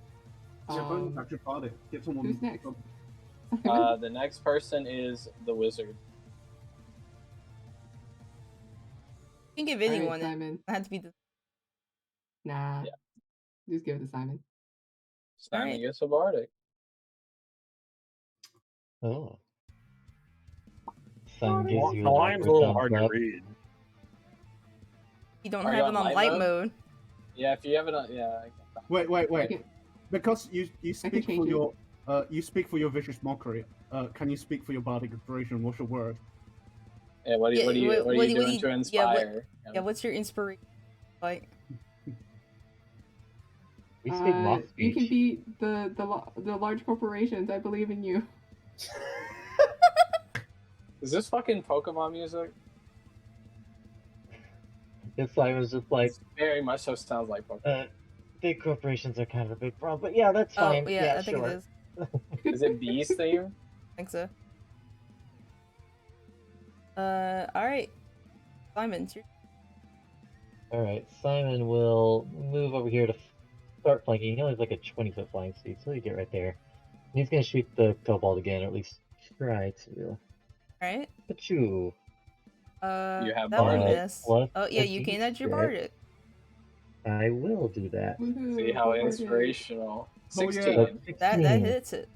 It's your bonus action party. Get someone. Who's next? The next person is the wizard. You can give Alright, anyone. It Simon. had to be the. Nah. Yeah. Just give it to Simon. Simon Alright. gets a bardic. Oh. Sun gives you The line's a little hard to thumbs up. read. You don't Are you have on it on light light mode? mode. Yeah, if you have it on, yeah. I can- Wait. I can- Because you speak change for it. your vicious mockery. Can you speak for your bardic inspiration? What's your word? Yeah, what are you what do doing you- to yeah, inspire? Yeah, what's your inspiration? Like, We speak mock you speech. can beat the large corporations. I believe in you. Is this fucking Pokemon music? It's like, it was just like, It very much so sounds like Pokemon. big corporations are kind of a big problem, but yeah, that's oh fine. yeah, I think sure. it is. Is it Bee's theme? I think so. All right, Simon, it's your. Alright, Simon will move over here to start flanking. He only has like a 20-foot flying speed, so he'll get right there. And he's gonna shoot the kobold again, or at least try to. All right. Achoo. You have that one bardic. missed. Plus Oh yeah, a you can add your D6. bardic. I will do that. Woohoo, See how bardic. inspirational. Oh, yeah. 16. That's That 16 hits it.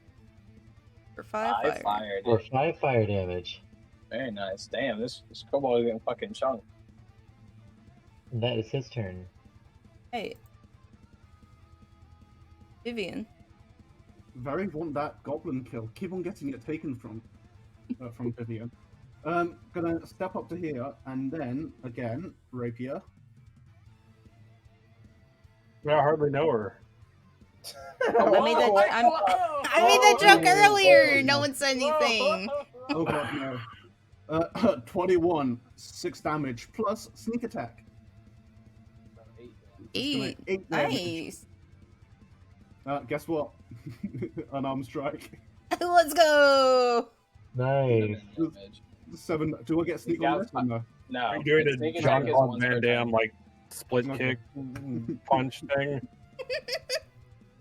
For 5 I fire. fired for it. 5 fire damage. Very nice. Damn, this kobold is getting fucking chunk. And that is his turn. Hey, Vivian. Very want that goblin kill. Keep on getting it taken from Vivian. Gonna step up to here and then again rapier. I hardly know her. I made that. Whoa! I made that joke Oh, earlier. oh, No no. one said anything. Oh god, no. 21, 6 damage plus sneak attack. Just gonna 8. 8 damage. Nice. Guess what? Unarmed strike. Let's go. Nice. 7. Do I get sneak on this or no? No. Are you doing it's a sneak attack is Jean-Claude once Van per Damme turn. like split Okay. kick punch thing?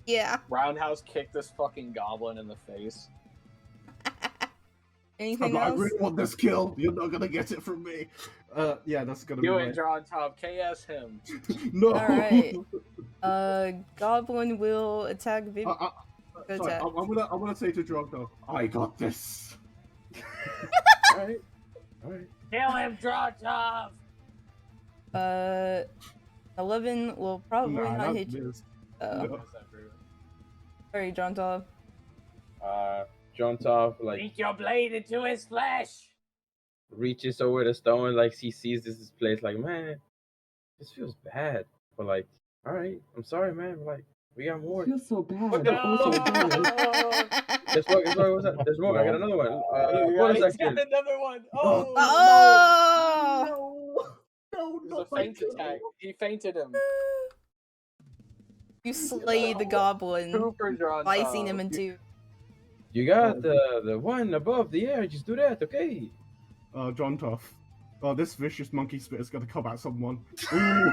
Yeah. Roundhouse kick this fucking goblin in the face. Anything I else? really want this kill. You're not gonna get it from me. Yeah, that's gonna be Do right. it, draw on top. KS him. No. Alright. Goblin will attack Viv. Sorry, attack. I'm gonna say to Drogo, I got this. Alright. Alright. Kill him, draw top. 11 will probably Nah, not that hit you. is- Oh. no. Sorry, John Todd. John Top like Beat your blade into his flesh. reaches over the stone, like he sees this place, like, man, this feels bad. But like, all right, I'm sorry, man. Like, we got more. I feel so bad. What the- I feel so bad. There's more. What's that? There's more. I got another one. Bonus He's action. got another one. Oh! Oh! No, It was a not my feint kill. attack. He feinted him. You slay the goblin, Super drawn slicing top. him in two. You got the one above the air. Just do that, okay? John Tough. Oh, this vicious monkey spit is gonna come at someone. Ooh.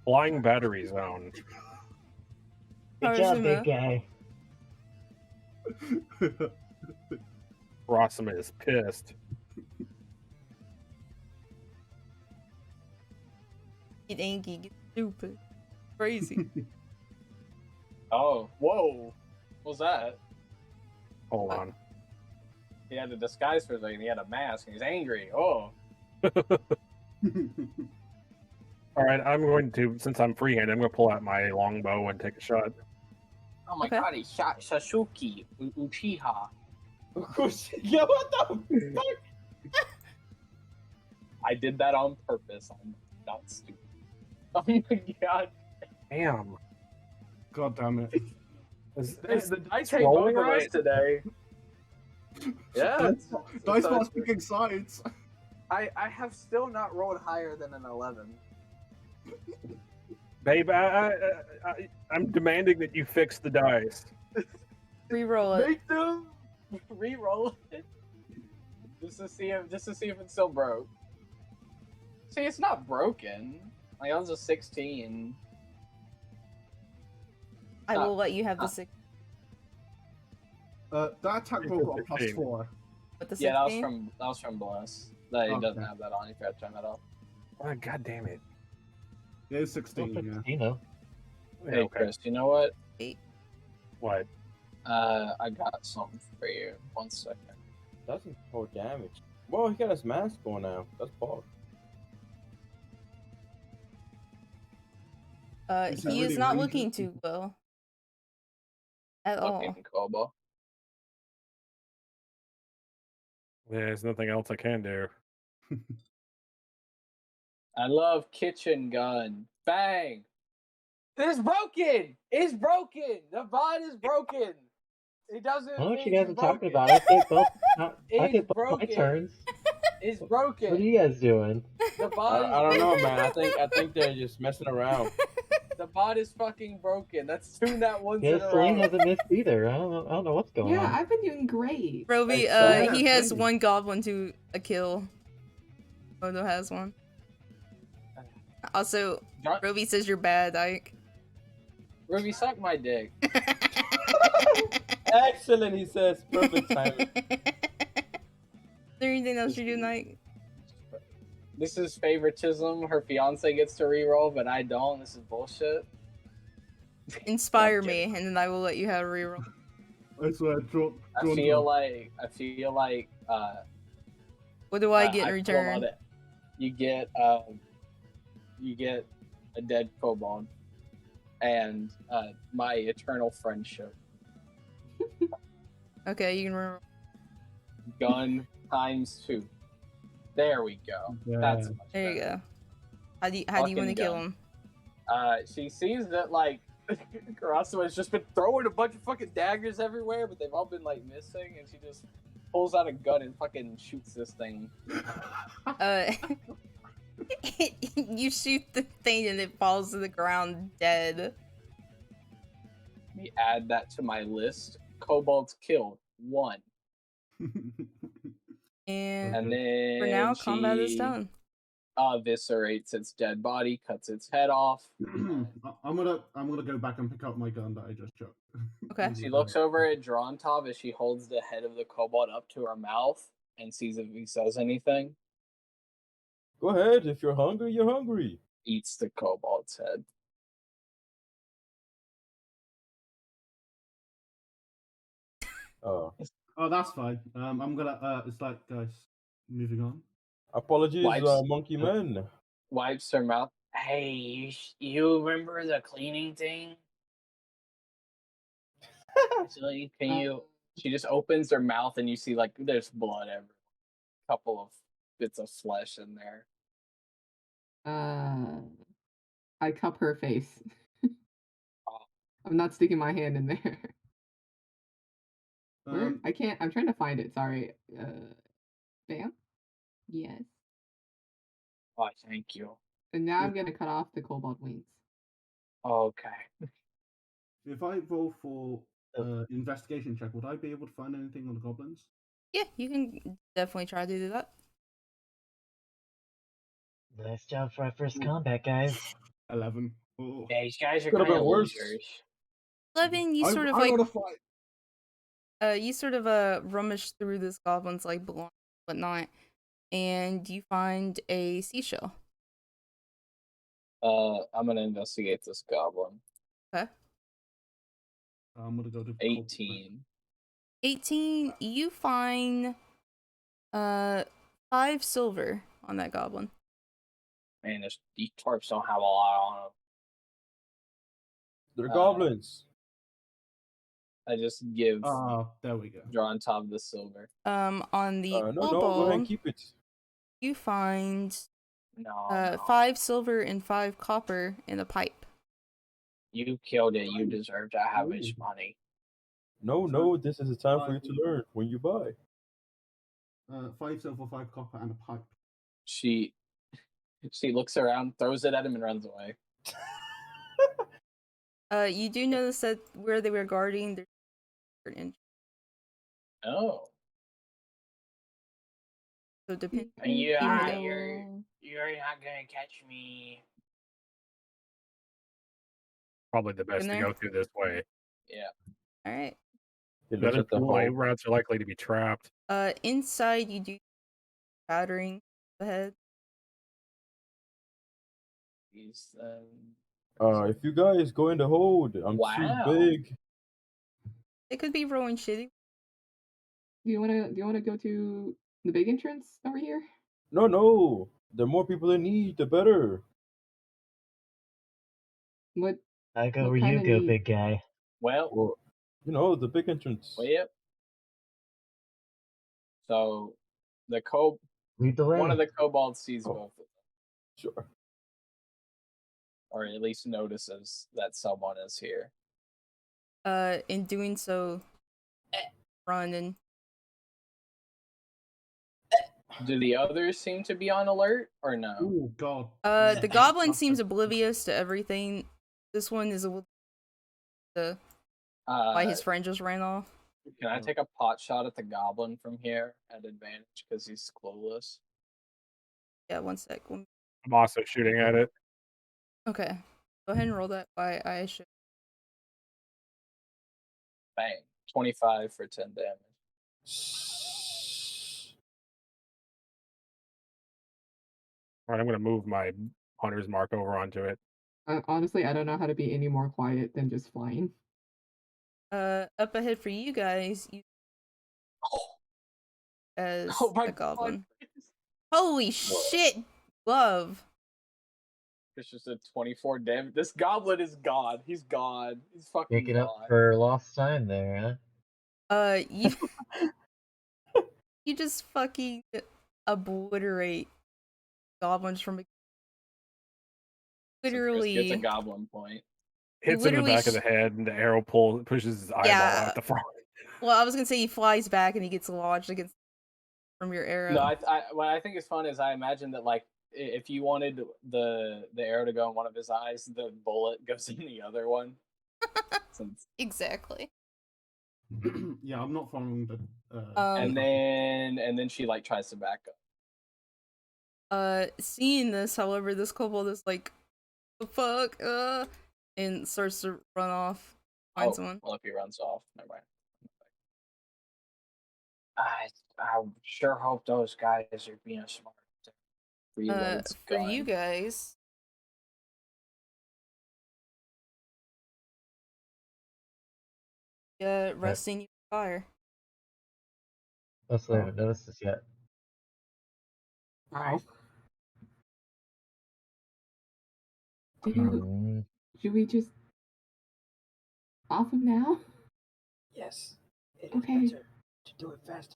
Flying battery zone. Good job, Harashima. big guy. Rossum is pissed. Get angry, get stupid. Crazy. Oh, whoa. What was that? Hold on. He had a disguise for a second. He had a mask and he's angry. Oh. All right, I'm going to, since I'm freehand, I'm going to pull out my longbow and take a shot. Oh my Okay. god, he shot Sasuke Uchiha. Yo, what the fuck? I did that on purpose. I'm not stupid. Oh my god. Damn. God damn it. The dice hate rolling both of us right? today. Yeah. Dice not speaking sides. I have still not rolled higher than an 11. Babe, I'm demanding that you fix the dice. Reroll it. Make them re-roll it. Just to see if it's still broke. See, it's not broken. Like that was a 16. I will let you have the 6 That attack roll got a plus 15. 4. with the 16. Yeah, that was from Bless. That he Okay. doesn't have that on. He forgot to turn that off. Oh, God damn it. It is 16, yeah. 16, though. Hey Chris, you know what? What? I got something for you. 1 second. Doesn't hold damage. Whoa, he got his mask on now. That's ball. Is that He is really not ranged? looking too well. At all. Fucking Kobo. There's nothing else I can do. I love kitchen gun. Bang! It's broken! It's broken! The bot is broken! It doesn't. I don't know what you it's guys are talking broken. about. I take both. I It's take both my broken. turns. It's What broken. are you guys doing? The bot is I don't know, man. I think they're just messing around. The bot is fucking broken. That's 2 nat ones Yeah, in a Celine row. hasn't missed either. I don't know what's going Yeah, on. I've been doing great. Roby, Yeah, he has same. one goblin to a kill. Odo has one. Also, John- Roby says you're bad, Ike. Ruby, suck my dick. Excellent, he says. Perfect timing. Is there anything else you do, Ike? This is favoritism. Her fiance gets to reroll, but I don't. This is bullshit. Inspire me, and then I will let you have a reroll. I swear, I feel like What do I get in feel a lot return? of- you get a dead kobold and my eternal friendship. Okay, you can reroll. Gun times 2. There we go. Yeah. That's much There you better. go. How do you want to Fucking kill gun. him? She sees that like Karasuma's has just been throwing a bunch of fucking daggers everywhere, but they've all been like missing, and she just pulls out a gun and fucking shoots this thing. You shoot the thing and it falls to the ground dead. Let me add that to my list. Kobolds killed 1. And then for now, combat is she done. eviscerates its dead body, cuts its head off. I'm gonna go back and pick up my gun that I just shot. Okay. She looks over at Drontov as she holds the head of the kobold up to her mouth and sees if he says anything. Go ahead. If you're hungry, you're hungry. Eats the kobold's head. Oh, that's fine. I'm gonna. It's like, guys, moving on. apologies, Wipes. monkey man. Wipes her mouth. Hey, you remember the cleaning thing? So can you? She just opens her mouth and you see like there's blood everywhere. A couple of bits of flesh in there. I cup her face. I'm not sticking my hand in there. Where? I can't. I'm trying to find it. Sorry. Bam. Yes. Oh, thank you. And now I'm gonna cut off the kobold wings. Okay. If I roll for investigation check, would I be able to find anything on the goblins? Yeah, you can definitely try to do that. Nice job for our first combat, guys. 11. Oh. Yeah, these guys are Could've kind been of worse. losers. 11, you sort of I like wanna fight. you sort of rummage through this goblin's like belongings and whatnot, and you find a seashell. I'm gonna investigate this goblin. Okay. I'm gonna go to 18. 18, you find 5 silver on that goblin. Man, these twerps don't have a lot on them. They're goblins. I just give there we go. Drontov the silver. On the No, go ahead kobold, and keep it. you find No, 5 silver and 5 copper in a pipe. you killed it. You deserve to have his money. No, this is a time for you to learn when you buy. 5 silver, 5 copper, and a pipe. She looks around, throws it at him, and runs away. You do notice that where they were guarding, there's an Oh. so depending. You're even not though- gonna catch me. Probably the best In to there? go through this way. Yeah. All right. He The looks other at the two-way hole. routes are likely to be trapped. Inside you do battering ahead. He's If you guys go in the hold, I'm Wow. too big. It could be rolling shitty. Do you wanna go to the big entrance over here? No. The more people in need, the better. What? I go What where you kinda go, need? big guy. well, Well, the big entrance. yep. So the Lead the way. one of the kobolds sees Oh. both of them, Sure. or at least notices that someone is here. In doing so, run and Do the others seem to be on alert or no? Oh god. the goblin seems oblivious to everything. This one is oblivious to why his friend just ran off. Can I take a pot shot at the goblin from here at advantage because he's clueless? Yeah, one sec. I'm also shooting at it. Okay. Go ahead and roll that by I should. Bang. 25 for 10 damage. All right, I'm going to move my hunter's mark over onto it. Honestly, I don't know how to be any more quiet than just flying. Up ahead for you guys, you as Oh my a goblin. god. Holy shit, love. It's just a 24 damage. This goblin is God. He's God. He's fucking Making God. up for lost time there, huh? You you just fucking obliterate goblins from So Chris literally. gets a goblin point. hits him in the literally back of the head, and the arrow pushes his eyeball Yeah. out the front. Well, I was gonna say he flies back and he gets lodged against from your arrow. No, what I think is fun is I imagine that like if you wanted the arrow to go in one of his eyes, the bullet goes in the other one. Since, Exactly. Yeah, I'm not following the. and then she like tries to back up. Seeing this, however, this kobold is like, the fuck, and starts to run off, find someone. Well, if he runs off, never mind. I sure hope those guys are being smart. Reloads For gun. you guys, resting you fire. Also, I haven't noticed this yet. Alright. Hmm. Should we just off him now? Yes. It is Okay. better to do it fast.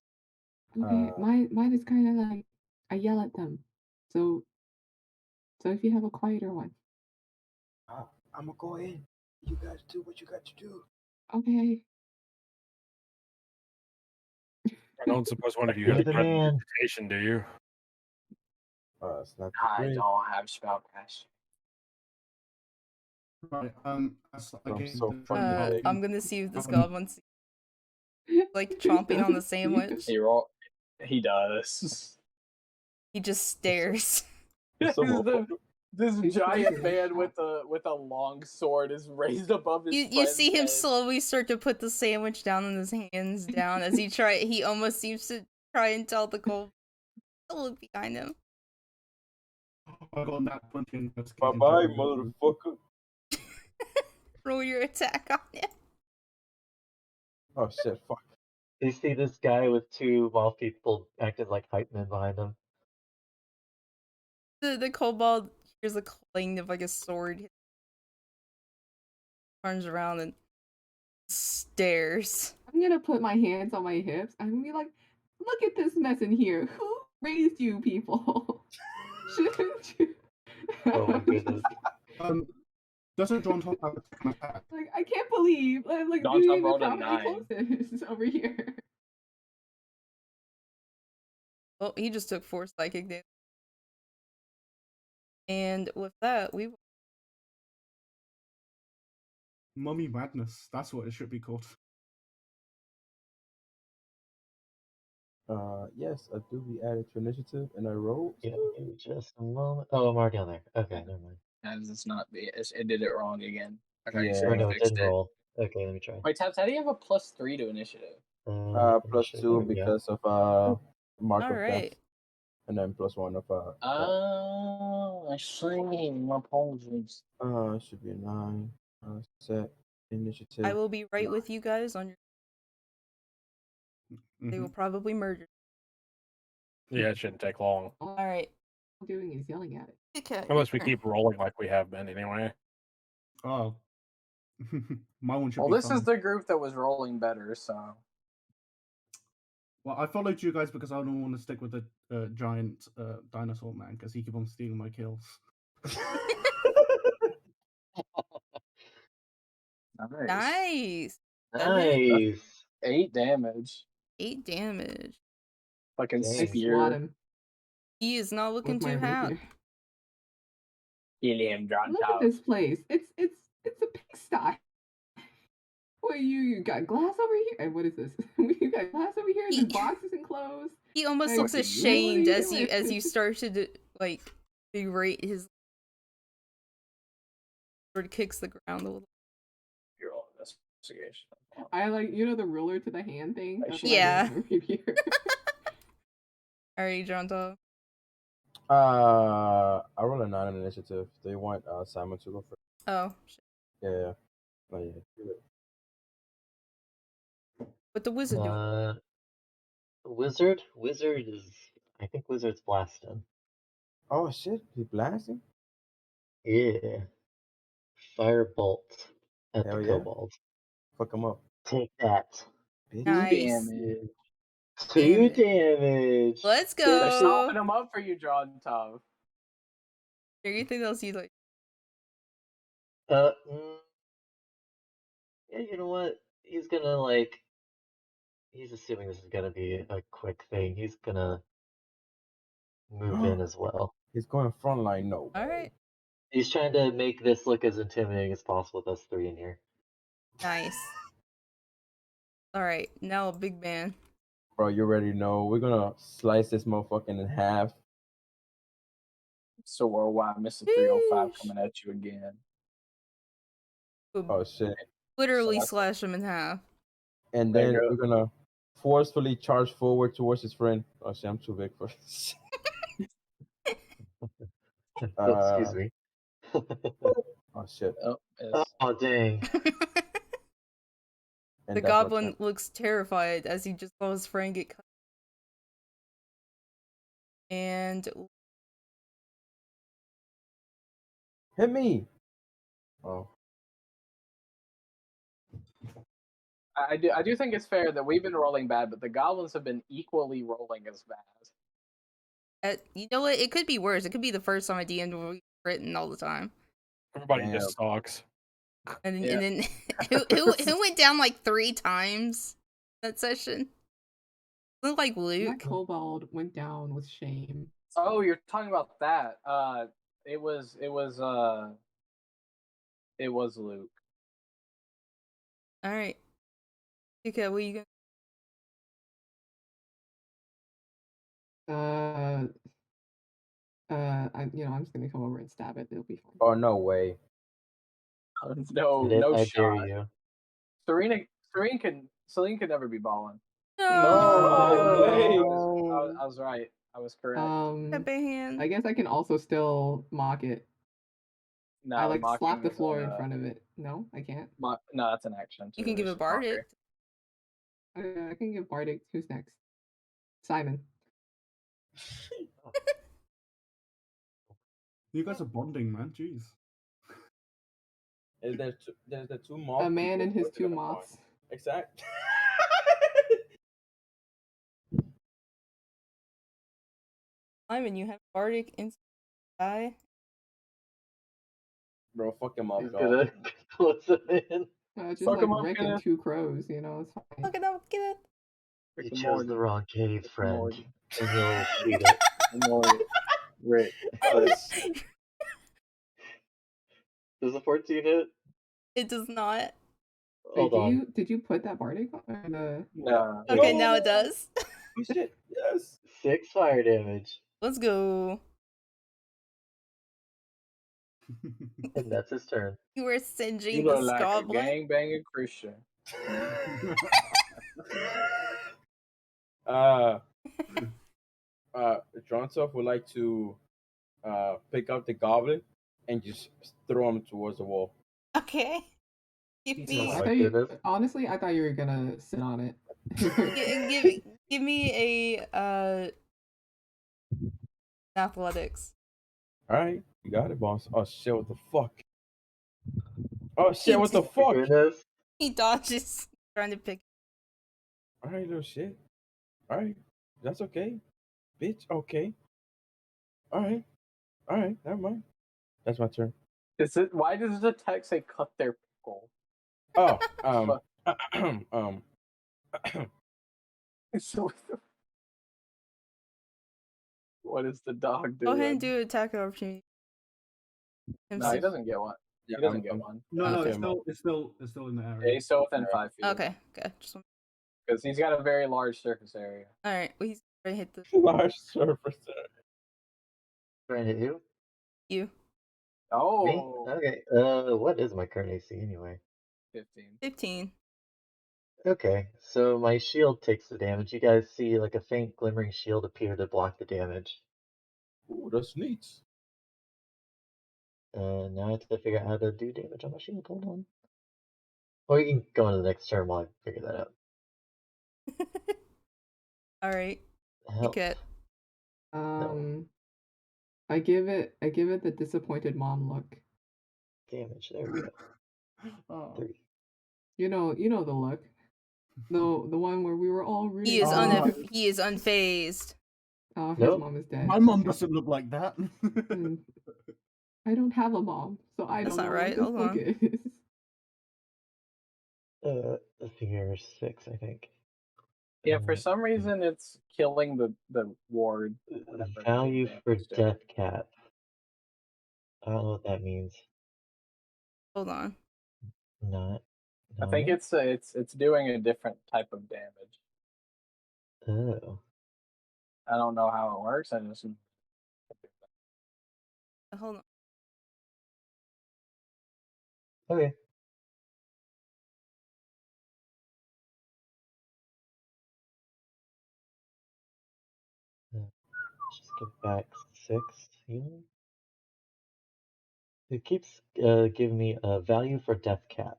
Okay, mine is kind of like I yell at them. So if you have a quieter one. I'm gonna go in. You guys do what you got to do. Okay. I don't suppose one of you You're has the present man. meditation, do you? It's not I great. don't have spellcast. Right. As I I'm gave so the fucking training, big. I'm gonna see if this Um, goblin like chomping on the sandwich. He does. He just stares. This He's giant freaking man shocked. with a long sword is raised above his. You see him head. slowly start to put the sandwich down and his hands down as he almost seems to try and tell the kobold to look behind him. I got that 20 Bye investigation. bye, check. motherfucker. Roll your attack on him. Oh shit, fuck. You see this guy with two wall people acting like hype men behind him. The kobold hears the clang of like a sword. Turns around and stares. I'm gonna put my hands on my hips. I'm gonna be like, look at this mess in here. Who raised you people? Shouldn't you? Oh my goodness. Doesn't John Top have a second attack? Like I can't believe like Don you Tom even rolled a how many 9. closes over here. Well, he just took 4 psychic damage. And with that, we Mummy Madness. That's what it should be called. Yes, I do be added to initiative, and I rolled. Yeah, give me just a moment. Oh, I'm already on there. Okay, never mind. And it's not it did it wrong again. Okay, Yeah. so Or you no, it fixed didn't roll. Okay, let me try. Wait, Tabs, how do you have a +3 to initiative? Plus Initiative, 2 there we go. because of mark of death, alright. and then +1 of Oh, I see. My apologies. it should be a 9. Set initiative. I will be right with you guys on your they will probably murder. Yeah, it shouldn't take long. Alright. All I'm doing is yelling at it. Okay. Unless we keep rolling like we have been anyway. Oh. My one should Well, be this fine. is the group that was rolling better, so. Well, I followed you guys because I don't want to stick with the giant dinosaur man because he keep on stealing my kills. Nice. Nice. 8 damage. 8 damage. Fucking Dang. I spear. swat him He is not looking with my too hot. rapier. Helium John Look at this place. It's a pigsty. Well, you got glass over here. And what is this? You got glass over here. There's boxes and clothes. He almost Like, looks what are ashamed you as you doing? start to like berate his sort of kicks the ground a little. You're all investigation. I like the ruler to the hand thing. That's what Yeah. I do with my rapier. Alright, Jonto. I roll a 9 on initiative. Do you want Simon to go first? Oh, shit. Yeah. Oh, yeah. Do it. What the wizard doing? Wizard? Wizard is... I think Wizard's blasting. Oh shit! He blasting. Yeah. Firebolt at Hell the yeah. kobold. Fuck him up. Take that. Bitch. Nice. Damage. 2 Damage. damage. Let's They're go. stopping him up for you, John Tom. Is there anything else you like? Yeah, you know what? He's assuming this is gonna be a quick thing. He's gonna move in as well. He's going frontline. No. All right. He's trying to make this look as intimidating as possible with us three in here. Nice. All right. Now a big man. Bro, you already know. We're gonna slice this motherfucking in half. So worldwide, Mr. 305 Sheesh. coming at you again. Oh shit. Literally So that's- slash him in half. And There then you go. we're gonna forcefully charge forward towards his friend. Oh shit, I'm too big for this. Excuse me. Oh shit. Oh, it's- Oh dang. And The that's my goblin turn. looks terrified as he just saw his friend get cut. And Hit me. Oh. I do think it's fair that we've been rolling bad, but the goblins have been equally rolling as bad. you know what? It could be worse. It could be the first time I DM'd where we written all the time. Everybody Damn. just sucks. And then, Yeah. and then who went down like 3 times that session? Looked like That Luke. kobold went down with shame. Oh, you're talking about that. It was Luke. All right. Okay, what you gonna? I'm just gonna come over and stab it. It'll be fine. Oh no way. No, Did it? no I shot. dare you. Celine could never be balling. No. I was right. I was correct. Pepe hand. I guess I can also still mock it. No, I like slap mocking the is floor in front of it. No, I can't. No, that's an action. You too. can give It's a just bardic. mockery. I can give Bardic. Who's next? Simon. You guys are bonding, man. Jeez. There's the two moths. A man people and his working 2 on a farm. moths. Exact. Simon, you have bardic instant die. Bro, fuck him up, He's dog. gonna close him in. It's just Fuck like 'em up, Rick and Kenneth. 2 crows, it's fine. Look at that, get it. You Rick and chose the Morty. wrong cave, Rick and friend. Morty. And you'll beat it. And Morty. Rick. Does the 14 hit? It does not. Hold on. Did you put that Bardic on the No. Okay, now it does. Oh shit, yes. 6 fire damage. Let's go. And that's his turn. You were You singeing look this like goblin. a gangbanging Christian. Dronsoff would like to pick up the goblin and just throw him towards the wall. Okay. Give Jesus. me, Oh I my thought you, goodness. honestly, I thought you were gonna sit on it. give me a athletics. Alright, you got it, boss. Oh shit, what the fuck? Oh shit, what the Oh my fuck? goodness. He dodges, trying to pick. Alright, little shit. Alright, that's okay. Bitch, okay. Alright, never mind. That's my turn. Why does the text say cut their pickle? Oh, So, what is the dog Go doing? ahead and do attack of opportunity. No, he doesn't get one. yeah, He doesn't get one. No, no, Okay, it's still in the area. Yeah, he's still within 5 feet. Okay, okay. Because he's got a very large surface area. All right. Well, he's trying to hit the large surface. Trying to hit who? you. Me? Oh, Okay. What is my current AC anyway? 15. 15. Okay, so my shield takes the damage. You guys see like a faint glimmering shield appear to block the damage. Ooh, that's neat. Now I have to figure out how to do damage on my shield. Hold on. Or you can go into the next turn while I figure that out. All right. Help. Okay. I give it the disappointed mom look. Damage. There we go. Oh. 3. You know the look. The one where we were all rooting. He is for he is unfazed. Oh, his Nope. mom is dead. My mom doesn't look like that. I don't have a mom, so I That's don't not know right. what this Hold look on. is. Figure 6, I think. Yeah, for some reason it's killing the ward. Whatever Value damage for it's doing. death cap. I don't know what that means. Hold on. Not. I think No? it's doing a different type of damage. Oh. I don't know how it works. I just Hold on. Okay. Let's just get back 6 healing. It keeps giving me a value for death cap,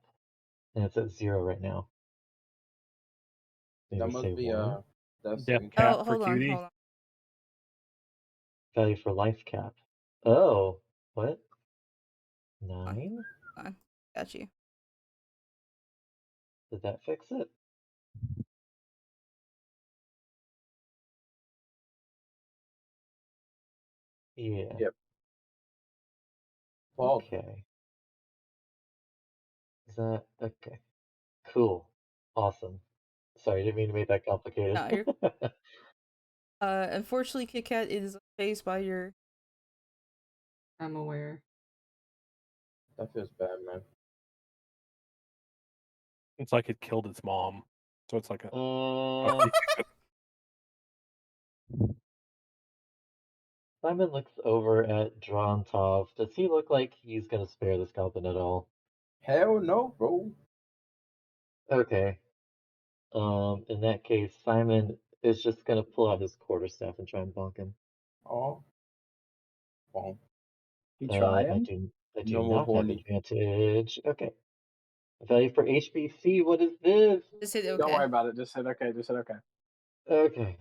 and it's at 0 right now. Maybe That say must be 1. that's Death in cap Oh, for hold on, cutie. hold on. Value for life cap. Oh, what? Hold on. 9? Hold on. Got you. Did that fix it? Yeah. Yep. Paul. Okay. Is that okay? Cool. Awesome. Sorry, didn't mean to make that complicated. No, you're unfortunately Kit Kat is faced by your I'm aware. That feels bad, man. It's like it killed its mom. So it's like a. Simon looks over at Drontov. Does he look like he's gonna spare this goblin at all? Hell no, bro. Okay. In that case, Simon is just gonna pull out his quarterstaff and try and bonk him. Oh. Boom. you I trying. do No more not have horny. advantage. Okay. Value for HBC, what is this? just hit okay. Don't worry about it. Just hit okay. Just hit okay. Okay.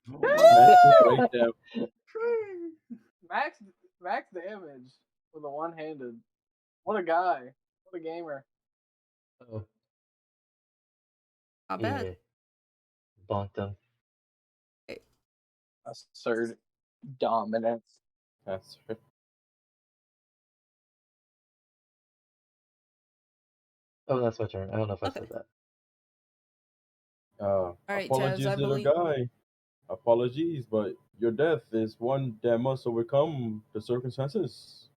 Right there. Max damage with a one-handed. What a guy. What a gamer. Oh, Not bad. yeah. Bonked him. Assert dominance. That's right. Oh, that's my turn. I don't know if I Okay. said that. right, Apologies, Tabs, I little believe- guy. Apologies, but your death is one that must overcome the circumstances.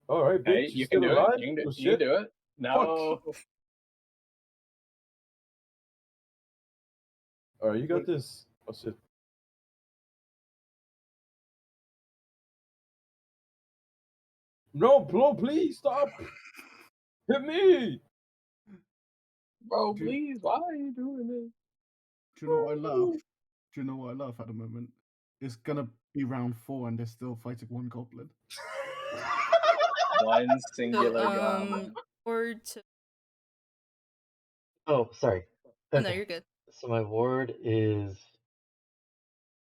All right, bitch. Hey, you can still do alive? it. You can Oh, do, you shit. can do it. No. All right, you got this. Oh shit. No, bro, please stop. Hit me. Bro, Do- please, why are you doing this? Do you know what I love? Do you know what I love at the moment? It's gonna be round 4 and they're still fighting one goblin. One So, singular goblin. ward to Oh, sorry. Oh, no, Okay. you're good. So my ward is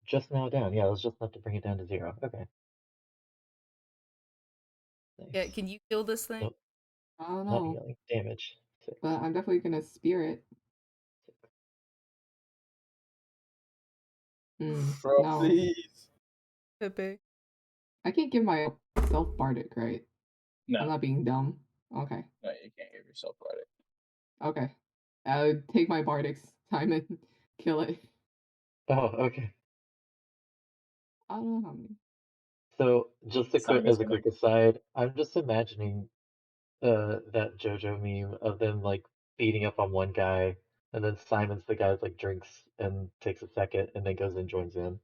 just now down. Yeah, it was just enough to bring it down to 0. Okay. Yeah, Nice. can you kill this thing? Nope, I don't not know, healing. Damage. 6. but I'm definitely gonna spear it. Bro, No, please. Pepe. I can't give myself bardic, right? I'm No, not being dumb. Okay, no, you can't give yourself credit. okay. Take my bardic's time and kill it. Oh, okay. I don't know how many. So just Simon's as a gonna. quick aside, I'm just imagining that JoJo meme of them like beating up on one guy, and then Simon's the guy that like drinks and takes a second, and then goes and joins in.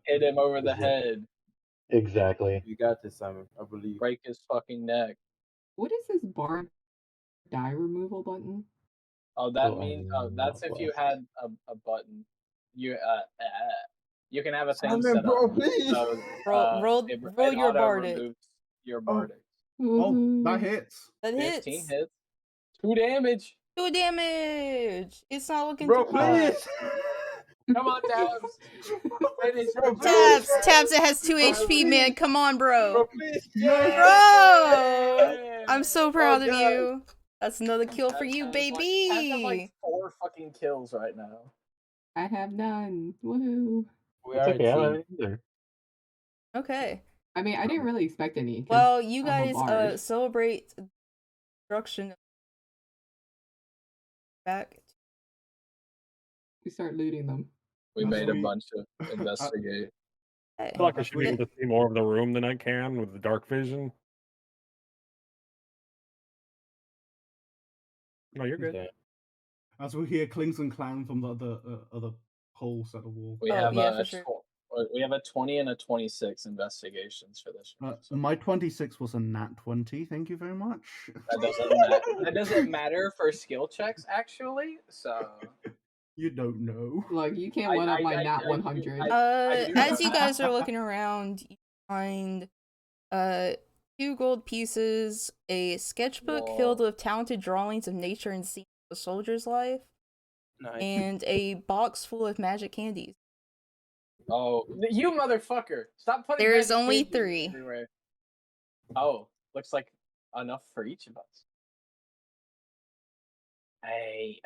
Hit him over the Is it- head. Exactly. You got this, Simon. I believe. Break his fucking neck. What is this bard die removal button? Oh, that Oh, means. I'm Oh, that's not if you blessed. had a button. You you can have a thing Simon, set bro, up. please. So roll it your auto bardic. removes your bardic. Oh, Woohoo. that hits. That 15 hits. hits. 2 damage. 2 damage. It's not looking Bro, too hot. please. Come on, Tabs. Finish Bro, him. please. Tabs, it has 2 Bro, HP, man. Come on, bro. Bro, please. Bro! I'm so proud of God. you. That's another kill for you, Tabs baby. have like 4 fucking kills right now. I have none. Woohoo. We It's are a okay. I don't team. have it either. Okay. I mean, I didn't really expect any. 'Cause Well, you I'm a guys bard. celebrate destruction back. We start looting them. We As made a we- bunch of investigate. Hey. I feel like I as should be we- able to see more of the room than I can with the dark vision. No, you're good. Okay. As we hear clings and clang from the other holes at the wall. We Oh, have yeah, a for sure. we have a 20 and a 26 investigations for this. round, so My 26 was a nat 20. Thank you very much. that doesn't matter. That doesn't matter for skill checks, actually. So You don't know. Look, you can't one up my nat 100. I do As know you that. guys are looking around, you find 2 gold pieces, a sketchbook filled Whoa. with talented drawings of nature and scenes of a soldier's life, Nice. and a box full of magic candies. Oh, you motherfucker! Stop putting. There is magic only candy 3. everywhere. Oh, looks like enough for each of us. Hey,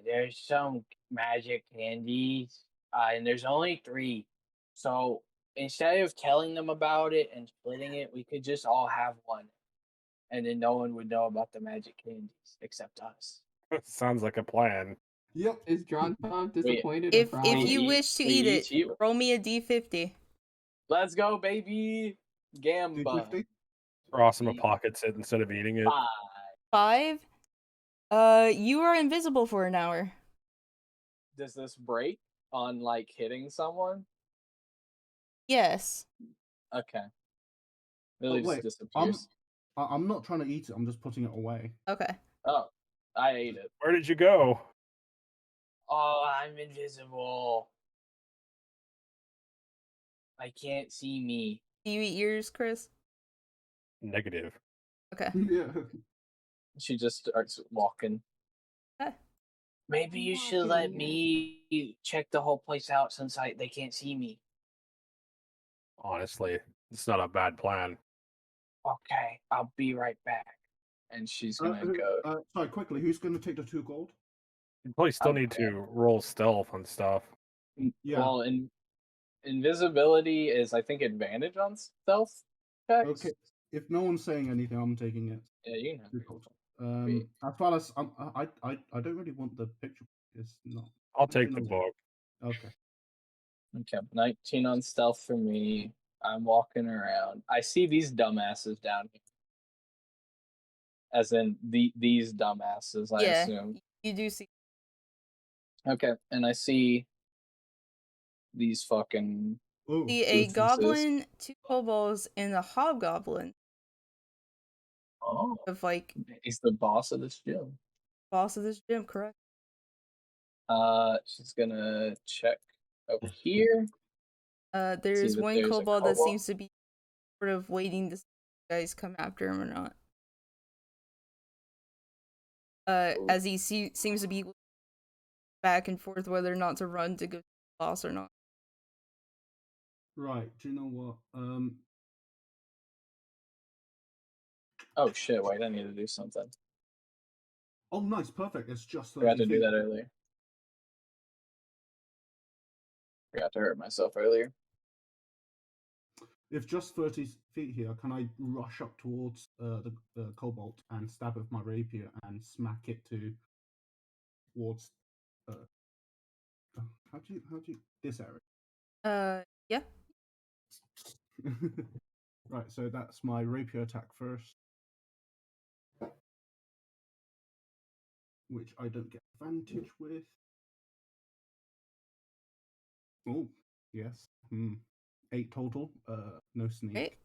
there's some magic candies, and there's only 3. So instead of telling them about it and splitting it, we could just all have one, and then no one would know about the magic candies except us. Sounds like a plan. Yep. Is Dronpov disappointed If or if you eat- wish to we eat eat it, you. roll me a d50. Let's go, baby! Gamba. 250? Cross him a Eat. pockets it instead of eating it. 5. 5. You are invisible for an hour. Does this break on like hitting someone? Yes. Okay. Really just wait, disappears. I'm not trying to eat it. I'm just putting it away. Okay. Oh, I ate it. Where did you go? Oh, I'm invisible. I can't see me. Do you eat yours, Chris? Negative. Okay. Yeah. She just starts walking. Okay. Maybe you should let me check the whole place out since they can't see me. Honestly, it's not a bad plan. Okay, I'll be right back. And she's gonna go. Sorry, quickly. Who's going to take the 2 gold? You probably still I'm need dead. to roll stealth on stuff. Yeah. Well, invisibility is, I think, advantage on stealth checks. Okay. If no one's saying anything, I'm taking it. Yeah, you know. 2 gold. As far as I don't really want the picture. It's not. I'll take actually the not- book. Okay. Okay, 19 on stealth for me. I'm walking around. I see these dumbasses down here. As in these dumbasses, I Yeah. assume. You do see. Okay, and I see these fucking Oh, See a Goofuses. goblin, 2 kobolds, and a hobgoblin Oh, of like he's the boss of this gym. boss of this gym, correct? She's gonna check over here. There's that one there's a kobold that kobold. seems to be sort of waiting to see if you guys come after him or not. As he seems to be back and forth whether or not to run to go to the boss or not. right. Do you know what? Oh shit! Wait, I need to do something. Oh, nice, perfect. It's just 30 Forgot to do feet. that earlier. Forgot to hurt myself earlier. If just 30 feet here, can I rush up towards the cobalt and stab with my rapier and smack it towards how do you this area? Yeah. Right, so that's my rapier attack first, which I don't get advantage with. Oh, yes. 8 total. No sneak. Okay.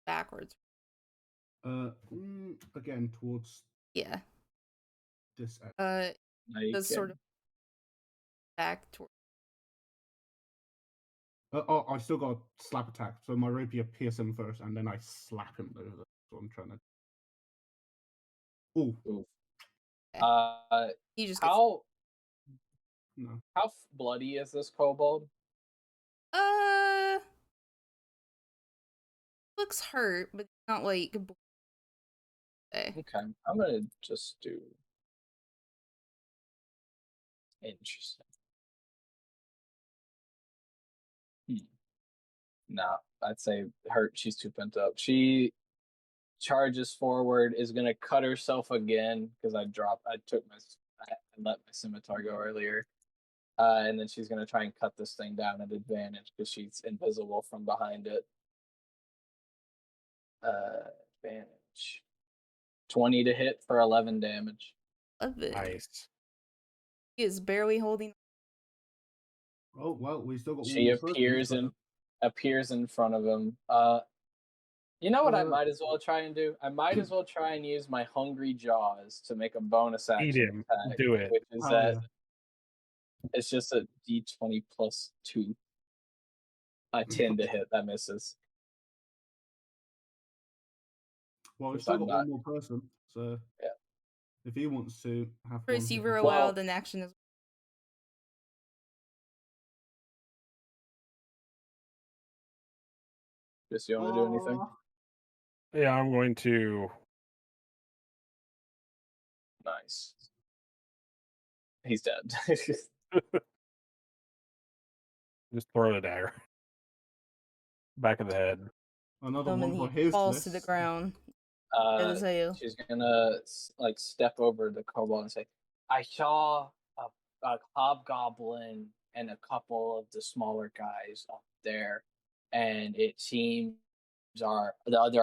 Backwards. Again towards Yeah. this area. No, you Does sort of back toward. Oh, I still got a slap attack, so my rapier pierce him first, and then I slap him over. That's what I'm trying to. Oh, Oof. Okay. He just gets. How no. bloody is this kobold? Looks hurt, but not like. Okay. Okay, I'm gonna just do Interesting. No, I'd say she's too pent up. She charges forward, is gonna cut herself again because I let my scimitar go earlier. And then she's gonna try and cut this thing down at advantage because she's invisible from behind it. Advantage. 20 to hit for 11 damage. Love it. Nice. He is barely holding. Oh well, we still got She one more appears in front of him. You know what I Uh, might as well try and do? I might as well try and use my hungry jaws to make a bonus Eat action him. attack. Do it. Which is Oh, that yeah. it's just a d20 plus 2. A 10 to hit, that misses. Well, we've If still I'm got not- one more person, so Yeah. if he wants to have First, one, you were a Well- wild in action as Just you want to do anything? Aw. Yeah, I'm going to. Nice. He's dead. Just throw the dagger. Back of the head. Another him, one and for he his falls list. to the ground. Dead as hell. She's gonna like step over the kobold and say, "I saw a hobgoblin and a couple of the smaller guys up there, and it seems the other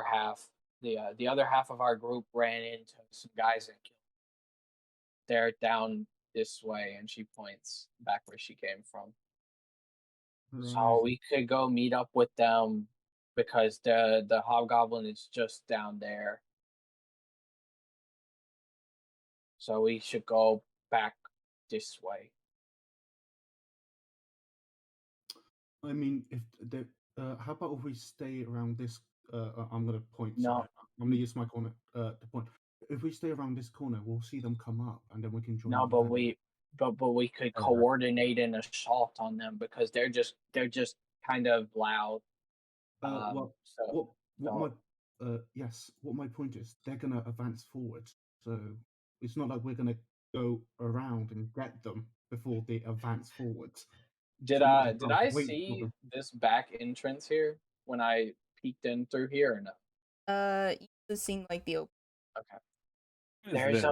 half of our group ran into some guys and killed. They're down this way," and she points back where she came from. So Right. we could go meet up with them because the hobgoblin is just down there. So we should go back this way. I mean, if the how about if we stay around this? I'm gonna point. No. Sorry, I'm gonna use my corner to point. If we stay around this corner, we'll see them come up, and then we can join. No, them but there. we could Okay. coordinate an assault on them because they're just kind of loud. Well, So what my point is, they're gonna advance forward, so it's not like we're gonna go around and get them before they advance forward. did So we might I as did well I wait for see them. this back entrance here when I peeked in through here or no? You just seem like the open. Okay. What is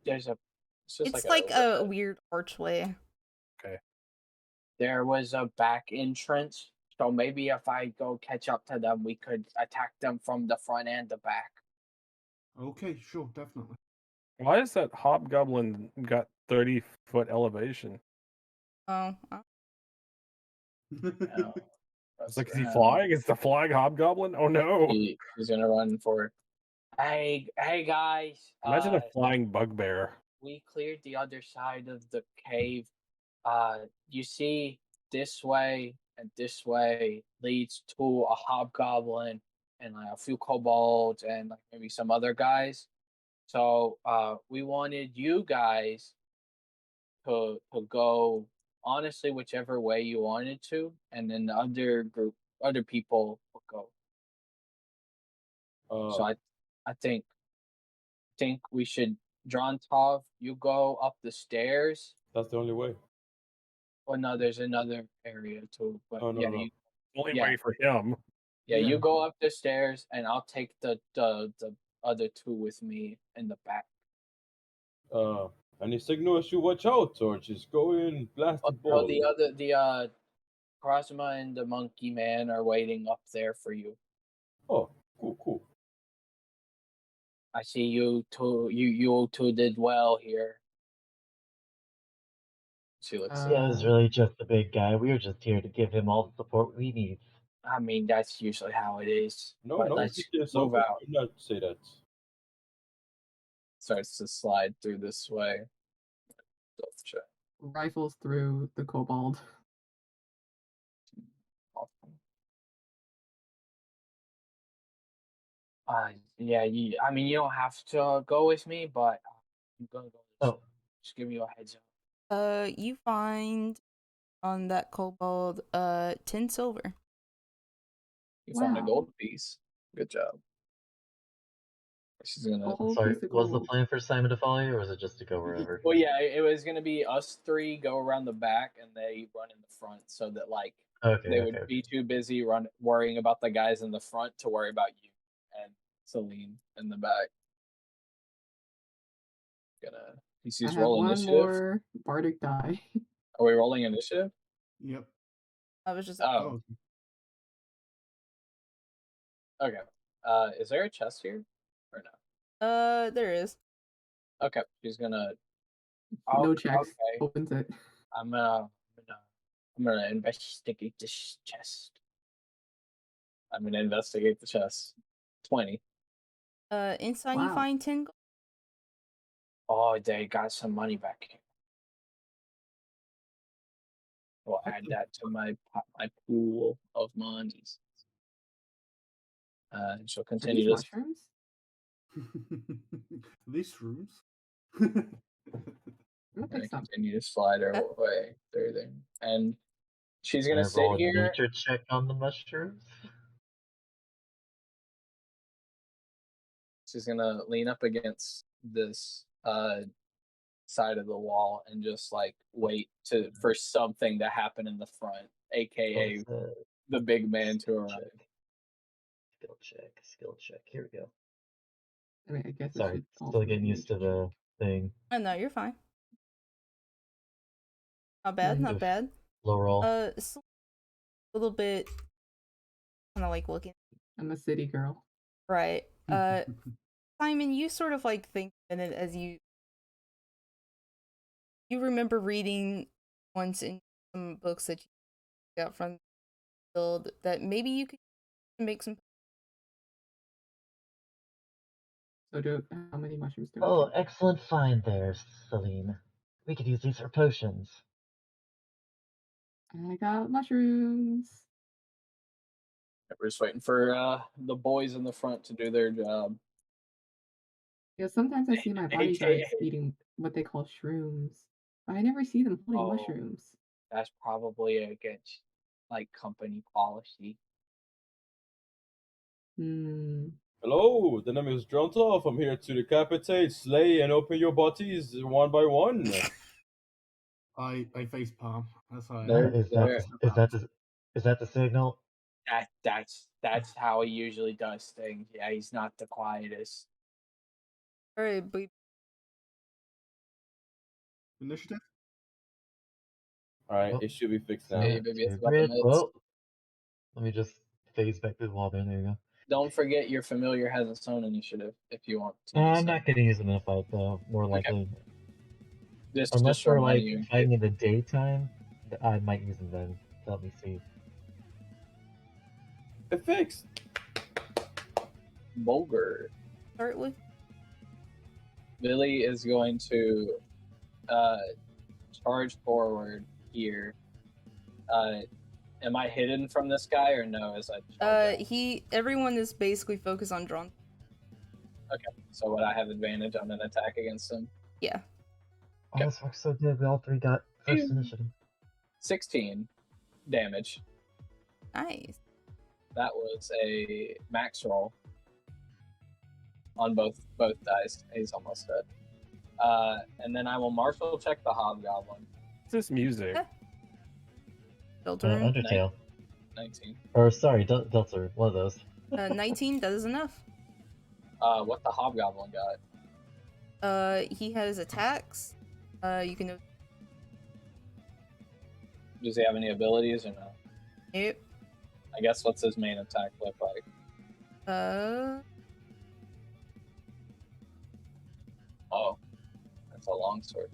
There's a it's just It's like like a a weird archway. there was a back entrance. So maybe if I go catch up to them, we could attack them from the front and the back. Okay, sure, definitely. Why is that hobgoblin got 30-foot elevation? Oh, It's like, is he flying? Is the flying hobgoblin? Oh no! He's gonna run for. Hey guys! Imagine a flying bugbear. We cleared the other side of the cave. You see, this way and this way leads to a hobgoblin and like a few kobolds and like maybe some other guys. So we wanted you guys to go honestly whichever way you wanted to, and then the other people will go. So I think we should Drontov, you go up the stairs. That's the only way. Oh no, there's another area too. But Oh, no, yeah, no. Only Yeah. way for him. you Yeah. go up the stairs and I'll take the other two with me in the back. Any signals you watch out, or just go in, blast the No, ball. the Krasma and the monkey man are waiting up there for you. Oh, cool. I see you two. You two did well here. She looks. Yeah, it was really just the big guy. We were just here to give him all the support we need. I mean, that's usually how it is. No, But no, let's you did something. move out. Do not say that. Starts to slide through this way. Stealth check. Rifles through the kobold. Awesome. Yeah, I mean, you don't have to go with me, but I'm gonna go. Oh. Just give you a heads up. you find on that kobold 10 silver. You found a Wow. gold piece. Good job. She's gonna. A whole Sorry, piece of was the gold. plan for Simon to follow you, or was it just to go wherever? Well, yeah, it was gonna be us three go around the back, and they run in the front, so that like Okay, they okay, would okay. be too busy worrying about the guys in the front to worry about you and Celine in the back. Gonna. He I sees have roll one initiative. more bardic die. Are we rolling initiative? Yep. I was just Oh, Oh, okay. Is there a chest here or no? there is. Okay, she's gonna. No checks. Okay, Opens it. I'm gonna investigate this chest. I'm gonna investigate the chest. 20. Inside you Wow. find 10 gold. Oh, they got some money back here. We'll add that to my pool of monies. She'll Are these continue to mushrooms? These rooms. I'm gonna gonna pick some. continue to slide her Okay. way through there, and she's Can gonna I sit roll a here. nature check on the mushrooms? She's gonna lean up against this side of the wall and just like wait for something to happen in the front, aka What's the the big man to skill arrive. check? Skill check. Here we go. I mean, I guess it Sorry, should also still be getting used to nature the thing. Oh no, you're fine. Not bad, not Oof. bad. Low roll. It's a little bit kind of like looking check. I'm a city girl. right. Simon, you sort of like think in it as you remember reading once in some books that you got from the guild that maybe you could make some. So how many mushrooms do Oh, I get? excellent find there, Celine. We could use these for potions. I got mushrooms. We're just waiting for the boys in the front to do their job. Yeah, sometimes I see my bodyguards AKA. eating what they call shrooms, but I never see them holding Oh. mushrooms. That's probably against like company policy. Hmm. Hello, the name is Drontov. I'm here to decapitate, slay, and open your bodies one by one. I face palm. That's how I There- Is that the signal? That's how he usually does things. Yeah, he's not the quietest. Alright, but Initiative? Alright, Oh, it should be fixed now. Hey, baby, it's to about the grid. mitts. Whoa. Let me just phase back through the wall there. There you go. Don't forget your familiar has its own initiative if you want to. I'm not gonna use them in a fight though. More likely, Just unless we're like reminding you. fighting in the daytime, I might use them then. Let me see. It fixed. Bulgur. start with Billy is going to charge forward here. Am I hidden from this guy or no? As I charge out? everyone is basically focused on Dron. So would I have advantage on an attack against him? Yeah. Oh, this works so good. We all three got first initiative. 16 damage. Nice. That was a max roll on both dice. He's almost dead. And then I will martial check the hobgoblin. What's this music? Filter room. Undertale. 19. Or sorry, Delta. One of those. 19, that is enough. What the hobgoblin got? He has attacks. You can. Does he have any abilities or no? Yep. I guess what's his main attack look like? Oh, that's a long sword.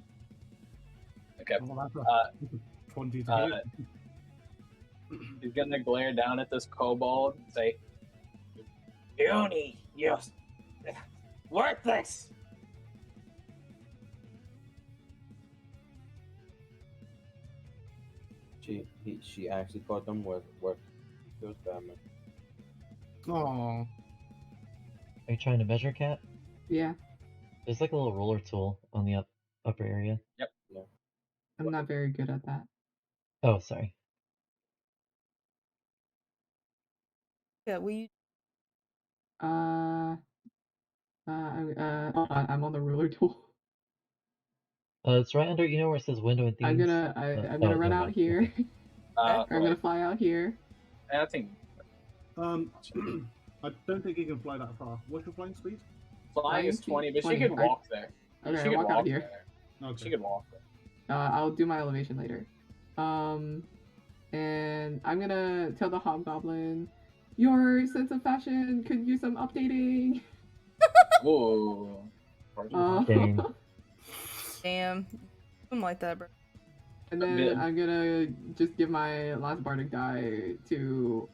Okay. Well, that's a 20 to hit. He's gonna glare down at this kobold and say, "Puny, you worthless." She actually caught them with those damage. Oh, Are you trying to measure, Cat? Yeah, There's like a little roller tool on the upper area. Yep. Yeah. I'm not very good at that. Oh, sorry. Yeah, we. Uh, I'm on the ruler tool. It's right under, where it says window and themes. I'm gonna run never out mind. here. Uh, I'm gonna fly out here. I think I don't think you can fly that far. What's your flying speed? flying is 20, but she 20, could right? walk there. Okay, She could walk out walk here. there. Okay. She could walk there. I'll do my elevation later. And I'm gonna tell the hobgoblin, your sense of fashion could use some updating. Ooh. Dang. Damn. Something like that, bro. And then I'm gonna just give my last bardic die to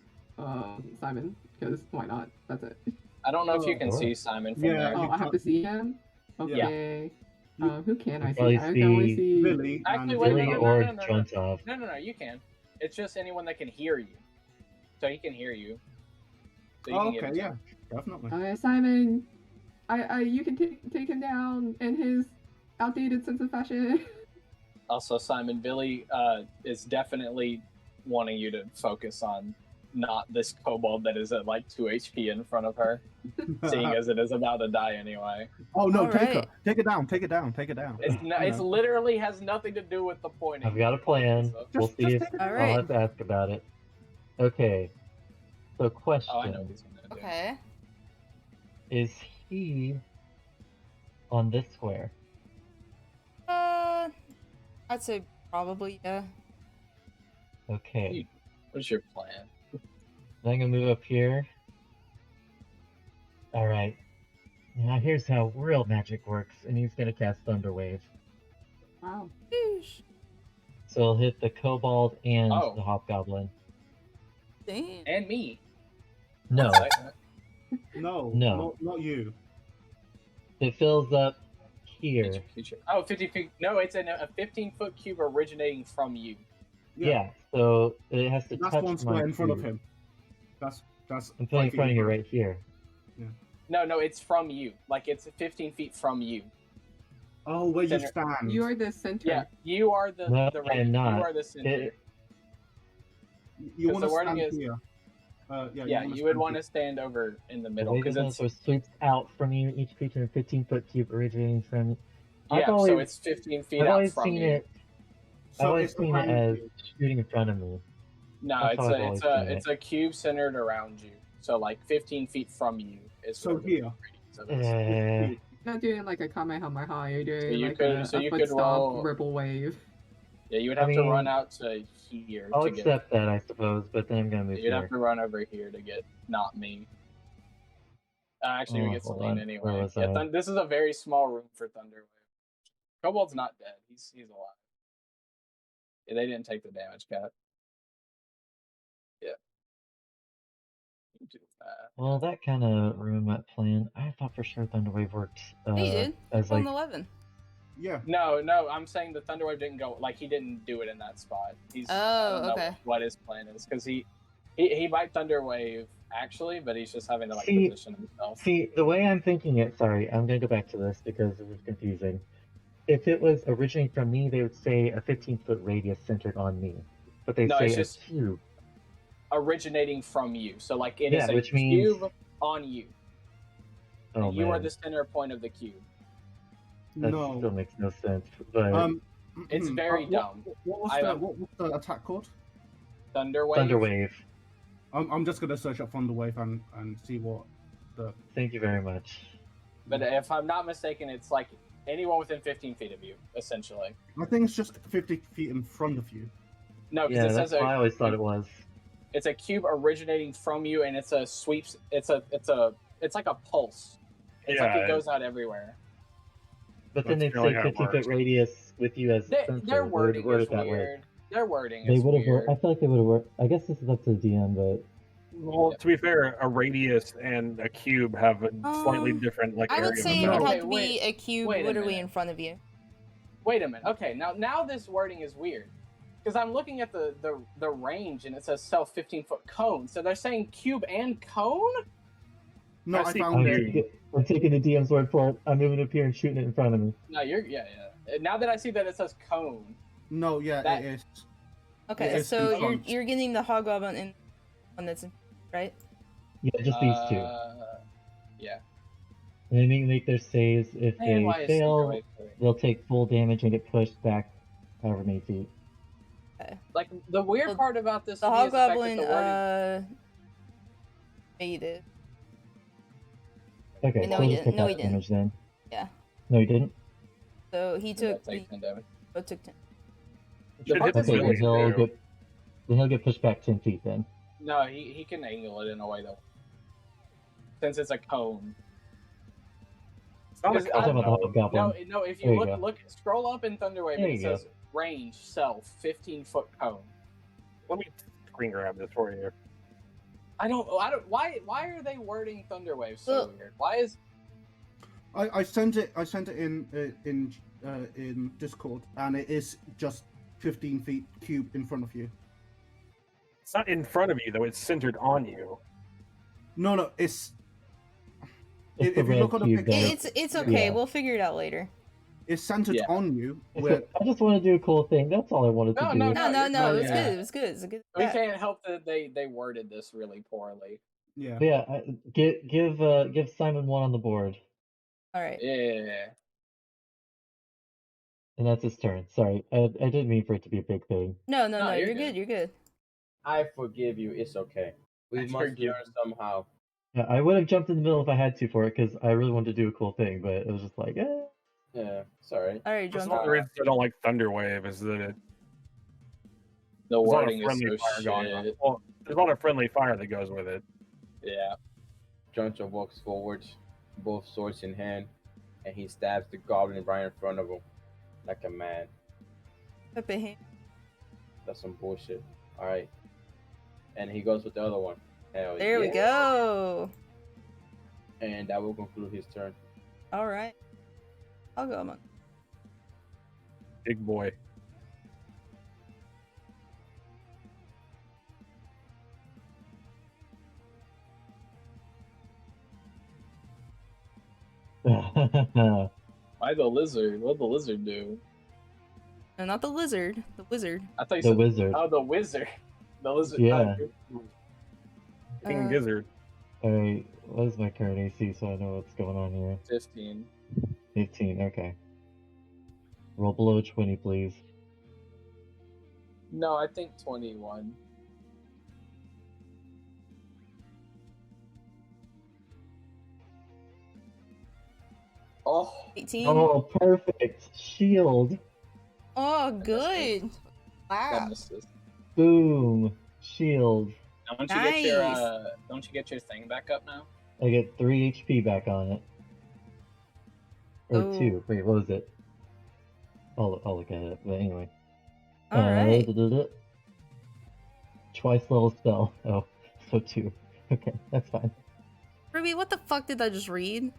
Simon, because why not? That's it. I don't know if you can Sure. see Simon from Yeah, there. Oh, you I have to can't- see him? Okay. Who can I see? probably I can only see see... Billy. Actually, and wait, Billy no, or no, no, no, no. Jontov. No, you can. It's just anyone that can hear you. So he can hear you. So you Oh, can get okay, him. yeah, definitely. Simon, you can take him down and his outdated sense of fashion. Also, Simon, Billy is definitely wanting you to focus on not this kobold that is at like 2 HP in front of her, seeing as it is about to die anyway. Oh no, take her. Alright. Take it down, take it down, take it down. It's literally has nothing to do with the pointing. I've got a plan. So- We'll Just see if take it I'll Alright. have to ask about it. Okay. So question. Oh, I know what he's gonna do. Okay. Is he on this square? I'd say probably, yeah. Okay. What's your plan? Then I'm gonna move up here. Alright. Now here's how real magic works, and he's gonna cast Thunder Wave. Wow. Sheesh. So he'll hit the kobold and Oh. the hobgoblin. Damn. And me. No, No, No. not you. it fills up here. Oh, 50 feet. No, it's a 15-foot cube originating from you. Yeah, so it has to That's touch one my square in front of cube. him. That's I'm putting in front of you right here. No, it's from you. Like, it's 15 feet from you. Oh, where you Center. stand. You are the center. Yeah, you are the No, the I am not. You are the center. It- You 'Cause want the to wording stand is- here. yeah, you would want to stand over in the The middle way because the it's dinosaur sweeps out from you, each creature in a 15-foot cube originating from. yeah, always, so it's 15 feet I've out always from seen you. it. I've So always it's seen it behind as you. shooting in front of me. No, That's it's how I've a always it's a seen it's a cube centered around you. So like 15 feet from you is So where the here. radius of it is. Eh, You're not doing like a Kamehameha, you're doing you like could- a, so a you foot could stomp roll- ripple wave. Yeah, you would I have to mean, run out to here I'll to get. accept that, I suppose, but then I'm gonna move You'd have here. to run over here to get not me. Actually, we Oh, get hold Celine on. anyway. Where was Yeah, I? this is a very small room for Thunderwave. Kobold's not dead. He's alive. Yeah, they didn't take the damage, Cat. Yeah. You do that. Well, that kind of ruined my plan. I thought for sure Thunderwave worked He did. as On like 11. Yeah. No, I'm saying the Thunderwave didn't go. Like he didn't do it in that spot. I Oh, don't know okay. what his plan is because he might Thunderwave actually, but he's just having to like See- position himself. See, the way I'm thinking it, sorry, I'm gonna go back to this because it was confusing. If it was originating from me, they would say a 15-foot radius centered on me. But they No, say it's a just- cube. Originating from you, so like it Yeah, is a which means- cube on you. Oh, You are man. the center point of the cube. That No. still makes no sense. But It's very dumb. What was the attack called? Thunderwave. Thunderwave, I'm just gonna search up Thunderwave and see what the. thank you very much. But if I'm not mistaken, it's like anyone within 15 feet of you, essentially. I think it's just 50 feet in front of you. No, because Yeah, it that's says what I always thought it was. it's a cube originating from you, and it's a sweeps. It's like a pulse. It's like Yeah. it goes out everywhere. But then That's they'd really say how it 15-foot works. radius with you as the Their center. their They would wording word is it that way. weird. Their wording They is would have. weird. I feel like they would have worked. I guess this is up to the DM, but Well, to be fair, a radius and a cube have a slightly different like I area would of say it would effect. have to Okay, be a cube wait a literally minute. in front of you. Wait a minute. Okay, now this wording is weird. Because I'm looking at the range and it says self 15-foot cone. So they're saying cube and cone? No, I I see found cube. it. I'm taking the DM's word for it. I'm moving up here and shooting it in front of me. No, yeah. Now that I see that it says cone. No, yeah, That- it is. Okay, It's so in front. you're getting the hobgoblin in one that's in, right? Yeah, just these two. Yeah. They make their saves. If Man, they why is fail, Cinderwave free? they'll take full damage and get pushed back however many feet. Okay. Like the weird Well, part about this The to me is the fact that hobgoblin the wording. made it. Okay, No, so he we'll just didn't. take No, half he didn't. damage then. Yeah. No, he didn't? So he took Take 10 damage. took 10. The Should part hit that's Okay, the then weird. village too. he'll get pushed back 10 feet then. No, he can angle it in a way though. Since it's a cone. It's not a Because I'm talking cone, about the though. hobgoblin. No, if There you you go. look, scroll up in Thunderwave There and it you go. says range, self, 15-foot cone. Let me screen grab this for you. I don't, why are they wording Thunderwave so Well- weird? Why is, I sent it in Discord, and it is just 15 feet cube in front of you. It's not in front of you, though. It's centered on you. No, it's It's if the you red look on the cube picture, there. It's okay. Yeah. We'll figure it out later. it's centered Yeah. on you. It's Where a- I just want to do a cool thing. That's all I wanted to No, do. no, No, you're no, good, it was yeah. good. It was good. It's a good. we stat. can't help that they worded this really poorly. yeah. But yeah, give Simon one on the board, All right. Yeah. and that's his turn. Sorry, I didn't mean for it to be a big thing. No, No, you're you're good. good. You're good. I forgive you. It's okay. We I must forgive learn somehow. Yeah, I would have jumped in the middle if I had to for it because I really wanted to do a cool thing, but it was just like, Yeah, sorry. All right, That's John. one of the reasons I don't like Thunderwave is that The there's a lot of wording is friendly so fire going on. shit. Well, there's a lot of friendly fire that goes with it. Yeah. Joncha walks forward, both swords in hand, and he stabs the goblin right in front of him, like a man. Pepe hand. That's some bullshit. All right, and he goes with the other one. Hell There we yeah. go. And that will conclude his turn. All right. I'll go among. Big boy. Why the lizard? What'd the lizard do? No, not the lizard. The wizard. I thought you the said, wizard. oh, the wizard. The lizard. Yeah. King Uh, Gizzard. Alright, what is my current AC so I know what's going on here? 15. 15, okay. Roll below 20, please. No, I think 21. Oh, 18. Oh, perfect! Shield! Oh, good. that Wow. misses. Boom! Shield. Don't you get your Nice. don't you get your thing back up now? I get 3 HP back on it. Or Oh. 2. Wait, what was it? I'll look at it, but anyway. All right. Twice level spell. Oh, so 2. Okay, that's fine. Ruby, what the fuck did I just read?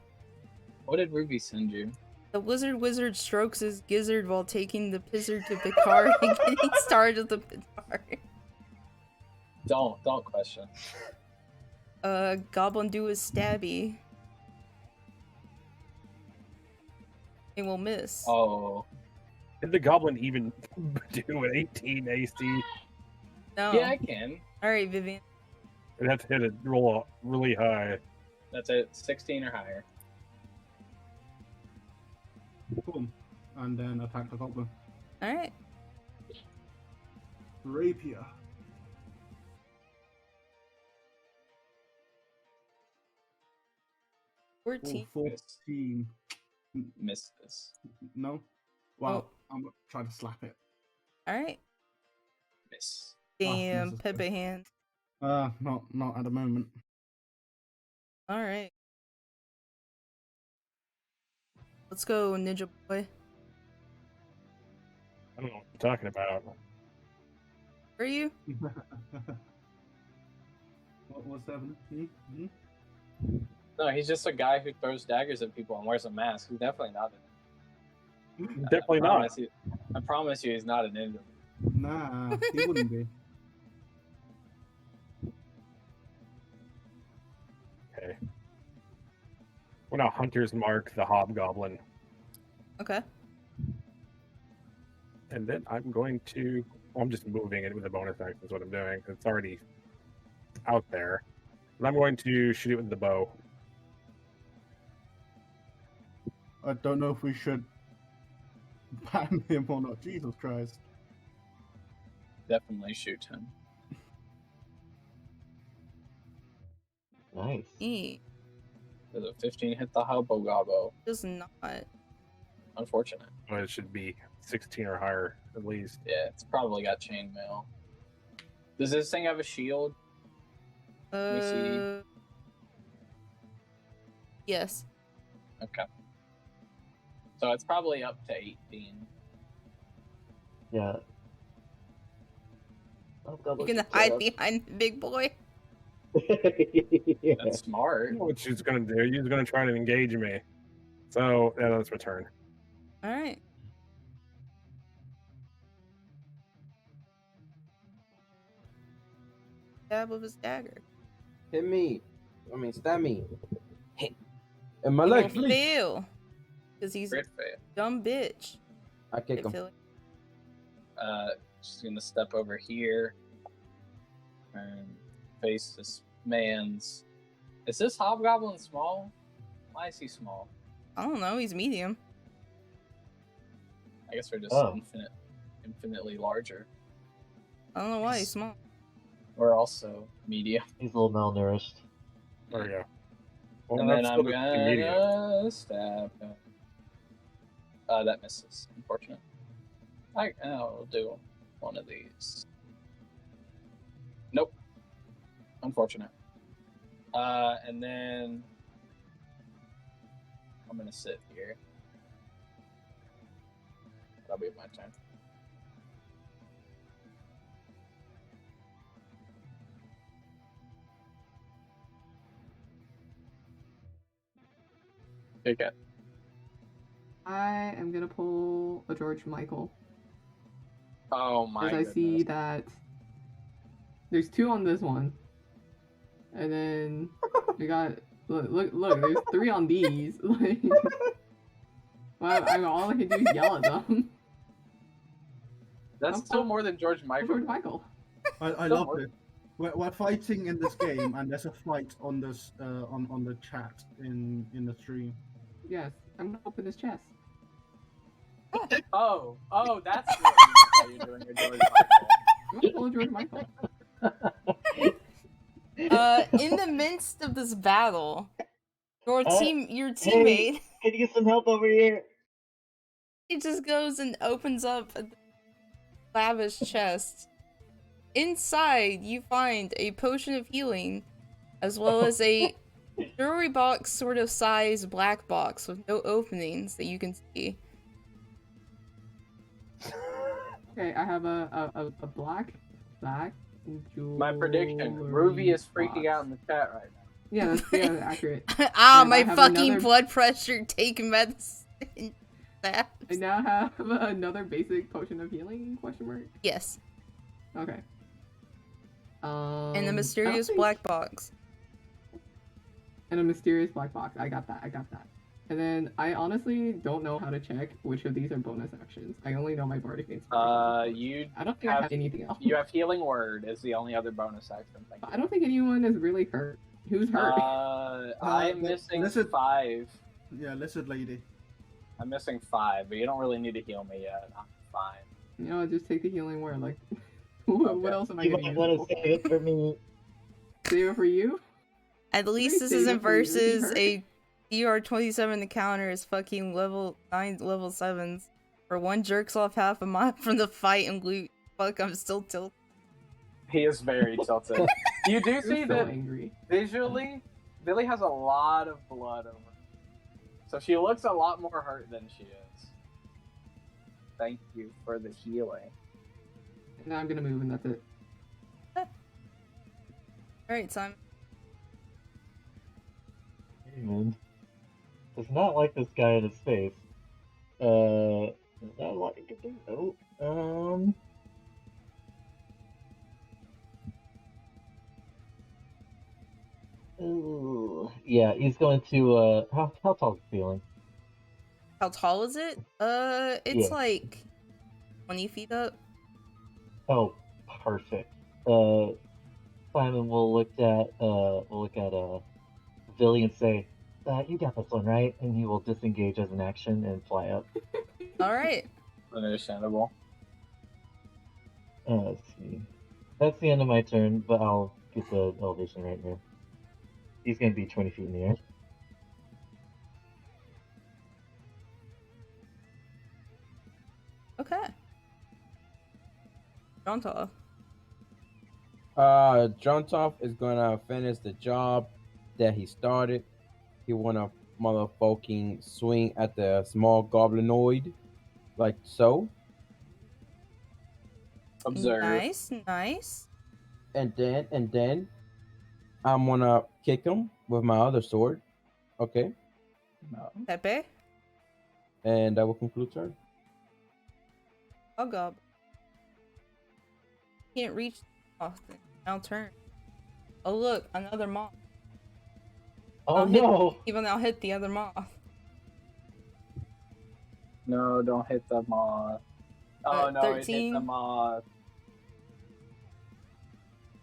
What did Ruby send you? The wizard strokes his gizzard while taking the pizzard to Picard and getting started with the Picard. Don't question. Goblin do his stabby. It will miss. Oh. Did the goblin even do an 18 AC? No. Yeah, I can. Alright, Vivian. It'd have to hit a roll really high. That's it. 16 or higher. Boom. And then attack the goblin. Alright. Rapier. Ooh, 14. 14. Misses. No? Well, Oh. I'm gonna try to slap it. Alright. Miss. Damn, Jesus Pepe Christ. hand. Not at the moment. Alright. Let's go, Ninja Boy. I don't know what you're talking about. Where are you? What's happening? Hmm? No, he's just a guy who throws daggers at people and wears a mask. He's definitely not an Definitely not. I promise you he's not a ninja. Nah, he wouldn't be. Okay. We're now Hunter's Mark, the Hobgoblin. Okay. And then I'm going to... Well, I'm just moving it with a bonus action is what I'm doing. It's already out there. And I'm going to shoot it with the bow. I don't know if we should ban him or not. Jesus Christ. Definitely shoot him. Nice. He Does a 15 hit the Hobo Gobbo? does not. Unfortunate. But it should be 16 or higher, at least. Yeah, it's probably got chainmail. Does this thing have a shield? me see. Yes. Okay. So it's probably up to 18. Yeah. You're gonna hide behind the big boy. Yeah. That's smart. I know what she's gonna do. She's gonna try to engage me. So yeah, that's my turn. All right. Stab with his dagger. Hit me. I mean, stab me. Hit. And my He leg, will please. fail. Because he's a Crit fail. dumb bitch. I kick him. Feel Just gonna step over here and face this man's. Is this hobgoblin small? Why is he small? I don't know. He's medium. I guess we're just Oh. infinitely larger. I don't know why he's small. We're also medium. He's a little malnourished. There we go. Well, And then that's I'm still the medium. gonna stab him. That misses. Unfortunate. I'll do one of these. Nope. Unfortunate. And then I'm gonna sit here. That'll be my turn. Okay. I am gonna pull a George Michael. Oh my Because I goodness. see that there's two on this one. And then we got look, there's three on these. Like well, all I can do is yell at them. That's I'm still pull- more than George Michael. George Michael. I Don't love worry. it. We're fighting in this game, and there's a fight on this on the chat in the stream. Yes, I'm gonna open his chest. Oh, that's what you're doing, your George Michael. I'm gonna pull a George Michael. In the midst of this battle, your Hey, teammate, can you get some help over here? he just goes and opens up a lavish chest. Inside, you find a potion of healing, as well as a jewelry box sort of size black box with no openings that you can see. Okay, I have a black jewelry. My prediction: Ruby is freaking out in the chat right now. Yeah, that's accurate. Ah, And my I have fucking another- blood pressure, take medicine. I now have another basic potion of healing? Question mark. Yes, Okay. and the I don't mysterious think- black box. And a mysterious black box. I got that. And then I honestly don't know how to check which of these are bonus actions. I only know my bardic inspiration. You I don't think I have anything else. you have healing word is the only other bonus action thing. I don't think anyone is really hurt. Who's hurt? I'm but missing this is- 5. Yeah, lizard lady. I'm missing 5, but you don't really need to heal me yet. I'm fine. You know, just take the healing word. Like, what else am I You gonna might use? want it to for? save it for me. Save it for you? At least this save it isn't for you, is he versus hurt? a DR27 encounter is fucking level 9, level 7s. Where one jerks off half a mile from the fight and loot. Fuck, I'm still tilted. He is very tilted. You do You're see so that angry. visually, Billy has a lot of blood over her. So she looks a lot more hurt than she is. Thank you for the healing. Now I'm gonna move and that's it. Alright, Simon. Hey, man. Does not like this guy in his face. Is that what you can do? Oh, Ooh. Yeah, he's going to, how tall is he feeling? How tall is it? It's Yeah. like 20 feet up. Oh, perfect. Simon will look at Billy and say, You got this one, right? And he will disengage as an action and fly up. All right. Understandable. Let's see. That's the end of my turn, but I'll get the elevation right here. He's going to be 20 feet in the air. Okay. Jonta. Jontov is gonna finish the job that he started. He wanna motherfucking swing at the small goblinoid, like so, Observe. Nice, nice. and then I'm gonna kick him with my other sword. Okay, No. Pepe. and that will conclude turn. Gob. Can't reach often. Now turn. Oh look, another moth. Oh I'll hit- no! He will now hit the other moth. No, don't hit the moth. Oh no, it hit 13. the moth.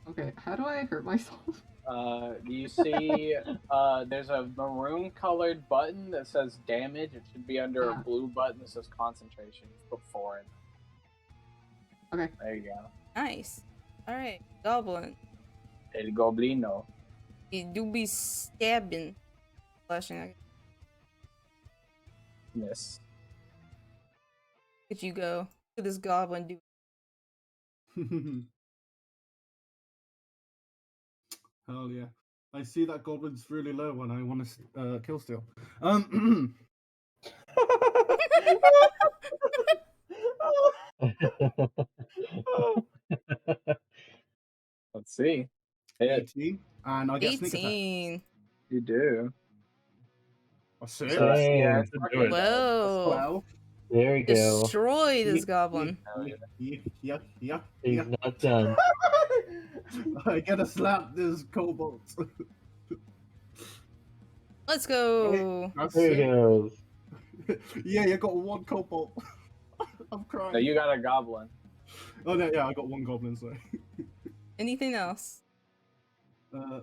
Okay, how do I hurt myself? You see, there's a maroon colored button that says damage. It should be under a blue button that says concentration. Put 4 in. Okay. There you go. Nice. Alright, Goblin. El Goblino. He do be stabbing. Slashing. Miss. Look at you go. Look at this goblin do. Hell yeah. I see that goblin's really low when I want to kill steal. Let's see. Hit. 18, and I get sneak attack. 18. You do. That's it. So, yeah, it's Dang. fucking Do it. Whoa. Well, There we go. Destroy this goblin. yeah. He's not done. I gotta slap this cobalt. Let's go. That's There he it. goes. Yeah, you got 1 cobalt. I'm crying. No, you got a goblin. Oh no, yeah, I got 1 goblin. So Anything else?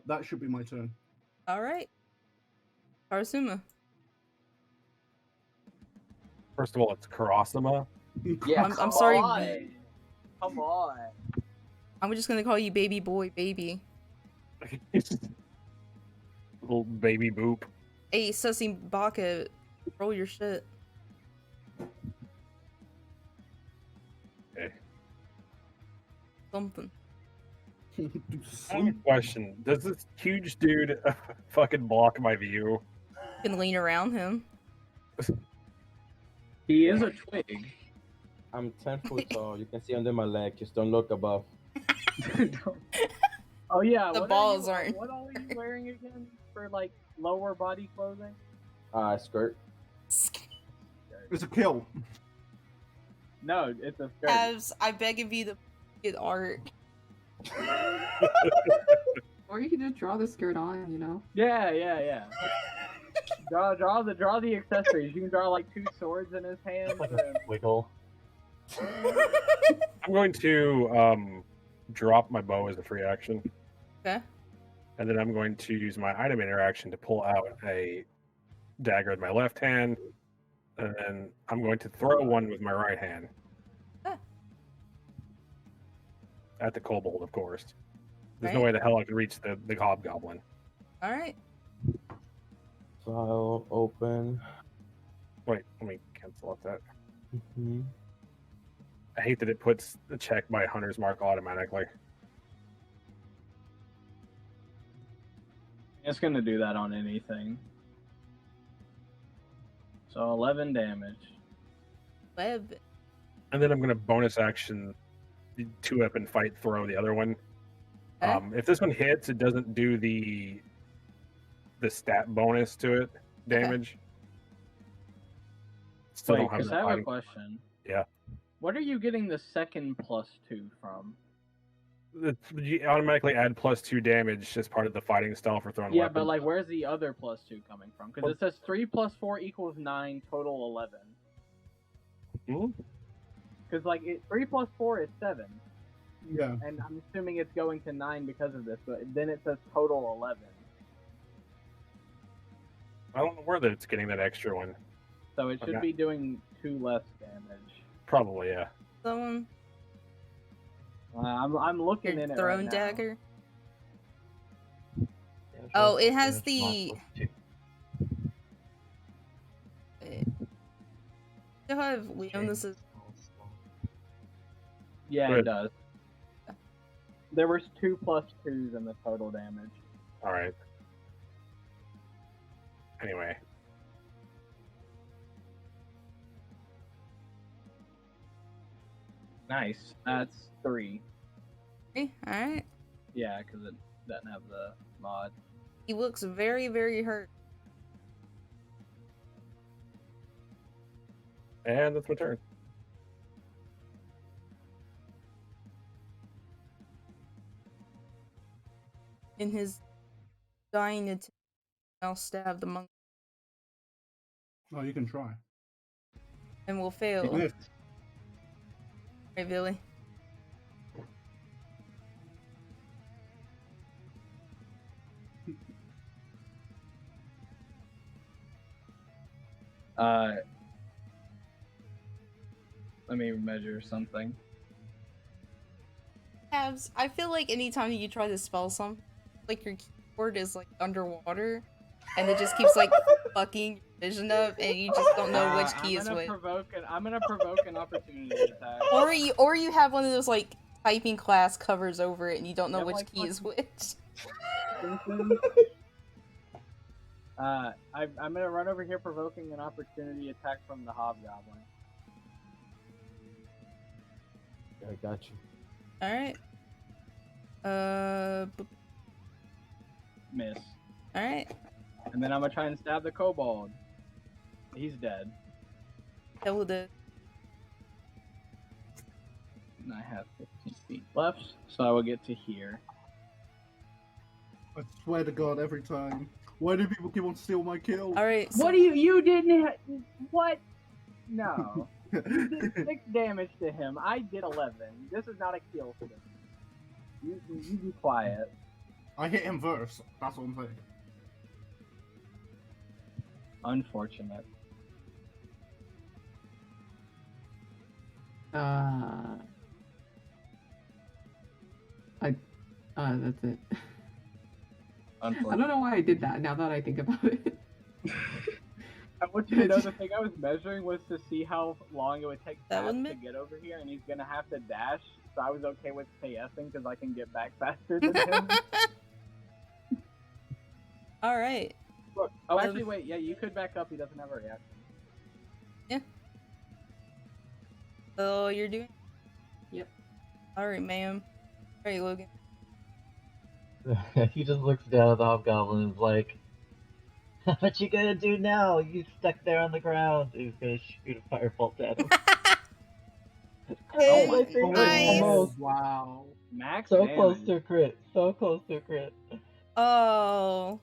that should be my turn. Alright. Karasuma. First of all, it's Karasuma. Yeah, I'm come sorry, on. Come on. I'm just gonna call you baby boy, baby. Little baby boop. Hey, Sussy Baka, roll your shit. Okay. Something. I have a question. Does this huge dude fucking block my view? You can lean around him. He is a twig. I'm 10 foot tall. You can see under my leg. Just don't look above. Oh yeah, The what balls are you, aren't. What all are you wearing again for like lower body clothing? Skirt. It's a kill. No, it's a skirt. Abs, I beg of you to get art. Or you can just draw the skirt on, you know? Yeah. draw the accessories. You can draw like 2 swords in his hand. Like a wiggle. I'm going to drop my bow as a free action. Okay. And then I'm going to use my item interaction to pull out a dagger with my left hand. And then I'm going to throw one with my right hand. Ah. At the kobold, of course. There's no Right. way the hell I could reach the hobgoblin. Alright. File open. Wait, let me cancel out that. Mhm. I hate that it puts the check by Hunter's Mark automatically. It's gonna do that on anything. So 11 damage. Web. And then I'm going to bonus action 2-up and fight throw the other one. Okay. If this one hits, it doesn't do the stat bonus to it damage. Still Wait, don't have because the I have a fighting. question. Yeah. What are you getting the second +2 from? You automatically add +2 damage as part of the fighting style for throwing Yeah, weapons. but like, where's the other +2 coming from? Because it says 3 + 4 = 9, total 11. Hmm? Because like, 3 + 4 is 7, Yeah. and I'm assuming it's going to 9 because of this. But then it says total 11. I don't know where that it's getting that extra one. So it should Okay. be doing 2 less damage. Probably, yeah. Someone I'm looking your in it thrown right now. dagger. Yeah, Oh, it plus has damage, mod the. plus 2. Wait. Still have Liam. This is Yeah, Good. it does. There was 2 plus 2s in the total damage. All right. Anyway, Nice. That's 3. okay. All right. Yeah, because it doesn't have the mod. He looks very, very hurt. and that's my turn. In his dying attempt, I'll stab the monk Oh, you can try. and will He fail. missed. Right, Billy? Let me measure something. Tabs, I feel like anytime you try to spell something, like your keyboard is like underwater, and it just keeps like fucking your vision up, and you just don't know which key is which. I'm gonna provoke an opportunity attack. Or you have one of those like typing class covers over it, and you don't know Yeah, which like key is which. I'm gonna run over here provoking an opportunity attack from the hobgoblin. I got you. All right. Miss. All right. And then I'm gonna try and stab the kobold. He's dead. That will do. And I have 15 feet left, so I will get to here. I swear to God, every time. Why do people keep on stealing my kill? All right. So What do you didn't what? No. You did 6 damage to him. I did 11. This is not a kill for them. You be quiet. I hit him first. That's what I'm saying. Unfortunate. That's it. I Unfortunate. don't know why I did that now that I think about it. I want you to know the thing I was measuring was to see how long it would take That Tabs would to make- get over here, and he's gonna have to dash. So I was okay with KSing because I can get back faster than him. All right. Look, oh, actually, wait. Yeah, you could back up. He doesn't have a reaction. So you're doing. Yep. All right, ma'am. All right, Logan. He just looks down at the hobgoblin and is like, "What you gonna do now? You stuck there on the ground." He's gonna shoot a firebolt at him. Hey, my goodness. nice. Almost. Wow. Max So damage. close to a crit. So close to a crit. Oh.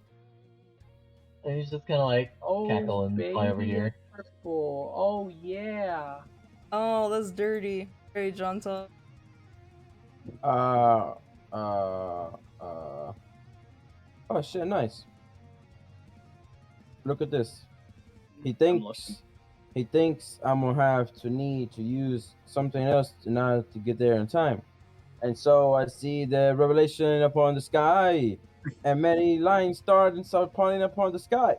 And he's just kind of like cackle and fly over baby, here. purple. Oh yeah. Oh, that's dirty. All right, John Top. Oh shit, nice. Look at this. He looking. thinks I'm gonna have to need to use something else in order to get there in time. And so I see the revelation upon the sky, and many lines start pointing upon the sky.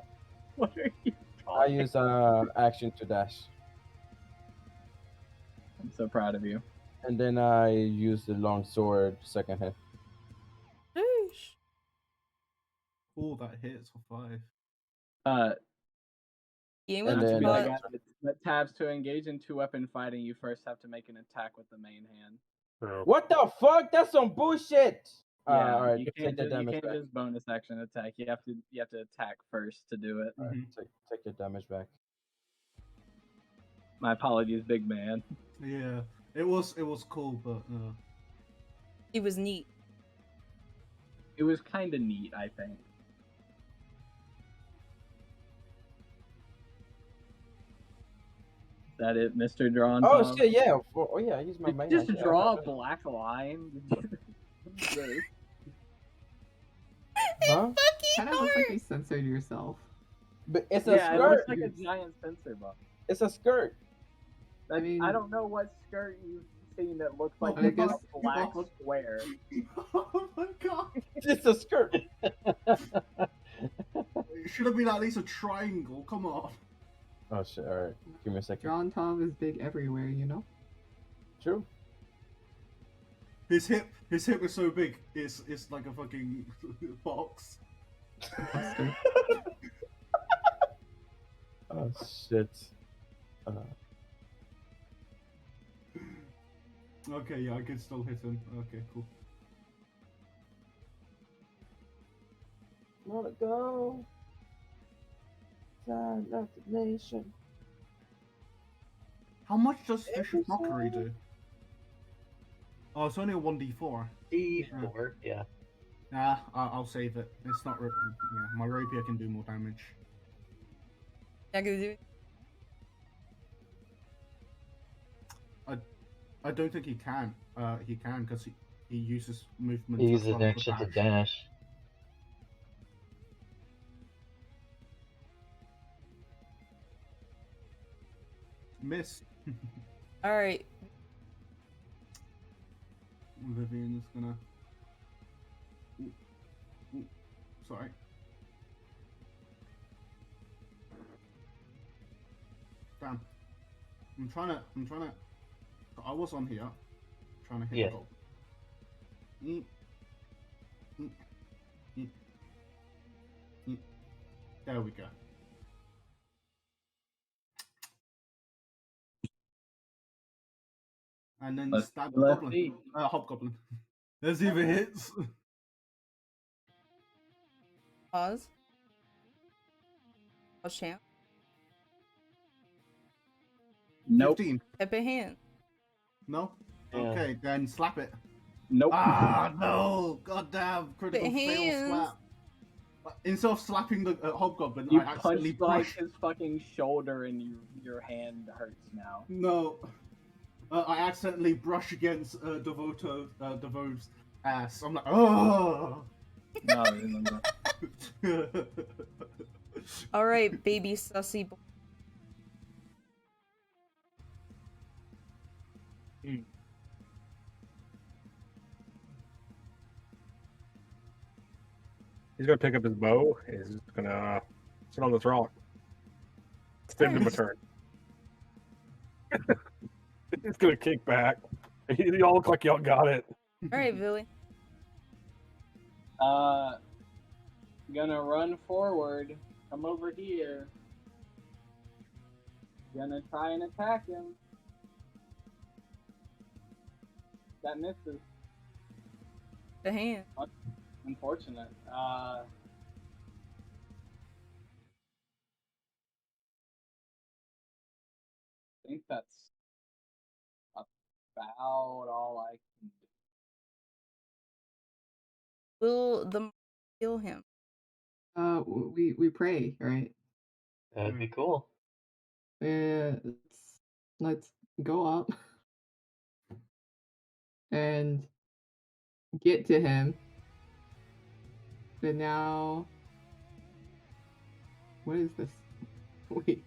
What are you I talking? use action to dash, I'm so proud of you. and then I use the long sword second hit. Sheesh. Oh, that hits for 5. Game And with then, Be like, but that tabs to engage in 2-weapon fighting. You first have to make an attack with the main hand. So, What the fuck? That's some bullshit. Yeah, all right, you take can't, the just, you damage can't back. just bonus action attack. You have to attack first to do it. All right, take your damage back. My apologies, big man. Yeah, it was cool, but it was neat. It was kind of neat, I think. Is that it, Mr. Drawn? Oh Tom? shit, yeah. Oh yeah, I use my Did main. you just action. draw a black line? Really? Huh? Kind of looks like you censored yourself. But it's a Yeah, it skirt. looks like a giant sensor bump. It's a skirt. Like, mean- I don't know what skirt you've seen that looks like Oh, a I guess- black square. Oh my god! It's a skirt. It should have been at least a triangle. Come on. Oh shit! All right, give me a second. John Tom is big everywhere, you know. True. His hip is so big. It's like a fucking box. Buster. Oh shit. Okay, yeah, I can still hit him. Okay, cool. Wanna go? Time of the nation. How much does Vicious Mockery do? Oh, it's only a 1d4. D4, yeah. Nah, I'll save it. It's not. Yeah, my rapier can do more damage. Not gonna do it. I don't think he can. He can because he uses movement. He to uses an front action to dash. dash. Miss. All right. Vivian is gonna. Ooh. Ooh. Sorry. Damn. I'm trying to. I was on here. Trying to hit Yeah. the goal. There we go. And then Let's stab see, the let's goblin. see. Hobgoblin. Let's see if it hits. Pause. Oh, champ. Nope. 15. Epic hand. No? Yeah. Okay, then slap it. Nope. Ah, no! Goddamn, critical The fail hands. slap. Instead of slapping the hobgoblin, You I accidentally punched like brushed. his fucking shoulder and your hand hurts now. No. I accidentally brush against Devoto's ass. I'm like, oh! No, no, no. All right, baby sussy boy. He's gonna pick up his bow. He's just gonna sit on this rock. Extend him a turn. He's gonna kick back. Y'all look like y'all got it. All right, Billy. Gonna run forward. Come over here. Gonna try and attack him. That misses. The hand. Unfortunate. I think that's about all I can do. Will the kill him? We pray, right? That'd be cool. Let's go up and get to him. But now, what is this? Wait,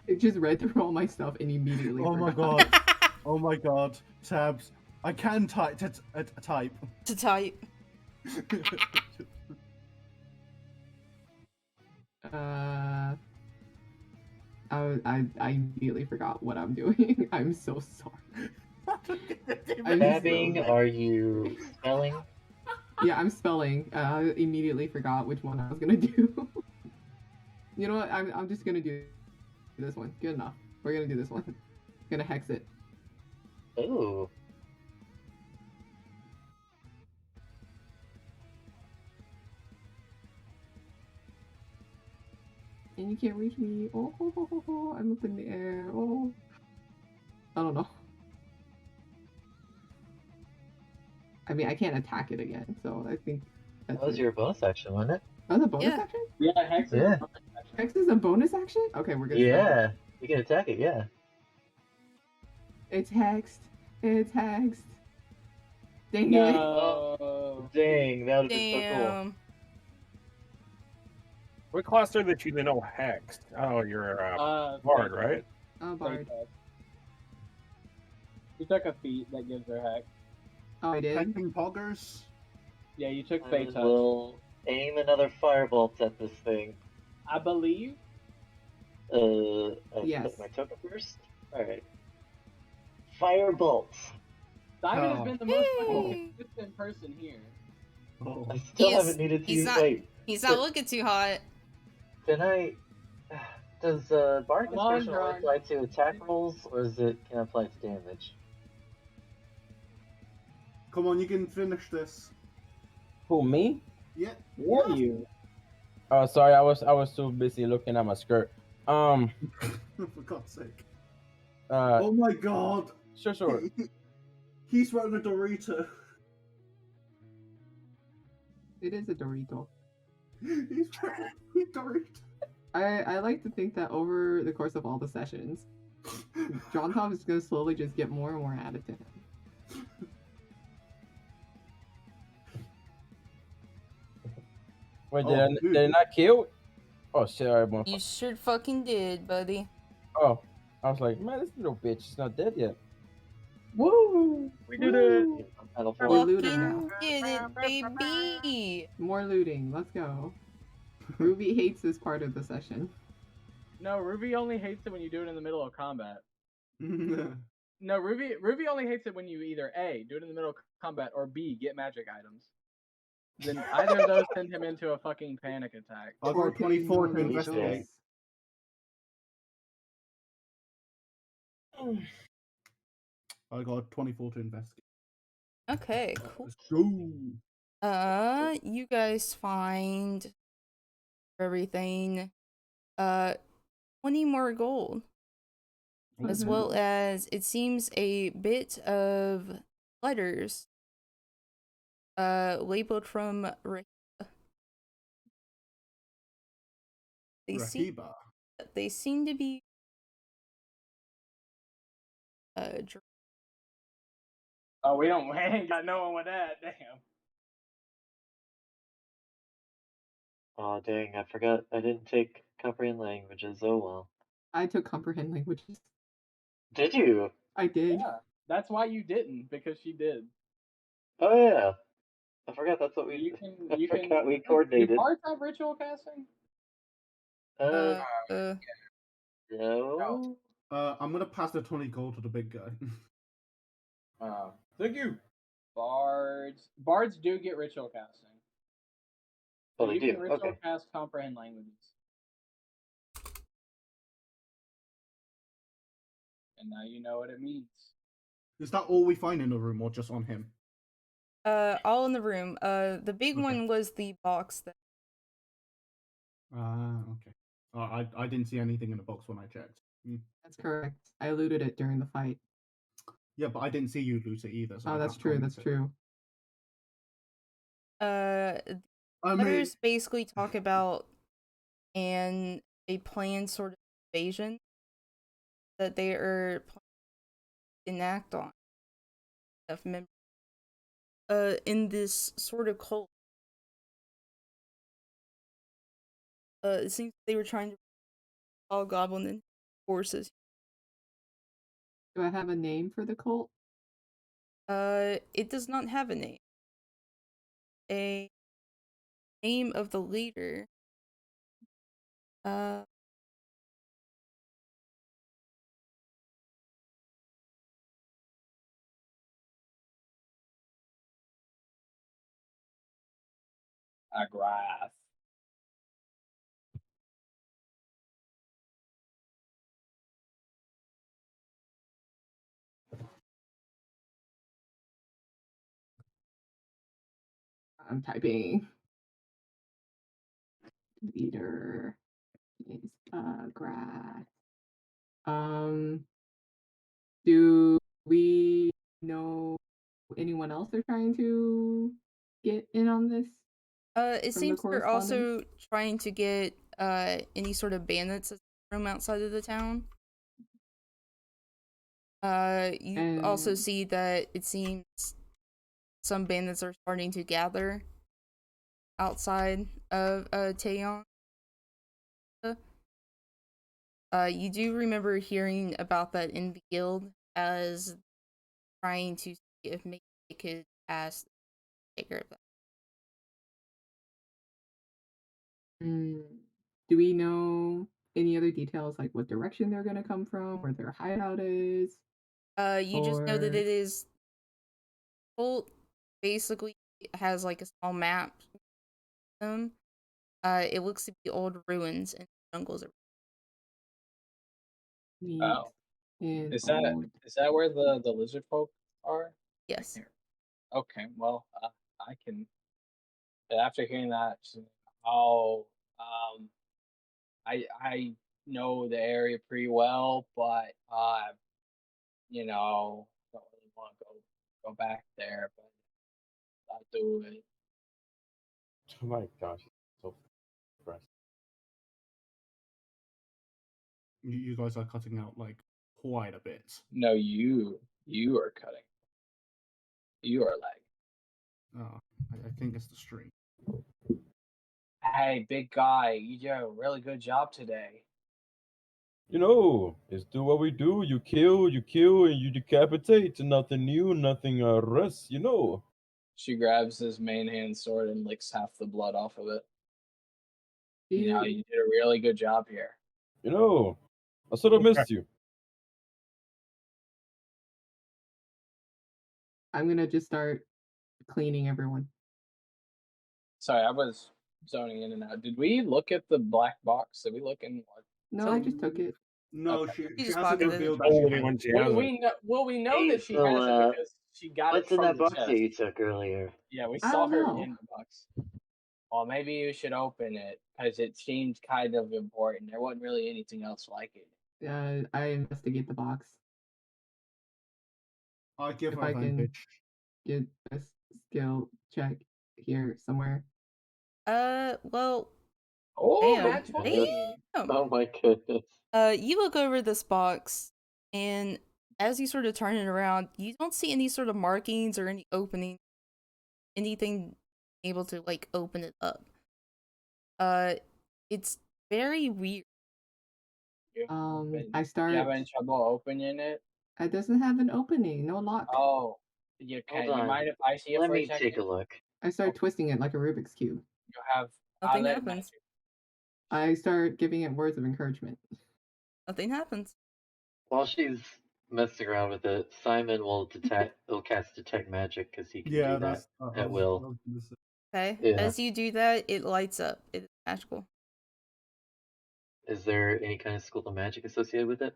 I just read through all my stuff and immediately. Oh my forgot. god. Oh my god. Tabs. I can type. Type. To type. I immediately forgot what I'm doing. I'm so sorry. I'm Tabbing, so- are you spelling? Yeah, I'm spelling. I immediately forgot which one I was gonna do. You know what? I'm just gonna do this one. Good enough. We're gonna do this one. Gonna hex it. Ooh. And you can't reach me. Oh, I'm up in the air. Oh, I don't know. I mean, I can't attack it again, so I think that's That was it. your bonus action, wasn't it? That was a bonus Yeah. action? Yeah, Hex. Yeah. Hex is a bonus action? Okay, we're good. Yeah. You can attack it, yeah. It's hexed. It's hexed. Dang it. No. Dang, that would have been so cool. Damn. What class are that you know hexed? Oh, you're a bard, right? Oh, Bard. You took a feat that gives her hex. Oh, I did? Pecking poggers. Yeah, you took And Fate Touch. we'll aim another firebolt at this thing. I believe. I Yes. put my token first? Alright. Firebolt. Simon has Oh. been the most Hey. consistent person here. Oh. I still He is- haven't needed to he's use. not- Wait, He's not looking too hot. can I. Does Bardic Come on, Inspiration only John. apply to attack rolls, or is it can apply to damage? Come on, you can finish this. Who, me? Yeah. Were you? Oh, sorry, I was too busy looking at my skirt. For God's sake. Uh, Oh my god. sure. He's wearing a Dorito. It is a Dorito. He's wearing a Dorito. I like to think that over the course of all the sessions, John Tom is going to slowly just get more and more added to him. Wait, Oh, did they not kill? Oh shit! Alright, You motherfucker. sure fucking did, buddy. Oh, I was like, man, this little bitch is not dead yet. Woo! We did it. Battle We're for looting now. Fucking did it, baby. More looting. Let's go. Ruby hates this part of the session. No, Ruby only hates it when you do it in the middle of combat. No, Ruby only hates it when you either A, do it in the middle of combat, or B, get magic items. Then either of those send him into a fucking panic attack. I Or got 24 to killing investigate. I got 24 to investigate. Okay, cool. Let's go. You guys find everything. 20 more gold. As well as it seems a bit of letters labeled from Rahiba. Rahiba. They seem to be Oh, we ain't got no one with that. Damn. Oh dang, I forgot. I didn't take comprehend languages. Oh well. I took comprehend languages. Did you? I did. Yeah, that's why you didn't, because she did. Oh yeah. I forgot that's what we. You can. I You forgot can. we Do coordinated. bards have ritual casting? No. I'm gonna pass the 20 gold to the big guy. Thank you. Bards do get ritual casting. So Oh, they you do. can ritual Okay. cast comprehend languages. And now you know what it means. Is that all we find in the room, or just on him? all in the room. The big Okay. one was the box that Okay. I didn't see anything in the box when I checked. That's correct. I looted it during the fight. Yeah, but I didn't see you loot it either. So Oh, I that's can't true. comment That's it. true. I mean, letters basically talk about a planned sort of invasion that they are planning to enact on of members in this sort of cult. It seems they were trying to all goblin and forces. Do I have a name for the cult? It does not have a name. A name of the leader. Agrath. I'm typing. Leader is grass. Do we know anyone else they're trying to get in on this? It From the seems they're also correspondence? trying to get any sort of bandits that roam outside of the town. You also And- see that it seems some bandits are starting to gather outside of Taeyong. You do remember hearing about that in the guild as trying to see if maybe they could ask to take care of that. Do we know any other details, like what direction they're gonna come from, where their hideout is? You just know that Or it is Bolt basically has like a small map. It looks to be old ruins and jungles. neat Oh, and is old. that where the lizard folk are? Yes. Here. Okay, well, I can. After hearing that, oh, I know the area pretty well, but don't really want to go back there, but I'll do it. Oh my gosh, so fresh. You guys are cutting out like quite a bit. No, you are cutting. You are lagging. Oh, I think it's the stream. Hey, big guy, you did a really good job today. It's do what we do. You kill, and you decapitate. Nothing new, nothing rest. She grabs his main hand sword and licks half the blood off of it. You did a really good job here. I sort of missed you. I'm gonna just start cleaning everyone. Sorry, I was zoning in and out. Did we look at the black box? Did we look in? No, I just took it. No, Okay. she just hasn't pocketed it. revealed that she Only has when it. she has it. We know Hey, that she so, has it because she got What's it in from that the box chest. that you took earlier? Yeah, we I saw don't her know. in the box. Well, maybe you should open it because it seemed kind of important. There wasn't really anything else like it. I investigate the box. I give If her I can advantage. get a skill check here somewhere. Well, Oh, damn. nat 20. Damn. Oh my goodness. You look over this box, and as you sort of turn it around, you don't see any sort of markings or any opening, anything able to like open it up. It's very weird. I start. You having trouble opening it? It doesn't have an opening, no lock. Oh, you Hold can. You on. mind if I see it Let for a me second? take a look. I start twisting it like a Rubik's Cube. You have Nothing pilot happens. magic. I start giving it words of encouragement. Nothing happens. While she's messing around with it, Simon will cast detect magic because he can Yeah, do that that's at will. I was gonna say. Okay. Yeah. As you do that, it lights up. It's magical. Is there any kind of school of magic associated with it?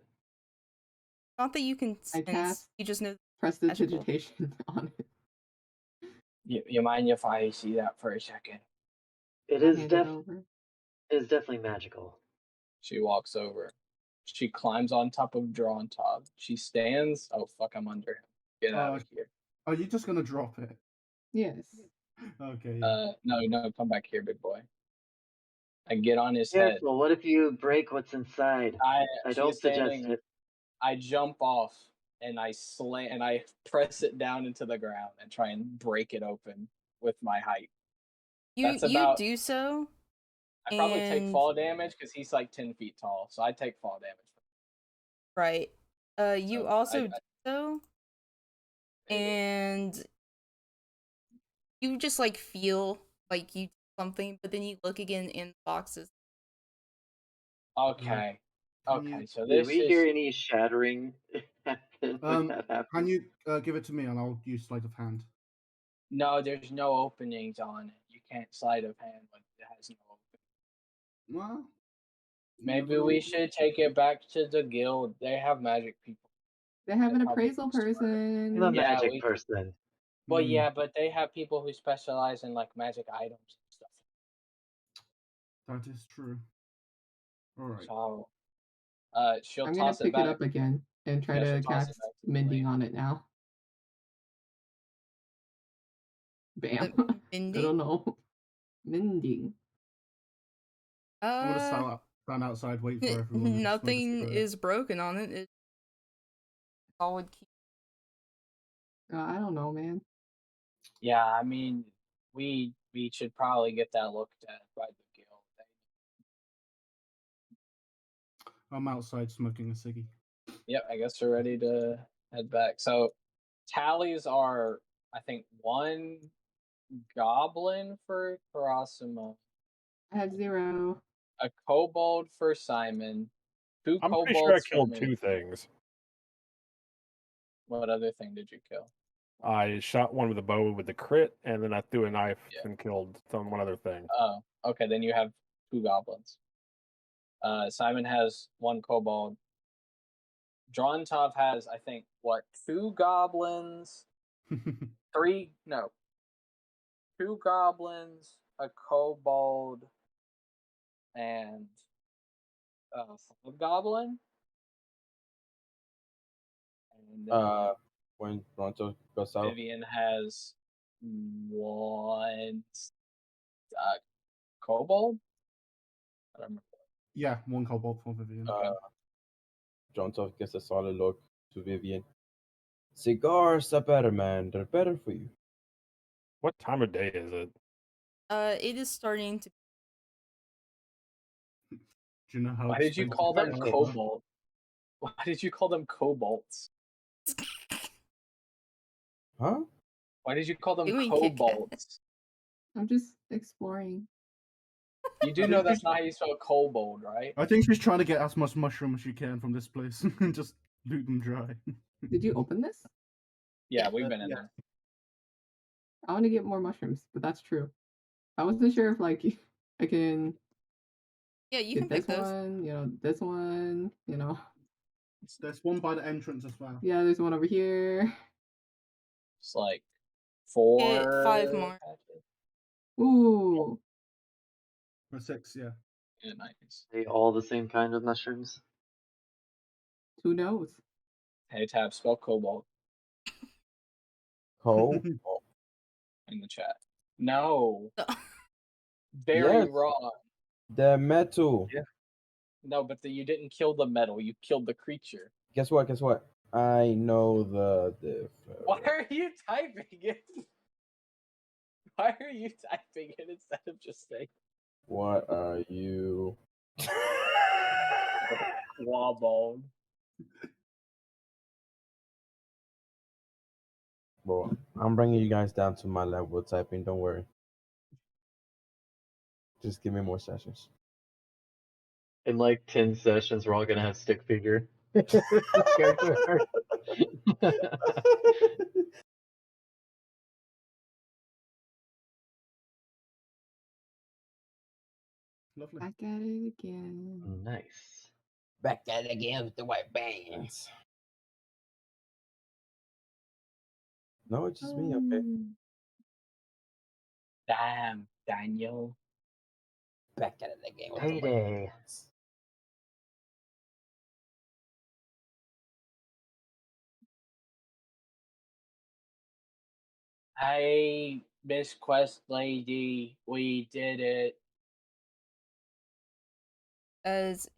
Not that you can I sense. cast You just know. Magical. prestidigitation on it. You mind if I see that for a second? It I'll is hand it over. definitely magical. She walks over. She climbs on top of Drawn Top. She stands. Oh fuck! I'm under him. Get out of here. Are you just gonna drop it? Yes. Okay. Yeah. No, come back here, big boy. I get on his head. Careful, what if you break what's inside? I don't suggest it. I jump off and I press it down into the ground and try and break it open with my height. You do so. I probably take fall damage because he's like 10 feet tall, so I take fall damage. Right. You So also do so, and you just like feel like you did something, but then you look again in the boxes. Okay. Can you- Okay, so Did this we is hear any shattering happen when that happened? Can you give it to me and I'll use sleight of hand? no. There's no openings on it. You can't sleight of hand when it has no opening. Well, Maybe we should take it back to the guild. They have magic people. They have an They probably appraisal can start. person. I'm a Yeah, magic person. Well, yeah, but they have people who specialize in like magic items and stuff. That is true. All right. So, she'll I'm gonna toss it pick back. it up again and try Yeah, to she'll toss it cast back to mending Elaine. on it now. Bam. I Mending? don't know. Mending. I'm gonna stand outside, wait for everyone. and smoke a Nothing cigarette. is broken on it. It's solid key. I don't know, man. Yeah, I mean, we should probably get that looked at by the guild. I'm outside smoking a ciggy. Yep, I guess we're ready to head back. So tallies are, I think, 1 goblin for Karasuma, I have 0. a kobold for Simon, 2 I'm pretty sure I kobolds for killed me. 2 things. What other thing did you kill? I shot one with a bow with the crit, and then I threw a knife Yeah. and killed one other thing. Oh, okay, then you have 2 goblins. Simon has 1 kobold. Drontov has, I think, what, 2 goblins? 3? No. 2 goblins, a kobold, and a goblin. And then When Toronto goes out, Vivian has 1 kobold. I don't remember. Yeah, 1 kobold for Vivian. Toronto gets a solid look to Vivian. Cigars are better, man. They're better for you. What time of day is it? It is starting to. Do you know how? Why did you expensive call them they are? kobold? Why did you call them kobolds? Huh? Why did you call them Doing Kit Kat. kobolds? I'm just exploring. You do know that's not how you spell kobold, right? I think she's trying to get as much mushroom as she can from this place and just loot them dry. Did you open this? Yeah, we've been in yeah. there. I want to get more mushrooms, but that's true. I wasn't sure if like I can Yeah, you get can pick this those. one, this one, There's one by the entrance as well. Yeah, there's one over here. It's like 4. Get 5 more. patches. Ooh. Or 6, yeah. Yeah, nice. They all the same kind of mushrooms. Who knows? Hey, Tab, spell kobold Cold. in the chat. No. Very Yes. wrong. The metal. Yeah. No, but you didn't kill the metal. You killed the creature. Guess what? Guess what? I know the difference. Why are you typing it? Why are you typing it instead of just saying What are you? wobbled? Bro, I'm bringing you guys down to my level of typing. Don't worry. Just give me more sessions. In like 10 sessions, we're all gonna have stick figure. Character art. Lovely. Back at it again. Nice. Back at it again with the white bands. No, it's just me. Okay. Damn, Daniel. Back at it again with the white Payday. bands. Hey, Miss Quest Lady, we did it. As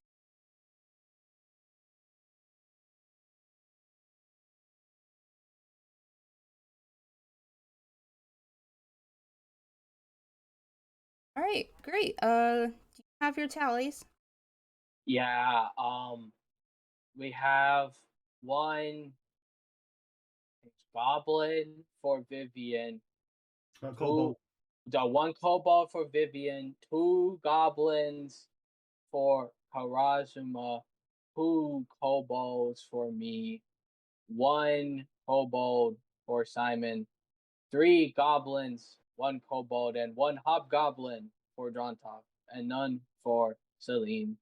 all right, great. Do you have your tallies? Yeah, we have 1 goblin for Vivian. Kobold. The 1 kobold for Vivian, 2 goblins for Karazuma, 2 kobolds for me, 1 kobold for Simon, 3 goblins, 1 kobold, and 1 hobgoblin for Drontov, and none for Celine.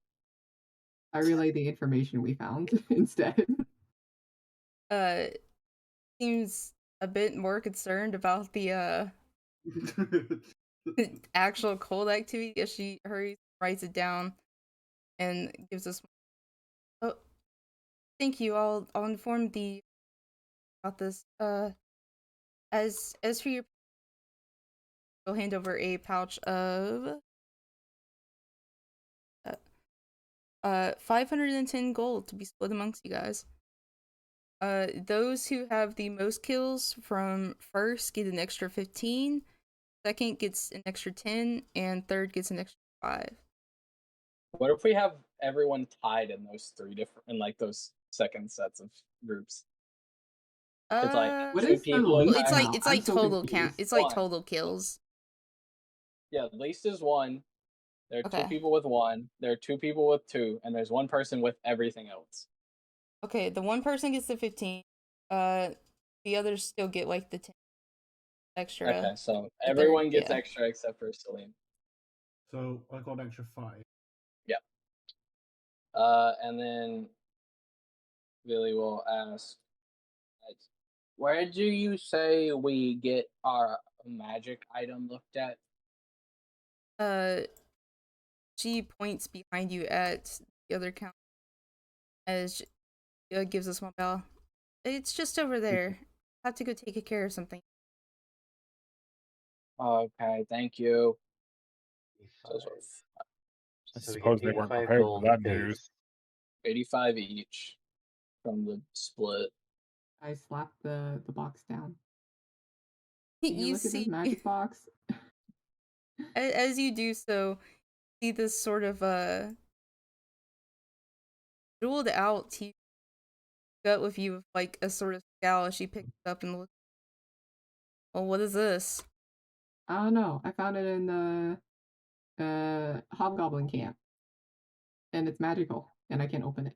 I relay the information we found instead. Seems a bit more concerned about the actual cold activity as she hurries, writes it down, and gives us. Oh, thank you. I'll inform the about this. As for your, I'll hand over a pouch of 510 gold to be split amongst you guys. Those who have the most kills from first get an extra 15, second gets an extra 10, and third gets an extra 5. What if we have everyone tied in those those second sets of groups. It's like What two is the people least it's like count? it's I'm like so total count. confused. It's like One. total kills. Yeah, least is 1. There are 2 Okay. people with 1. There are 2 people with 2, and there's 1 person with everything else. Okay, the one person gets the 15. The others still get like the 10 extra. Okay, so the everyone third, gets yeah. extra except for Celine. So I got an extra 5. And then Billy will ask, where do you say we get our magic item looked at? She points behind you at the other count as she gives a small bell. It's just over there. I have to go take care of something. Okay, thank you. So 85. it's I So we suppose get they weren't 85 prepared for gold that base. news. 85 each from the split. I slap the box down. Can you You look at this see, magic box? as you do so, see this sort of jeweled out teeth gut with you with like a sort of scowl as she picks it up and looks. Well, what is this? I don't know. I found it in the hobgoblin camp, and it's magical, and I can't open it.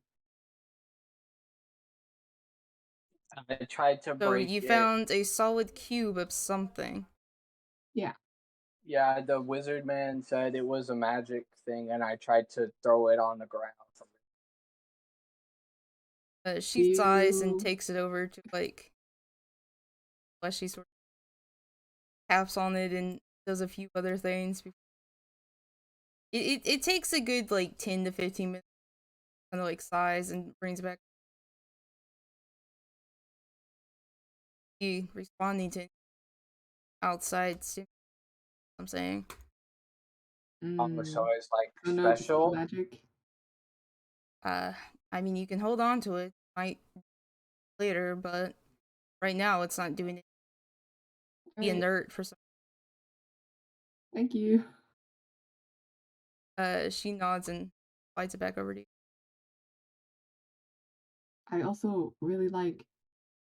I tried to So break you it. found a solid cube of something. Yeah. Yeah, the wizard man said it was a magic thing, and I tried to throw it on the ground. She sighs and You- takes it over to like. She sort of taps on it and does a few other things. It takes a good like 10 to 15 minutes, kind of like sighs and brings back. Responding to outside. I'm saying. So Mm, it's like I don't know if it's special. magic. I mean, you can hold on to it. Might later, but right now it's not doing it. Be Alright, inert for some. thank you. She nods and slides it back over to you. I also really like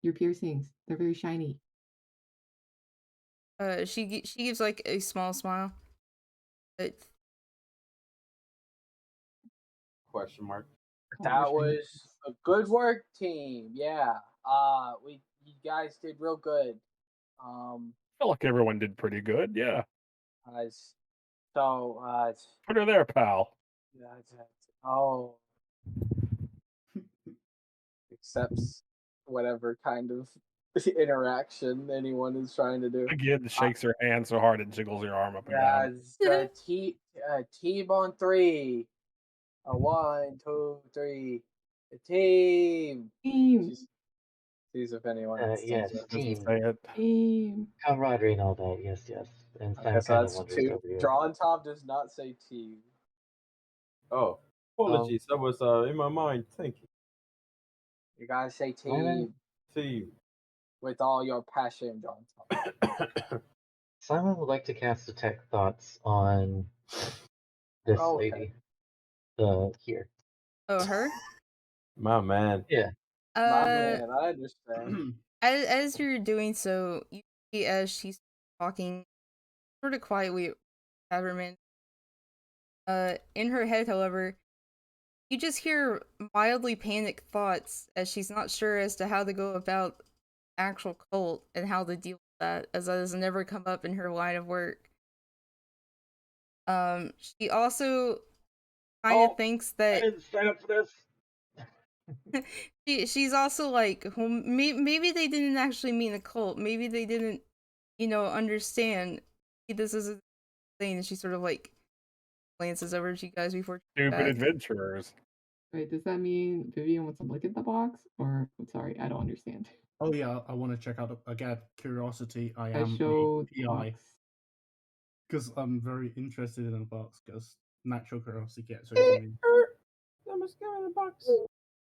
your piercings. They're very shiny. She gives like a small smile. But Question mark. Oh, That they're shiny. was a good work, team. Yeah. You guys did real good. I feel like everyone did pretty good. Yeah. Uh, so Put her there, pal. oh, accepts whatever kind of interaction anyone is trying to do. Again, shakes her hand so hard it jiggles her arm up and Yeah, down. it's team on 3. 1, 2, 3. The team. Team. Sees if anyone else Yes, does it. Doesn't team. say it. Team. Camaraderie and all that. Yes, yes. And Okay, Sam so kind of that's wonders 2. over here. Drawn Tom does not say team. Oh, apologies. That was in my mind. Thank you. You gotta say team Simon? Team. with all your passion, John Tom. Simon would like to cast Detect Thoughts on this Oh, okay. lady. Here. oh, her. My man. Yeah. My man, I understand. As you're doing so, you see as she's talking, sort of quietly, Haberman. In her head, however, you just hear mildly panicked thoughts as she's not sure as to how to go about actual cult and how to deal with that, as that has never come up in her line of work. She also kind of thinks I that didn't sign up for this. she's also like, well, maybe they didn't actually mean a cult. Maybe they didn't, understand this is a thing. And she sort of like glances over to you guys before. Stupid adventurers. Wait, does that mean Vivian wants to look at the box? Or, I'm sorry, I don't understand. Oh yeah, I want to check out again. Curiosity. I I am show a the PI box. because I'm very interested in the box. Because natural curiosity gets Eh, over me. Let me go in the box.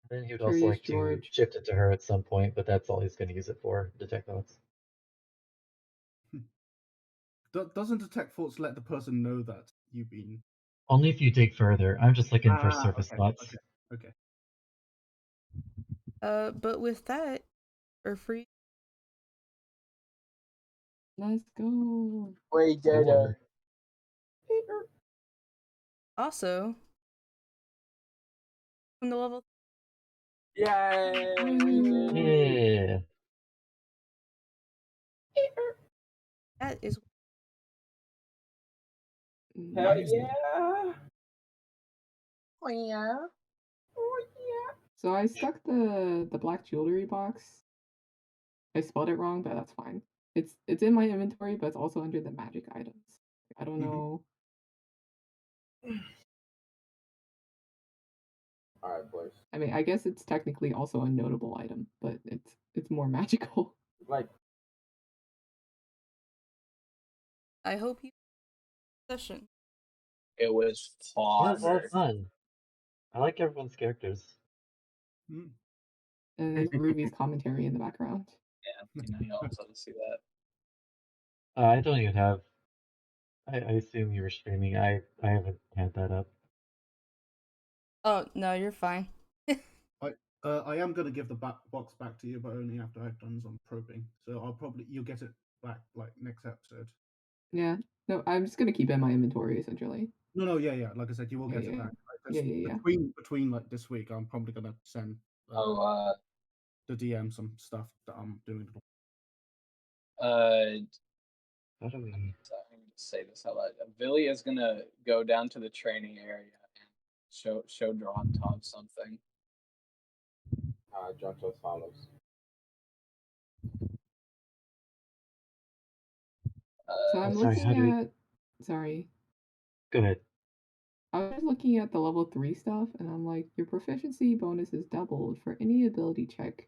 Then he would also Curious like to George. shift it to her at some point, but that's all he's going to use it for. Detect Thoughts. Doesn't detect thoughts let the person know that you've been Only if you dig further. I'm just looking for surface okay, spots. okay. But with that, for free. Let's go. We did it. Sure. Also, from the level, Yay! Yeah. that is Hell Nice. yeah! Oh, yeah. So I stuck the black jewelry box. I spelled it wrong, but that's fine. It's in my inventory, but it's also under the magic items. I don't Mhm. know. All right, boys. I mean, I guess it's technically also a notable item, but it's more magical. Like, I hope you session. It was Yeah, it was a lot of fodder. fun. I like everyone's characters. Mm. And there's Ruby's commentary in the background. Yeah, you also see that. I don't even have. I assume you were streaming. I haven't had that up. Oh no, you're fine. I am gonna give the box back to you, but only after I've done some probing. So you'll get it back like next episode. Yeah. No, I'm just gonna keep it in my inventory essentially. No, yeah. Like I said, you will get it Yeah. back. Yeah, yeah. Between like this week, I'm probably gonna send Oh, the DM some stuff that I'm doing. How do we? I'm gonna say this out loud. Billy is gonna go down to the training area and show Drawn Todd something. John as follows. So I'm Sorry, how do we? looking at sorry. Go ahead. I was looking at the level 3 stuff and I'm like, your proficiency bonus is doubled for any ability check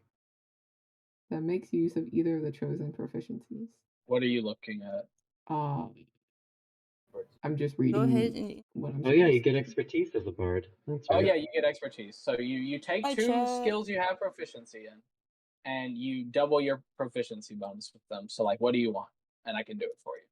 that makes use of either of the chosen proficiencies. What are you looking at? I'm just Go reading ahead and what I'm Oh yeah, you supposed get to. expertise as a bard. That's Oh right. yeah, you get expertise. So you take Hi, two chat. skills you have proficiency in, and you double your proficiency bonus with them. So like, what do you want? And I can do it for you.